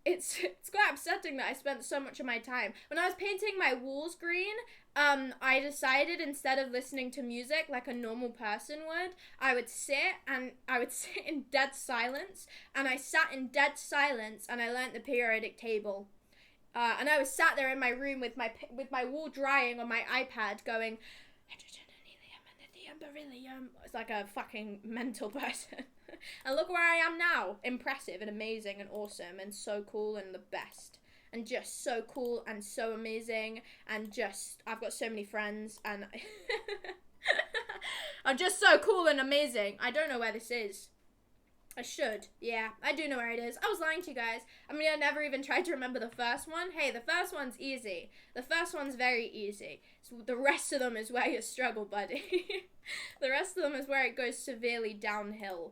it's quite upsetting that I spent so much of my time. When I was painting my walls green, I decided instead of listening to music like a normal person would, I would sit in dead silence, and I sat in dead silence and I learnt the periodic table. And I was sat there in my room with my wall drying on my iPad going, hydrogen and helium and lithium, beryllium. It's like a fucking mental person. And look where I am now. Impressive and amazing and awesome and so cool and the best. And just so cool and so amazing. And just, I've got so many friends and I'm just so cool and amazing. I don't know where this is. I should. Yeah, I do know where it is. I was lying to you guys. I mean, I never even tried to remember the first one. Hey, the first one's easy. The first one's very easy. So the rest of them is where you struggle, buddy. The rest of them is where it goes severely downhill.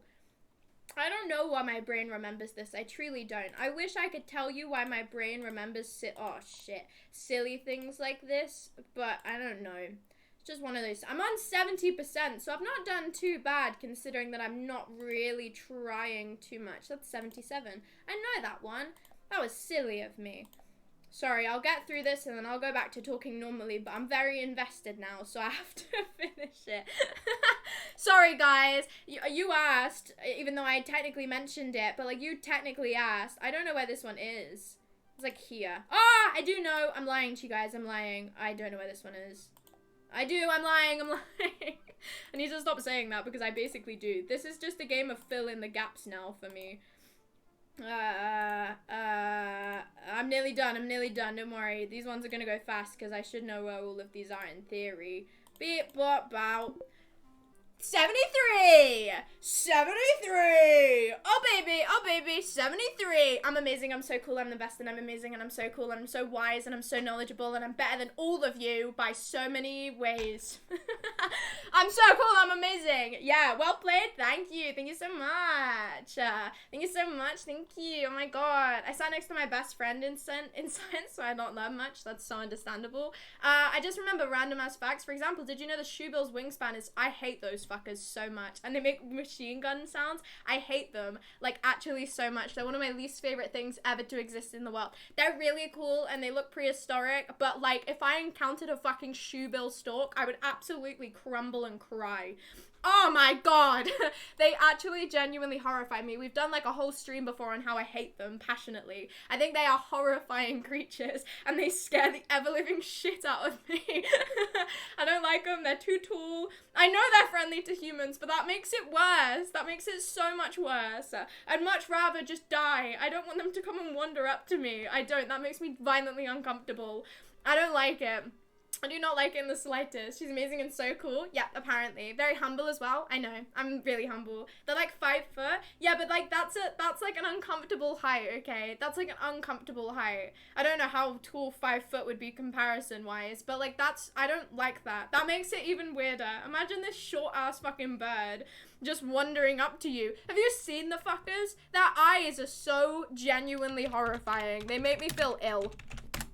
I don't know why my brain remembers this. I truly don't. I wish I could tell you why my brain remembers silly things like this, but I don't know. It's just one of those. I'm on 70%, so I've not done too bad considering that I'm not really trying too much. That's 77. I know that one. That was silly of me. Sorry, I'll get through this and then I'll go back to talking normally, but I'm very invested now, so I have to finish it. Sorry, guys. You asked, even though I technically mentioned it, but, like, you technically asked. I don't know where this one is. It's, like, here. Ah, I do know. I'm lying to you guys. I'm lying. I don't know where this one is. I do. I'm lying. I'm lying. I need to stop saying that because I basically do. This is just a game of fill in the gaps now for me. I'm nearly done. I'm nearly done. Don't worry. These ones are gonna go fast because I should know where all of these are in theory. Beep, bop, bow. 73! 73! Oh baby, 73! I'm amazing, I'm so cool, I'm the best, and I'm amazing, and I'm so cool, and I'm so wise, and I'm so knowledgeable, and I'm better than all of you by so many ways. I'm so cool, I'm amazing. Yeah, well played, thank you so much. Thank you so much, thank you. Oh my god. I sat next to my best friend in science, so I don't learn much, that's so understandable. I just remember random ass facts. For example, did you know the shoebill's wingspan is, I hate those fuckers so much, and they make machine gun sounds. I hate them, like, actually so much. They're one of my least favorite things ever to exist in the world. They're really cool and they look prehistoric, but, like, if I encountered a fucking shoebill stalk, I would absolutely crumble and cry. Oh my god. They actually genuinely horrify me. We've done like a whole stream before on how I hate them passionately. I think they are horrifying creatures and they scare the ever-living shit out of me. I don't like them. They're too tall. I know they're friendly to humans, but that makes it worse. That makes it so much worse. I'd much rather just die. I don't want them to come and wander up to me. I don't. That makes me violently uncomfortable. I don't like it. I do not like it in the slightest. She's amazing and so cool. Yeah, apparently. Very humble as well. I know. I'm really humble. They're like 5 foot. Yeah, but like that's like an uncomfortable height, okay? That's like an uncomfortable height. I don't know how tall 5 foot would be comparison wise, but like I don't like that. That makes it even weirder. Imagine this short ass fucking bird just wandering up to you. Have you seen the fuckers? Their eyes are so genuinely horrifying. They make me feel ill.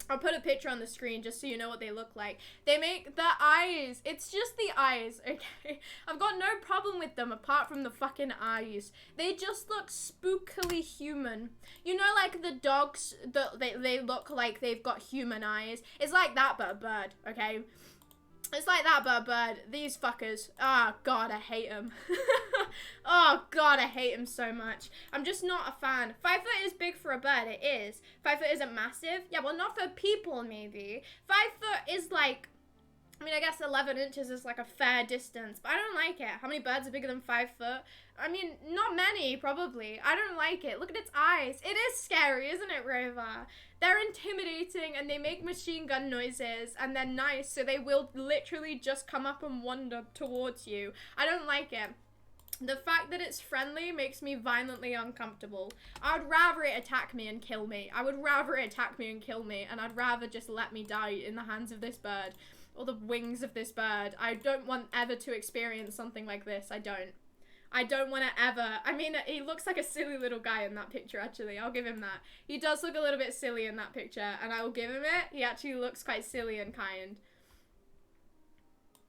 I'll put a picture on the screen just so you know what they look like. They make the eyes. It's just the eyes, okay? I've got no problem with them apart from the fucking eyes. They just look spookily human. You know, like the dogs, they look like they've got human eyes. It's like that, but a bird, okay? It's like that, but a bird. These fuckers. Oh, God, I hate them. Oh, God, I hate them so much. I'm just not a fan. 5 foot is big for a bird. It is. 5 foot isn't massive. Yeah, well, not for people, maybe. 5 foot is like, I mean, I guess 11 inches is like a fair distance, but I don't like it. How many birds are bigger than 5 foot? I mean, not many, probably. I don't like it. Look at its eyes. It is scary, isn't it, Rover? They're intimidating, and they make machine gun noises, and they're nice, so they will literally just come up and wander towards you. I don't like it. The fact that it's friendly makes me violently uncomfortable. I would rather it attack me and kill me. I would rather it attack me and kill me, and I'd rather just let me die in the hands of this bird, or the wings of this bird. I don't want ever to experience something like this. I don't want to ever. I mean, he looks like a silly little guy in that picture, actually. I'll give him that. He does look a little bit silly in that picture, and I will give him it. He actually looks quite silly and kind.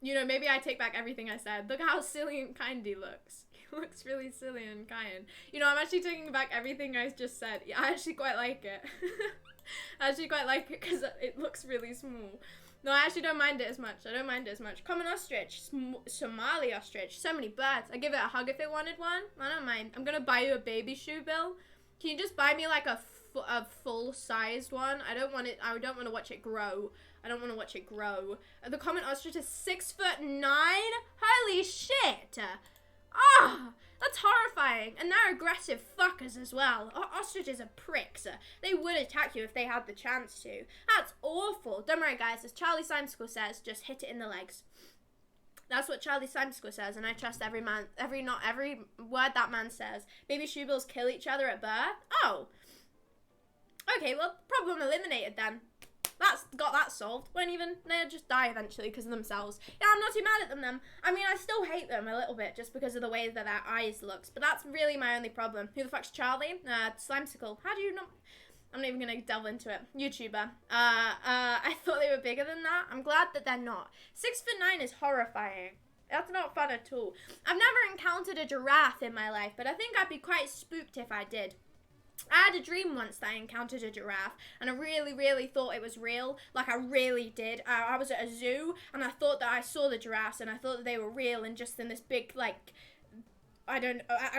You know, maybe I take back everything I said. Look how silly and kind he looks. He looks really silly and kind. You know, I'm actually taking back everything I just said. Yeah, I actually quite like it. I actually quite like it because it looks really small. No, I actually don't mind it as much. I don't mind it as much. Common ostrich, Somali ostrich, so many birds. I'd give it a hug if it wanted one. I don't mind. I'm gonna buy you a baby shoe, Bill. Can you just buy me like a full-sized one? I don't want to watch it grow. I don't want to watch it grow. The common ostrich is 6'9". Holy shit! Ah, that's horrifying. And they're aggressive fuckers as well. Ostriches are pricks. They would attack you if they had the chance to. That's awful. Don't worry, guys. As Charlie Simeschool says, just hit it in the legs. That's what Charlie Simeschool says, and I trust every word that man says. Baby shoebills kill each other at birth? Oh. Okay, well, problem eliminated then. that's got that solved. Won't even, they'll just die eventually because of themselves. Yeah, I'm not too mad at them then. I mean, I still hate them a little bit just because of the way that their eyes looks, but that's really my only problem. Who the fuck's Charlie? Slimesicle. How do you not... I'm not even going to delve into it. YouTuber. I thought they were bigger than that. I'm glad that they're not. 6'9" is horrifying. That's not fun at all. I've never encountered a giraffe in my life, but I think I'd be quite spooked if I did. I had a dream once that I encountered a giraffe, and I really, really thought it was real. Like, I really did. I was at a zoo, and I thought that I saw the giraffes, and I thought that they were real, and just in this big, like... I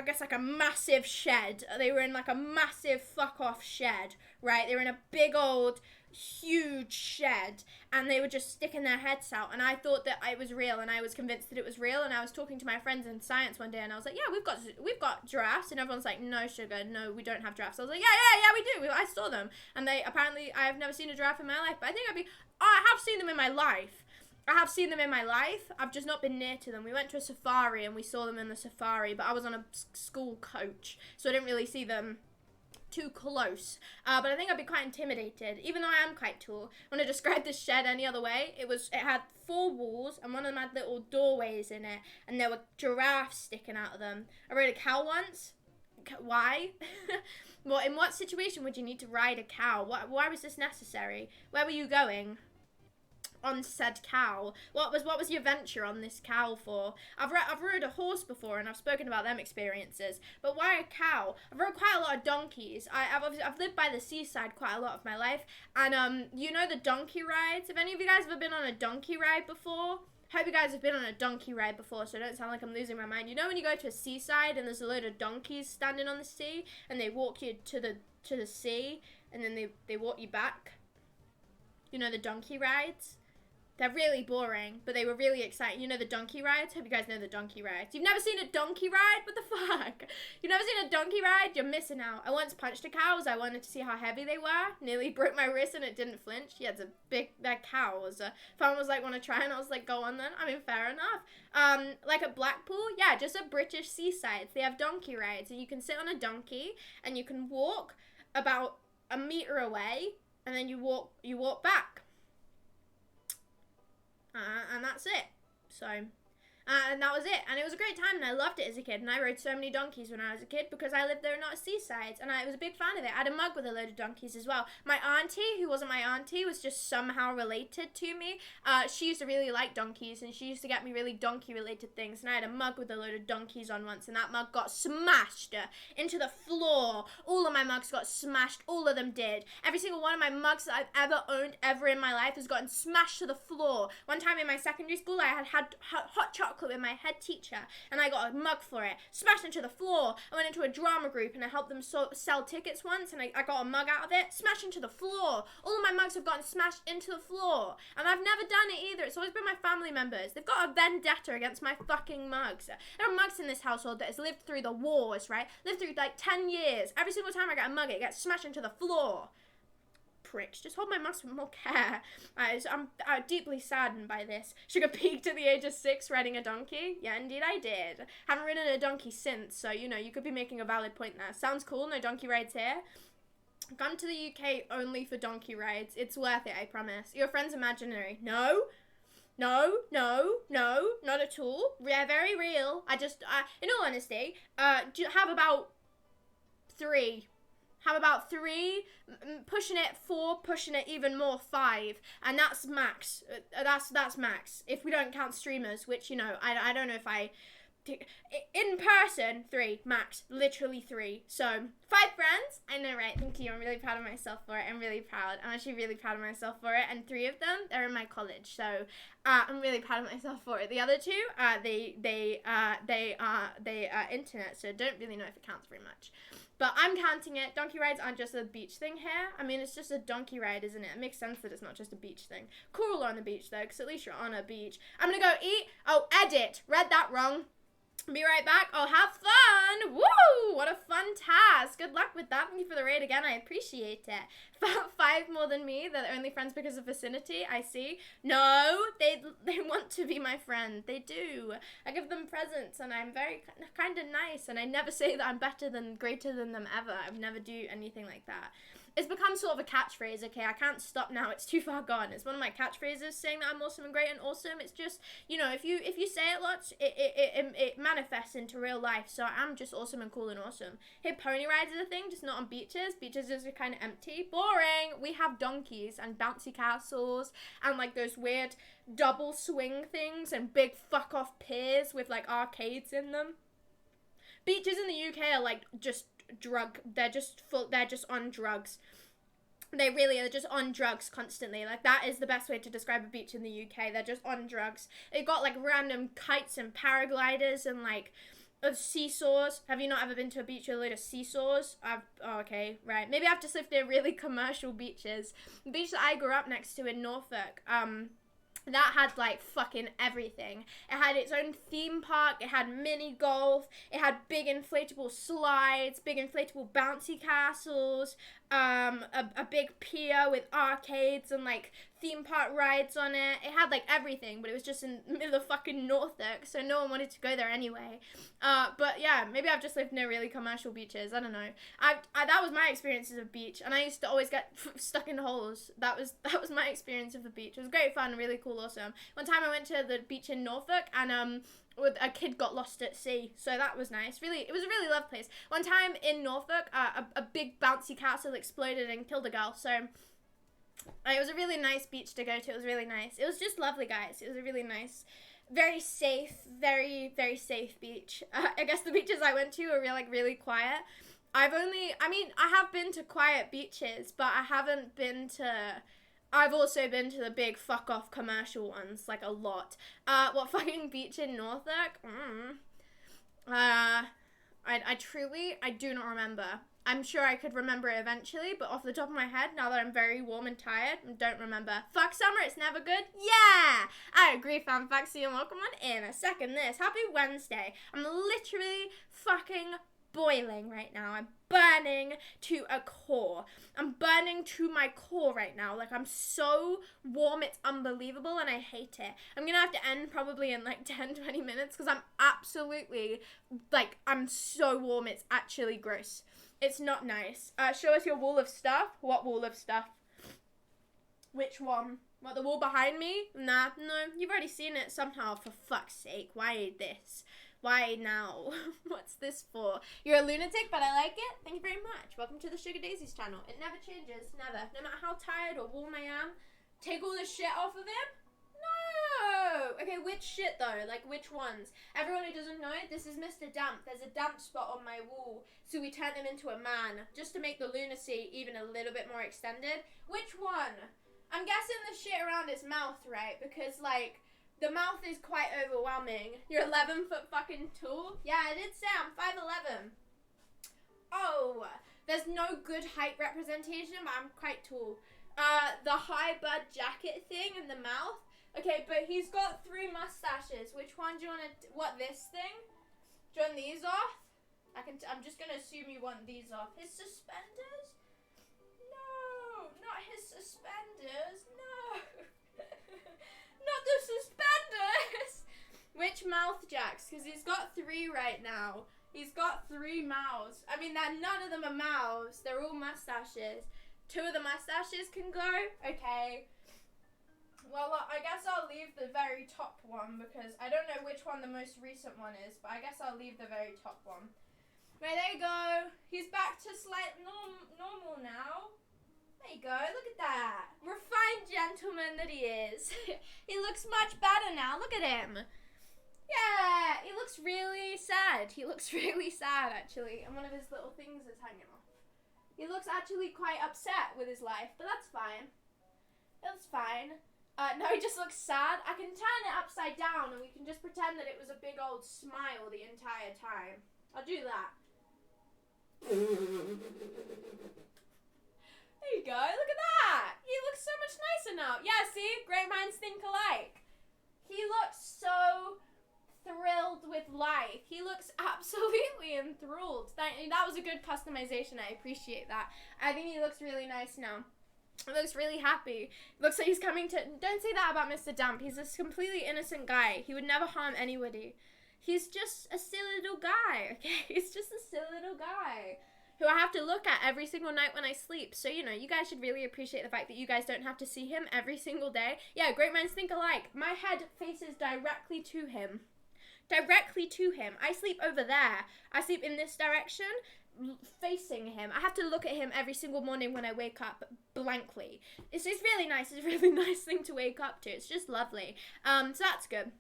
guess like a massive shed. They were in like a massive fuck off shed, right? They were in a big old, huge shed, and they were just sticking their heads out, and I thought that it was real, and I was convinced that it was real, and I was talking to my friends in science one day, and I was like, yeah, we've got giraffes, and everyone's like, no, sugar, no, we don't have giraffes. I was like, yeah, we do. I saw them, and they, apparently, I have never seen a giraffe in my life, but I think I have seen them in my life. I've just not been near to them. We went to a safari and we saw them in the safari, but I was on a school coach, so I didn't really see them too close. But I think I'd be quite intimidated, even though I am quite tall. When I described this shed any other way, it had 4 walls, and one of them had little doorways in it, and there were giraffes sticking out of them. I rode a cow once. Why? Well, in what situation would you need to ride a cow? Why was this necessary? Where were you going on said cow? What was your venture on this cow for? I've rode a horse before, and I've spoken about them experiences, but why a cow? I've rode quite a lot of donkeys. I've lived by the seaside quite a lot of my life, and you know the donkey rides? Have any of you guys ever been on a donkey ride before? Hope you guys have been on a donkey ride before, so I don't sound like I'm losing my mind. You know when you go to a seaside and there's a load of donkeys standing on the sea, and they walk you to the sea, and then they walk you back? You know the donkey rides? They're really boring, but they were really exciting. You know the donkey rides? Hope you guys know the donkey rides. You've never seen a donkey ride? What the fuck? You've never seen a donkey ride? You're missing out. I once punched a cow as I wanted to see how heavy they were. Nearly broke my wrist and it didn't flinch. Yeah, it's a big, that cow was a... Someone was like, want to try? And I was like, go on then. I mean, fair enough. Like at Blackpool, yeah, just a British seaside. They have donkey rides, and you can sit on a donkey, and you can walk about a meter away, and then you walk back. And that's it. So, and that was it. And it was a great time, and I loved it as a kid. And I rode so many donkeys when I was a kid because I lived there, not a seaside. And I was a big fan of it. I had a mug with a load of donkeys as well. My auntie, who wasn't my auntie, was just somehow related to me. She used to really like donkeys, and she used to get me really donkey-related things. And I had a mug with a load of donkeys on once, and that mug got smashed into the floor. All of my mugs got smashed. All of them did. Every single one of my mugs that I've ever owned ever in my life has gotten smashed to the floor. One time in my secondary school, I had hot chocolate with my head teacher, and I got a mug for it, smashed into the floor. I went into a drama group, and I helped them sell tickets once, and I got a mug out of it, smashed into the floor. All of my mugs have gotten smashed into the floor, and I've never done it either. It's always been my family members. They've got a vendetta against my fucking mugs. There are mugs in this household that has lived through the wars, right? Lived through like 10 years. Every single time I get a mug, it gets smashed into the floor. Pricks. Just hold my mugs with more care. I'm deeply saddened by this. Sugar peaked at the age of 6 riding a donkey? Yeah, indeed I did. Haven't ridden a donkey since, so, you know, you could be making a valid point there. Sounds cool, no donkey rides here. Come to the UK only for donkey rides. It's worth it, I promise. Your friend's imaginary. No, not at all. Yeah, very real. In all honesty, have about 3. How about 3, pushing it 4, pushing it even more 5, and that's max. That's max. If we don't count streamers, which, you know, I don't know if in person 3 max, literally 3. So 5 friends. I know, right? Thank you. I'm really proud of myself for it. I'm really proud. I'm actually really proud of myself for it. And 3 of them, they're in my college. So I'm really proud of myself for it. The other 2, they are internet. So don't really know if it counts very much. But I'm counting it. Donkey rides aren't just a beach thing here. I mean, it's just a donkey ride, isn't it? It makes sense that it's not just a beach thing. Cool on the beach, though, because at least you're on a beach. I'm going to go eat. Oh, edit. Read that wrong. Be right back. Oh, have fun. Woo! What a fun task. Good luck with that. Thank you for the raid again. I appreciate it. About 5 more than me. They're only friends because of vicinity. I see. No, they want to be my friend. They do. I give them presents, and I'm very kind of nice, and I never say that I'm better than, greater than them ever. I would never do anything like that. it's become sort of a catchphrase, okay? I can't stop now. It's too far gone. It's one of my catchphrases, saying that I'm awesome and great and awesome. It's just, you know, if you say it lots, it manifests into real life. So I'm just awesome and cool and awesome. Hey, pony rides is a thing, just not on beaches. Beaches are kind of empty. Boring. We have donkeys and bouncy castles and, like, those weird double swing things and big fuck off piers with, like, arcades in them. Beaches in the UK are, like, just they're just on drugs. They really are just on drugs constantly. Like, that is the best way to describe a beach in the UK. They're just on drugs. They've got, like, random kites and paragliders and, like, seesaws. Have you not ever been to a beach with a load of seesaws? Oh, okay, right. Maybe I've just lived near really commercial beaches. The beach that I grew up next to in Norfolk, that had, like, fucking everything. It had its own theme park, it had mini golf, it had big inflatable slides, big inflatable bouncy castles, a big pier with arcades and, like, theme park rides on it. It had, like, everything, but it was just in the middle of fucking Norfolk, so no one wanted to go there anyway. But yeah, maybe I've just lived near really commercial beaches. I don't know. That was my experiences of beach, and I used to always get stuck in holes. That was my experience of the beach. It was great fun, really cool, awesome. One time I went to the beach in Norfolk, and a kid got lost at sea, so that was nice. It was a really lovely place. One time in Norfolk, a big bouncy castle exploded and killed a girl, so it was a really nice beach to go to. It was really nice. It was just lovely, guys. It was a really nice, very safe, very, very safe beach. I guess the beaches I went to were really quiet. I have been to quiet beaches, but I've also been to the big fuck off commercial ones, like, a lot. What fucking beach in Norfolk? I do not remember. I'm sure I could remember it eventually, but off the top of my head, now that I'm very warm and tired, I don't remember. Fuck summer, it's never good? Yeah! I agree, fan Faxi, and welcome on in. I second this. Happy Wednesday. I'm literally fucking boiling right now. I'm burning to a core. I'm burning to my core right now. Like, I'm so warm, it's unbelievable, and I hate it. I'm gonna have to end probably in, like, 10-20 minutes, because I'm absolutely, like, I'm so warm, it's actually gross. It's not nice. Show us your wall of stuff. What wall of stuff? Which one? What, the wall behind me? Nah, no, you've already seen it somehow, for fuck's sake. Why this? Why now? What's this for? You're a lunatic, but I like it. Thank you very much. Welcome to the Sugar Daisies channel. It never changes, never. No matter how tired or warm I am, take all the shit off of him? No! Okay, which shit though? Like, which ones? Everyone who doesn't know, this is Mr. Damp. There's a damp spot on my wall, so we turned him into a man, just to make the lunacy even a little bit more extended. Which one? I'm guessing the shit around his mouth, right? Because, like, the mouth is quite overwhelming. You're 11 foot fucking tall? Yeah, I did say I'm 5'11". Oh, there's no good height representation, but I'm quite tall. The high bud jacket thing in the mouth. Okay, but he's got 3 mustaches. Which one do you want to... What, this thing? Do you want these off? I'm just going to assume you want these off. His suspenders? No, not his suspenders. No. Not the suspenders. Which mouth jacks? Because he's got 3 right now. He's got 3 mouths. I mean, none of them are mouths. They're all mustaches. 2 of the mustaches can go? Okay. Well, I guess I'll leave the very top one, because I don't know which one the most recent one is, but I guess I'll leave the very top one. Right, there you go. He's back to slight normal now. There you go, look at that. Refined gentleman that he is. He looks much better now, look at him. Yeah, he looks really sad. He looks really sad, actually, and one of his little things is hanging off. He looks actually quite upset with his life, but that's fine. That's fine. No, he just looks sad. I can turn it upside down and we can just pretend that it was a big old smile the entire time. I'll do that. There you go, look at that. He looks so much nicer now. Yeah, see? Great minds think alike. He looks so thrilled with life. He looks absolutely enthralled. That was a good customization. I appreciate that. I think he looks really nice now. He looks really happy. Looks like he's coming to... Don't say that about Mr. Dump. He's a completely innocent guy. He would never harm anybody. He's just a silly little guy, okay? He's just a silly little guy. who I have to look at every single night when I sleep. So, you know, you guys should really appreciate the fact that you guys don't have to see him every single day. Yeah, great minds think alike. My head faces directly to him. Directly to him. I sleep over there. I sleep in this direction, facing him. I have to look at him every single morning when I wake up blankly. It's really nice. It's a really nice thing to wake up to. It's just lovely. So that's good.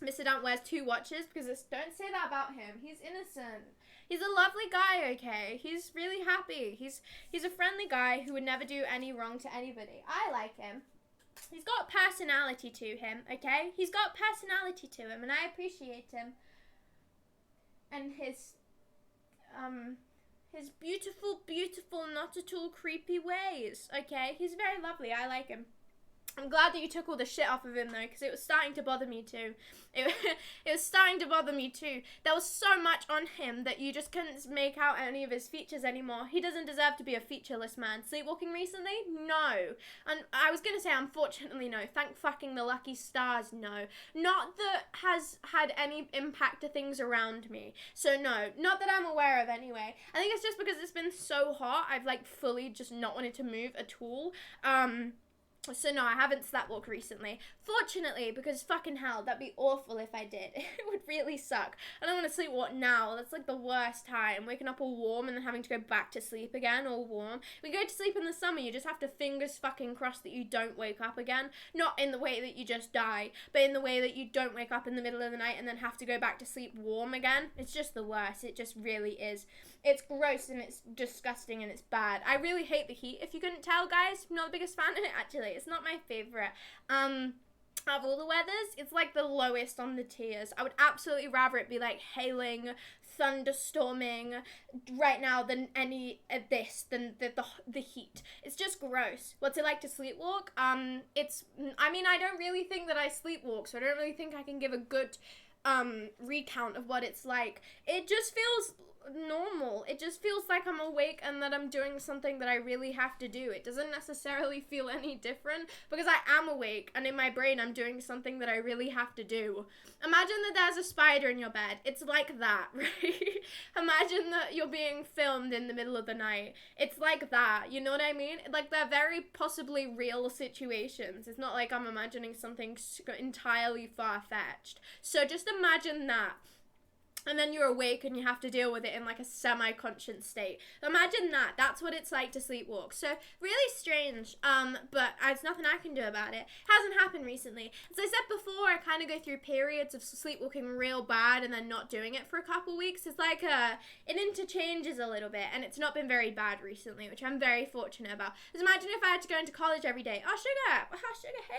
Mr. Dant wears 2 watches because don't say that about him. He's innocent. He's a lovely guy, okay? He's really happy. He's a friendly guy who would never do any wrong to anybody. I like him. He's got personality to him, okay? He's got personality to him, and I appreciate him. And his beautiful, beautiful, not at all creepy ways, okay? He's very lovely. I like him. I'm glad that you took all the shit off of him, though, because it was starting to bother me, too. It was starting to bother me, too. There was so much on him that you just couldn't make out any of his features anymore. He doesn't deserve to be a featureless man. Sleepwalking recently? No. And I was going to say, unfortunately, no. Thank fucking the lucky stars, no. Not that has had any impact to things around me. So, no. Not that I'm aware of, anyway. I think it's just because it's been so hot, I've, like, fully just not wanted to move at all. So no, I haven't sleepwalked recently. Fortunately, because fucking hell, that'd be awful if I did. It would really suck. I don't want to sleepwalk now. That's like the worst time. Waking up all warm and then having to go back to sleep again all warm. We go to sleep in the summer, you just have to fingers fucking cross that you don't wake up again. Not in the way that you just die, but in the way that you don't wake up in the middle of the night and then have to go back to sleep warm again. It's just the worst. It just really is. It's gross and it's disgusting and it's bad. I really hate the heat. If you couldn't tell, guys, I'm not the biggest fan of it, actually. It's not my favorite. Of all the weathers, it's like the lowest on the tiers. I would absolutely rather it be like hailing, thunderstorming right now than any of this, than the heat. It's just gross. What's it like to sleepwalk? I mean, I don't really think that I sleepwalk, so I don't really think I can give a good recount of what it's like. It just feels normal. It just feels like I'm awake and that I'm doing something that I really have to do. It doesn't necessarily feel any different because I am awake and in my brain I'm doing something that I really have to do. Imagine that there's a spider in your bed. It's like that, right? Imagine that you're being filmed in the middle of the night. It's like that, you know what I mean? Like, they're very possibly real situations. It's not like I'm imagining something entirely far-fetched. So just imagine that. And then you're awake and you have to deal with it in like a semi-conscious state. Imagine that. That's what it's like to sleepwalk. So really strange, but there's nothing I can do about it. Hasn't happened recently. As I said before, I kind of go through periods of sleepwalking real bad and then not doing it for a couple weeks. It's like it interchanges a little bit, and it's not been very bad recently, which I'm very fortunate about. Just imagine if I had to go into college every day. Oh, sugar,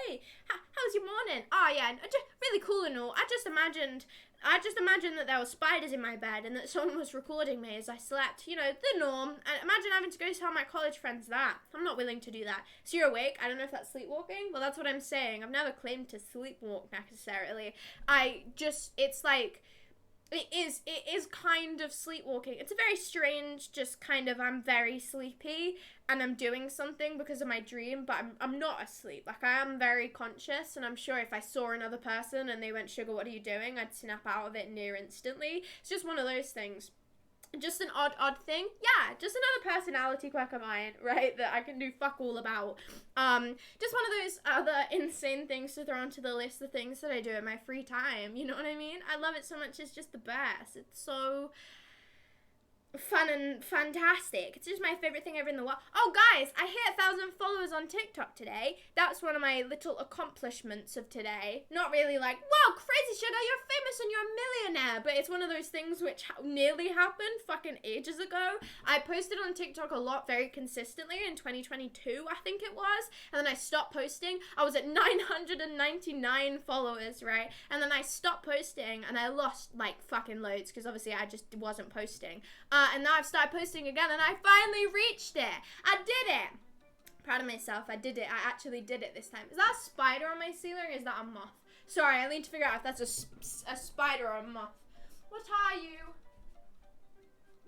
hey, how's your morning? Oh, yeah, just really cool and all. I just imagined that there were spiders in my bed and that someone was recording me as I slept. You know, the norm. And imagine having to go tell my college friends that. I'm not willing to do that. So you're awake. I don't know if that's sleepwalking. Well, that's what I'm saying. I've never claimed to sleepwalk necessarily. It's like, it is kind of sleepwalking. It's a very strange, just kind of, I'm very sleepy and I'm doing something because of my dream, but I'm not asleep. Like, I am very conscious, and I'm sure if I saw another person and they went, "Sugar, what are you doing?" I'd snap out of it near instantly. It's just one of those things. Just an odd thing. Yeah, just another personality quirk of mine, right, that I can do fuck all about. Just one of those other insane things to throw onto the list of things that I do in my free time. You know what I mean? I love it so much. It's just the best. It's so fun and fantastic. It's just my favorite thing ever in the world. Oh, guys, I hit 1,000 followers on TikTok today. That's one of my little accomplishments of today. Not really like, wow, crazy Sugar, you're famous and you're a millionaire, but it's one of those things which nearly happened fucking ages ago. I posted on TikTok a lot very consistently in 2022, I think it was, and then I stopped posting. I was at 999 followers, right? And then I stopped posting and I lost like fucking loads because obviously I just wasn't posting. And now I've started posting again, and I finally reached it. I did it. Proud of myself. I did it. I actually did it this time. Is that a spider on my ceiling, or is that a moth? Sorry, I need to figure out if that's a spider or a moth. What are you?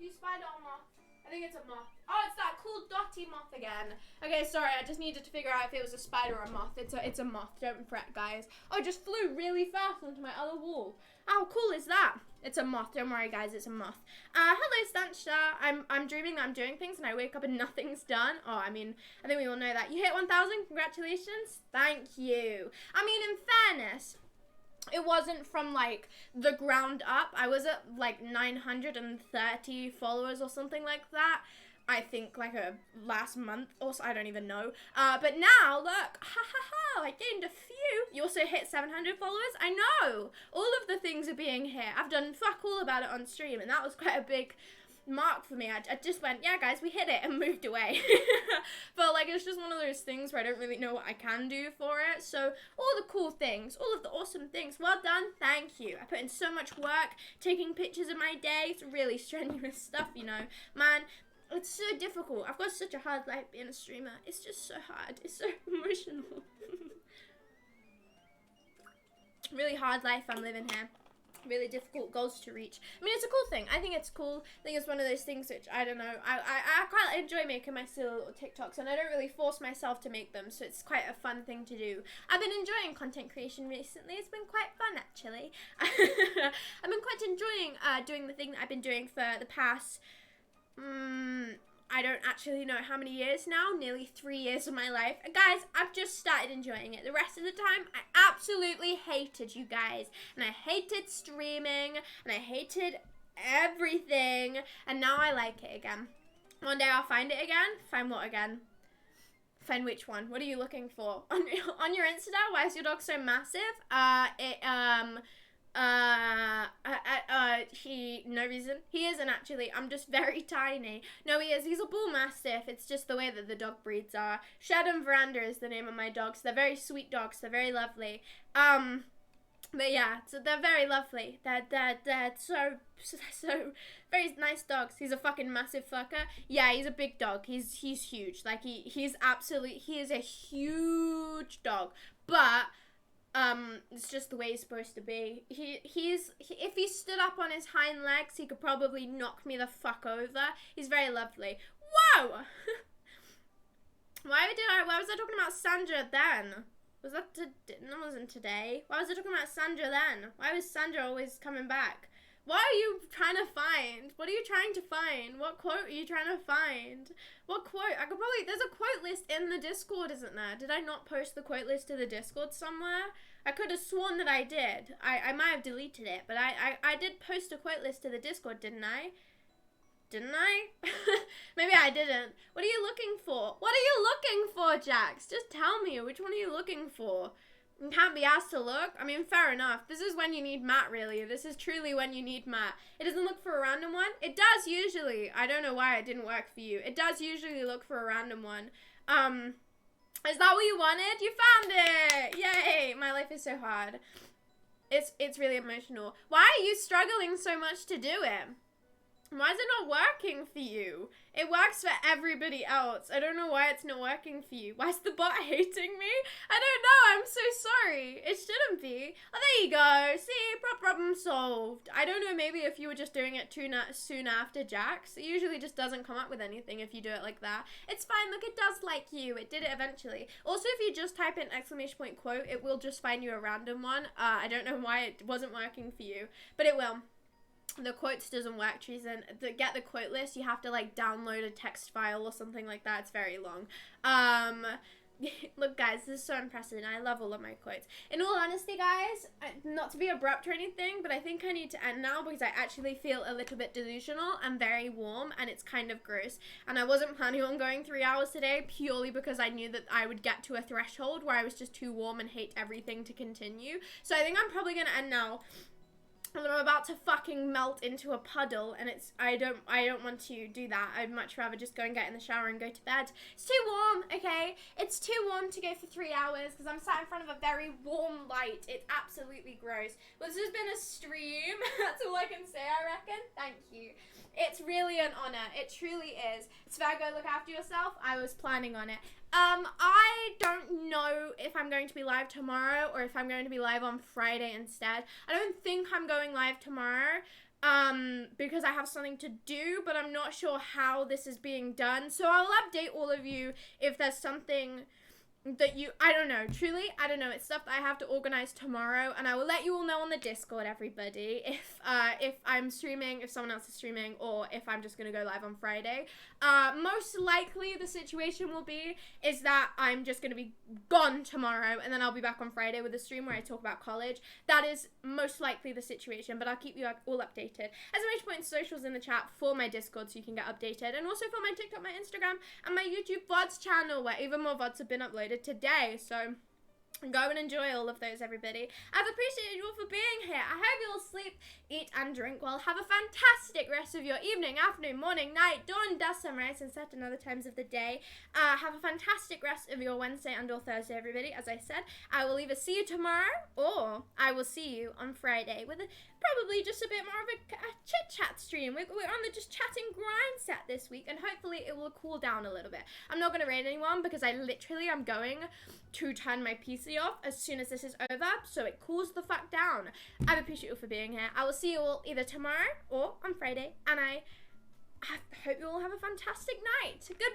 You spider or moth? I think it's a moth. Oh, it's that cool dotty moth again. Okay, sorry, I just needed to figure out if it was a spider or a moth. It's a moth, don't fret, guys. Oh, it just flew really fast onto my other wall. How cool is that? It's a moth, don't worry guys, it's a moth. Hello Stanchstar, I'm dreaming that I'm doing things and I wake up and nothing's done. Oh, I mean, I think we all know that. You hit 1,000, congratulations. Thank you. I mean, in fairness, it wasn't from like the ground up. I was at like 930 followers or something like that. I think like a last month or so, I don't even know. But now look, I gained a few. You also hit 700 followers. I know all of the things are being hit. I've done fuck all about it on stream, and that was quite a big mark for me. I just went, yeah guys, we hit it, and moved away. But like, it's just one of those things where I don't really know what I can do for it. So all the cool things, all of the awesome things, well done, thank you. I put in so much work, taking pictures of my day. It's really strenuous stuff, you know, man. It's so difficult. I've got such a hard life being a streamer. It's just so hard. It's so emotional. Really hard life I'm living here. Really difficult goals to reach. I mean, it's a cool thing. I think it's cool. I think it's one of those things which, I don't know, I quite enjoy making my silly little TikToks, and I don't really force myself to make them, so it's quite a fun thing to do. I've been enjoying content creation recently. It's been quite fun, actually. I've been quite enjoying doing the thing that I've been doing for the past... I don't actually know how many years now, nearly 3 years of my life. Guys, I've just started enjoying it. The rest of the time, I absolutely hated you guys. And I hated streaming, and I hated everything. And now I like it again. One day I'll find it again. Find what again? Find which one? What are you looking for? On your Insta, why is your dog so massive? No reason. He isn't actually. I'm just very tiny. No, he is. He's a bull mastiff. It's just the way that the dog breeds are. Shed and Veranda is the name of my dogs. They're very sweet dogs. They're very lovely. But yeah, so they're very lovely. They're so very nice dogs. He's a fucking massive fucker. Yeah, he's a big dog. He's huge. Like he is a huge dog. But it's just the way he's supposed to be. If he stood up on his hind legs, he could probably knock me the fuck over. He's very lovely. Whoa! Why was I talking about Sandra then? Was that that wasn't today? Why was I talking about Sandra then? Why was Sandra always coming back? What are you trying to find? What are you trying to find? What quote are you trying to find? What quote? There's a quote list in the Discord, isn't there? Did I not post the quote list to the Discord somewhere? I could have sworn that I did. I might have deleted it, but I did post a quote list to the Discord, didn't I? Didn't I? Maybe I didn't. What are you looking for? What are you looking for, Jax? Just tell me, which one are you looking for? You can't be asked to look? I mean, fair enough. This is when you need Matt, really. This is truly when you need Matt. It doesn't look for a random one? It does usually. I don't know why it didn't work for you. It does usually look for a random one. Is that what you wanted? You found it! Yay! My life is so hard. It's really emotional. Why are you struggling so much to do it? Why is it not working for you? It works for everybody else. I don't know why it's not working for you. Why is the bot hating me? I don't know. I'm so sorry. It shouldn't be. Oh, there you go. See, problem solved. I don't know, maybe if you were just doing it too soon after Jax. It usually just doesn't come up with anything if you do it like that. It's fine. Look, it does like you. It did it eventually. Also, if you just type in ! quote, it will just find you a random one. I don't know why it wasn't working for you, but it will. The quotes doesn't work, Treason. To get the quote list, you have to like download a text file or something like that. It's very long. Look, guys, this is so impressive, and I love all of my quotes. In all honesty, guys, not to be abrupt or anything, but I think I need to end now because I actually feel a little bit delusional and very warm, and it's kind of gross. And I wasn't planning on going 3 hours today purely because I knew that I would get to a threshold where I was just too warm and hate everything to continue. So I think I'm probably going to end now. And I'm about to fucking melt into a puddle, and I don't want to do that. I'd much rather just go and get in the shower and go to bed. It's too warm, okay? It's too warm to go for 3 hours because I'm sat in front of a very warm light. It's absolutely gross. Well, this has been a stream. That's all I can say, I reckon. Thank you. It's really an honor. It truly is. Svago, look after yourself. I was planning on it. I don't know if I'm going to be live tomorrow or if I'm going to be live on Friday instead. I don't think I'm going live tomorrow. Because I have something to do, but I'm not sure how this is being done. So I'll update all of you if there's something that I don't know, truly, I don't know. It's stuff that I have to organize tomorrow, and I will let you all know on the Discord, everybody, if I'm streaming, if someone else is streaming, or if I'm just gonna go live on Friday. Most likely the situation will be is that I'm just gonna be gone tomorrow, and then I'll be back on Friday with a stream where I talk about college. That is most likely the situation, but I'll keep you all updated. As I mentioned, point socials in the chat for my Discord so you can get updated, and also for my TikTok, my Instagram, and my YouTube VODs channel where even more VODs have been uploaded today, so go and enjoy all of those, everybody. I've appreciated you all for being here. I hope you all sleep, eat, and drink well. Have a fantastic rest of your evening, afternoon, morning, night, dawn, dusk, sunrise, and certain other times of the day. Have a fantastic rest of your Wednesday and or Thursday, everybody. As I said, I will either see you tomorrow or I will see you on Friday with probably just a bit more of a chit-chat stream. We're on the just chatting grind set this week, and hopefully it will cool down a little bit. I'm not going to raid anyone because I literally am going to turn my PC off as soon as this is over, so it cools the fuck down. I appreciate you all for being here. I will see you all either tomorrow or on Friday, and I hope you all have a fantastic night. Goodbye.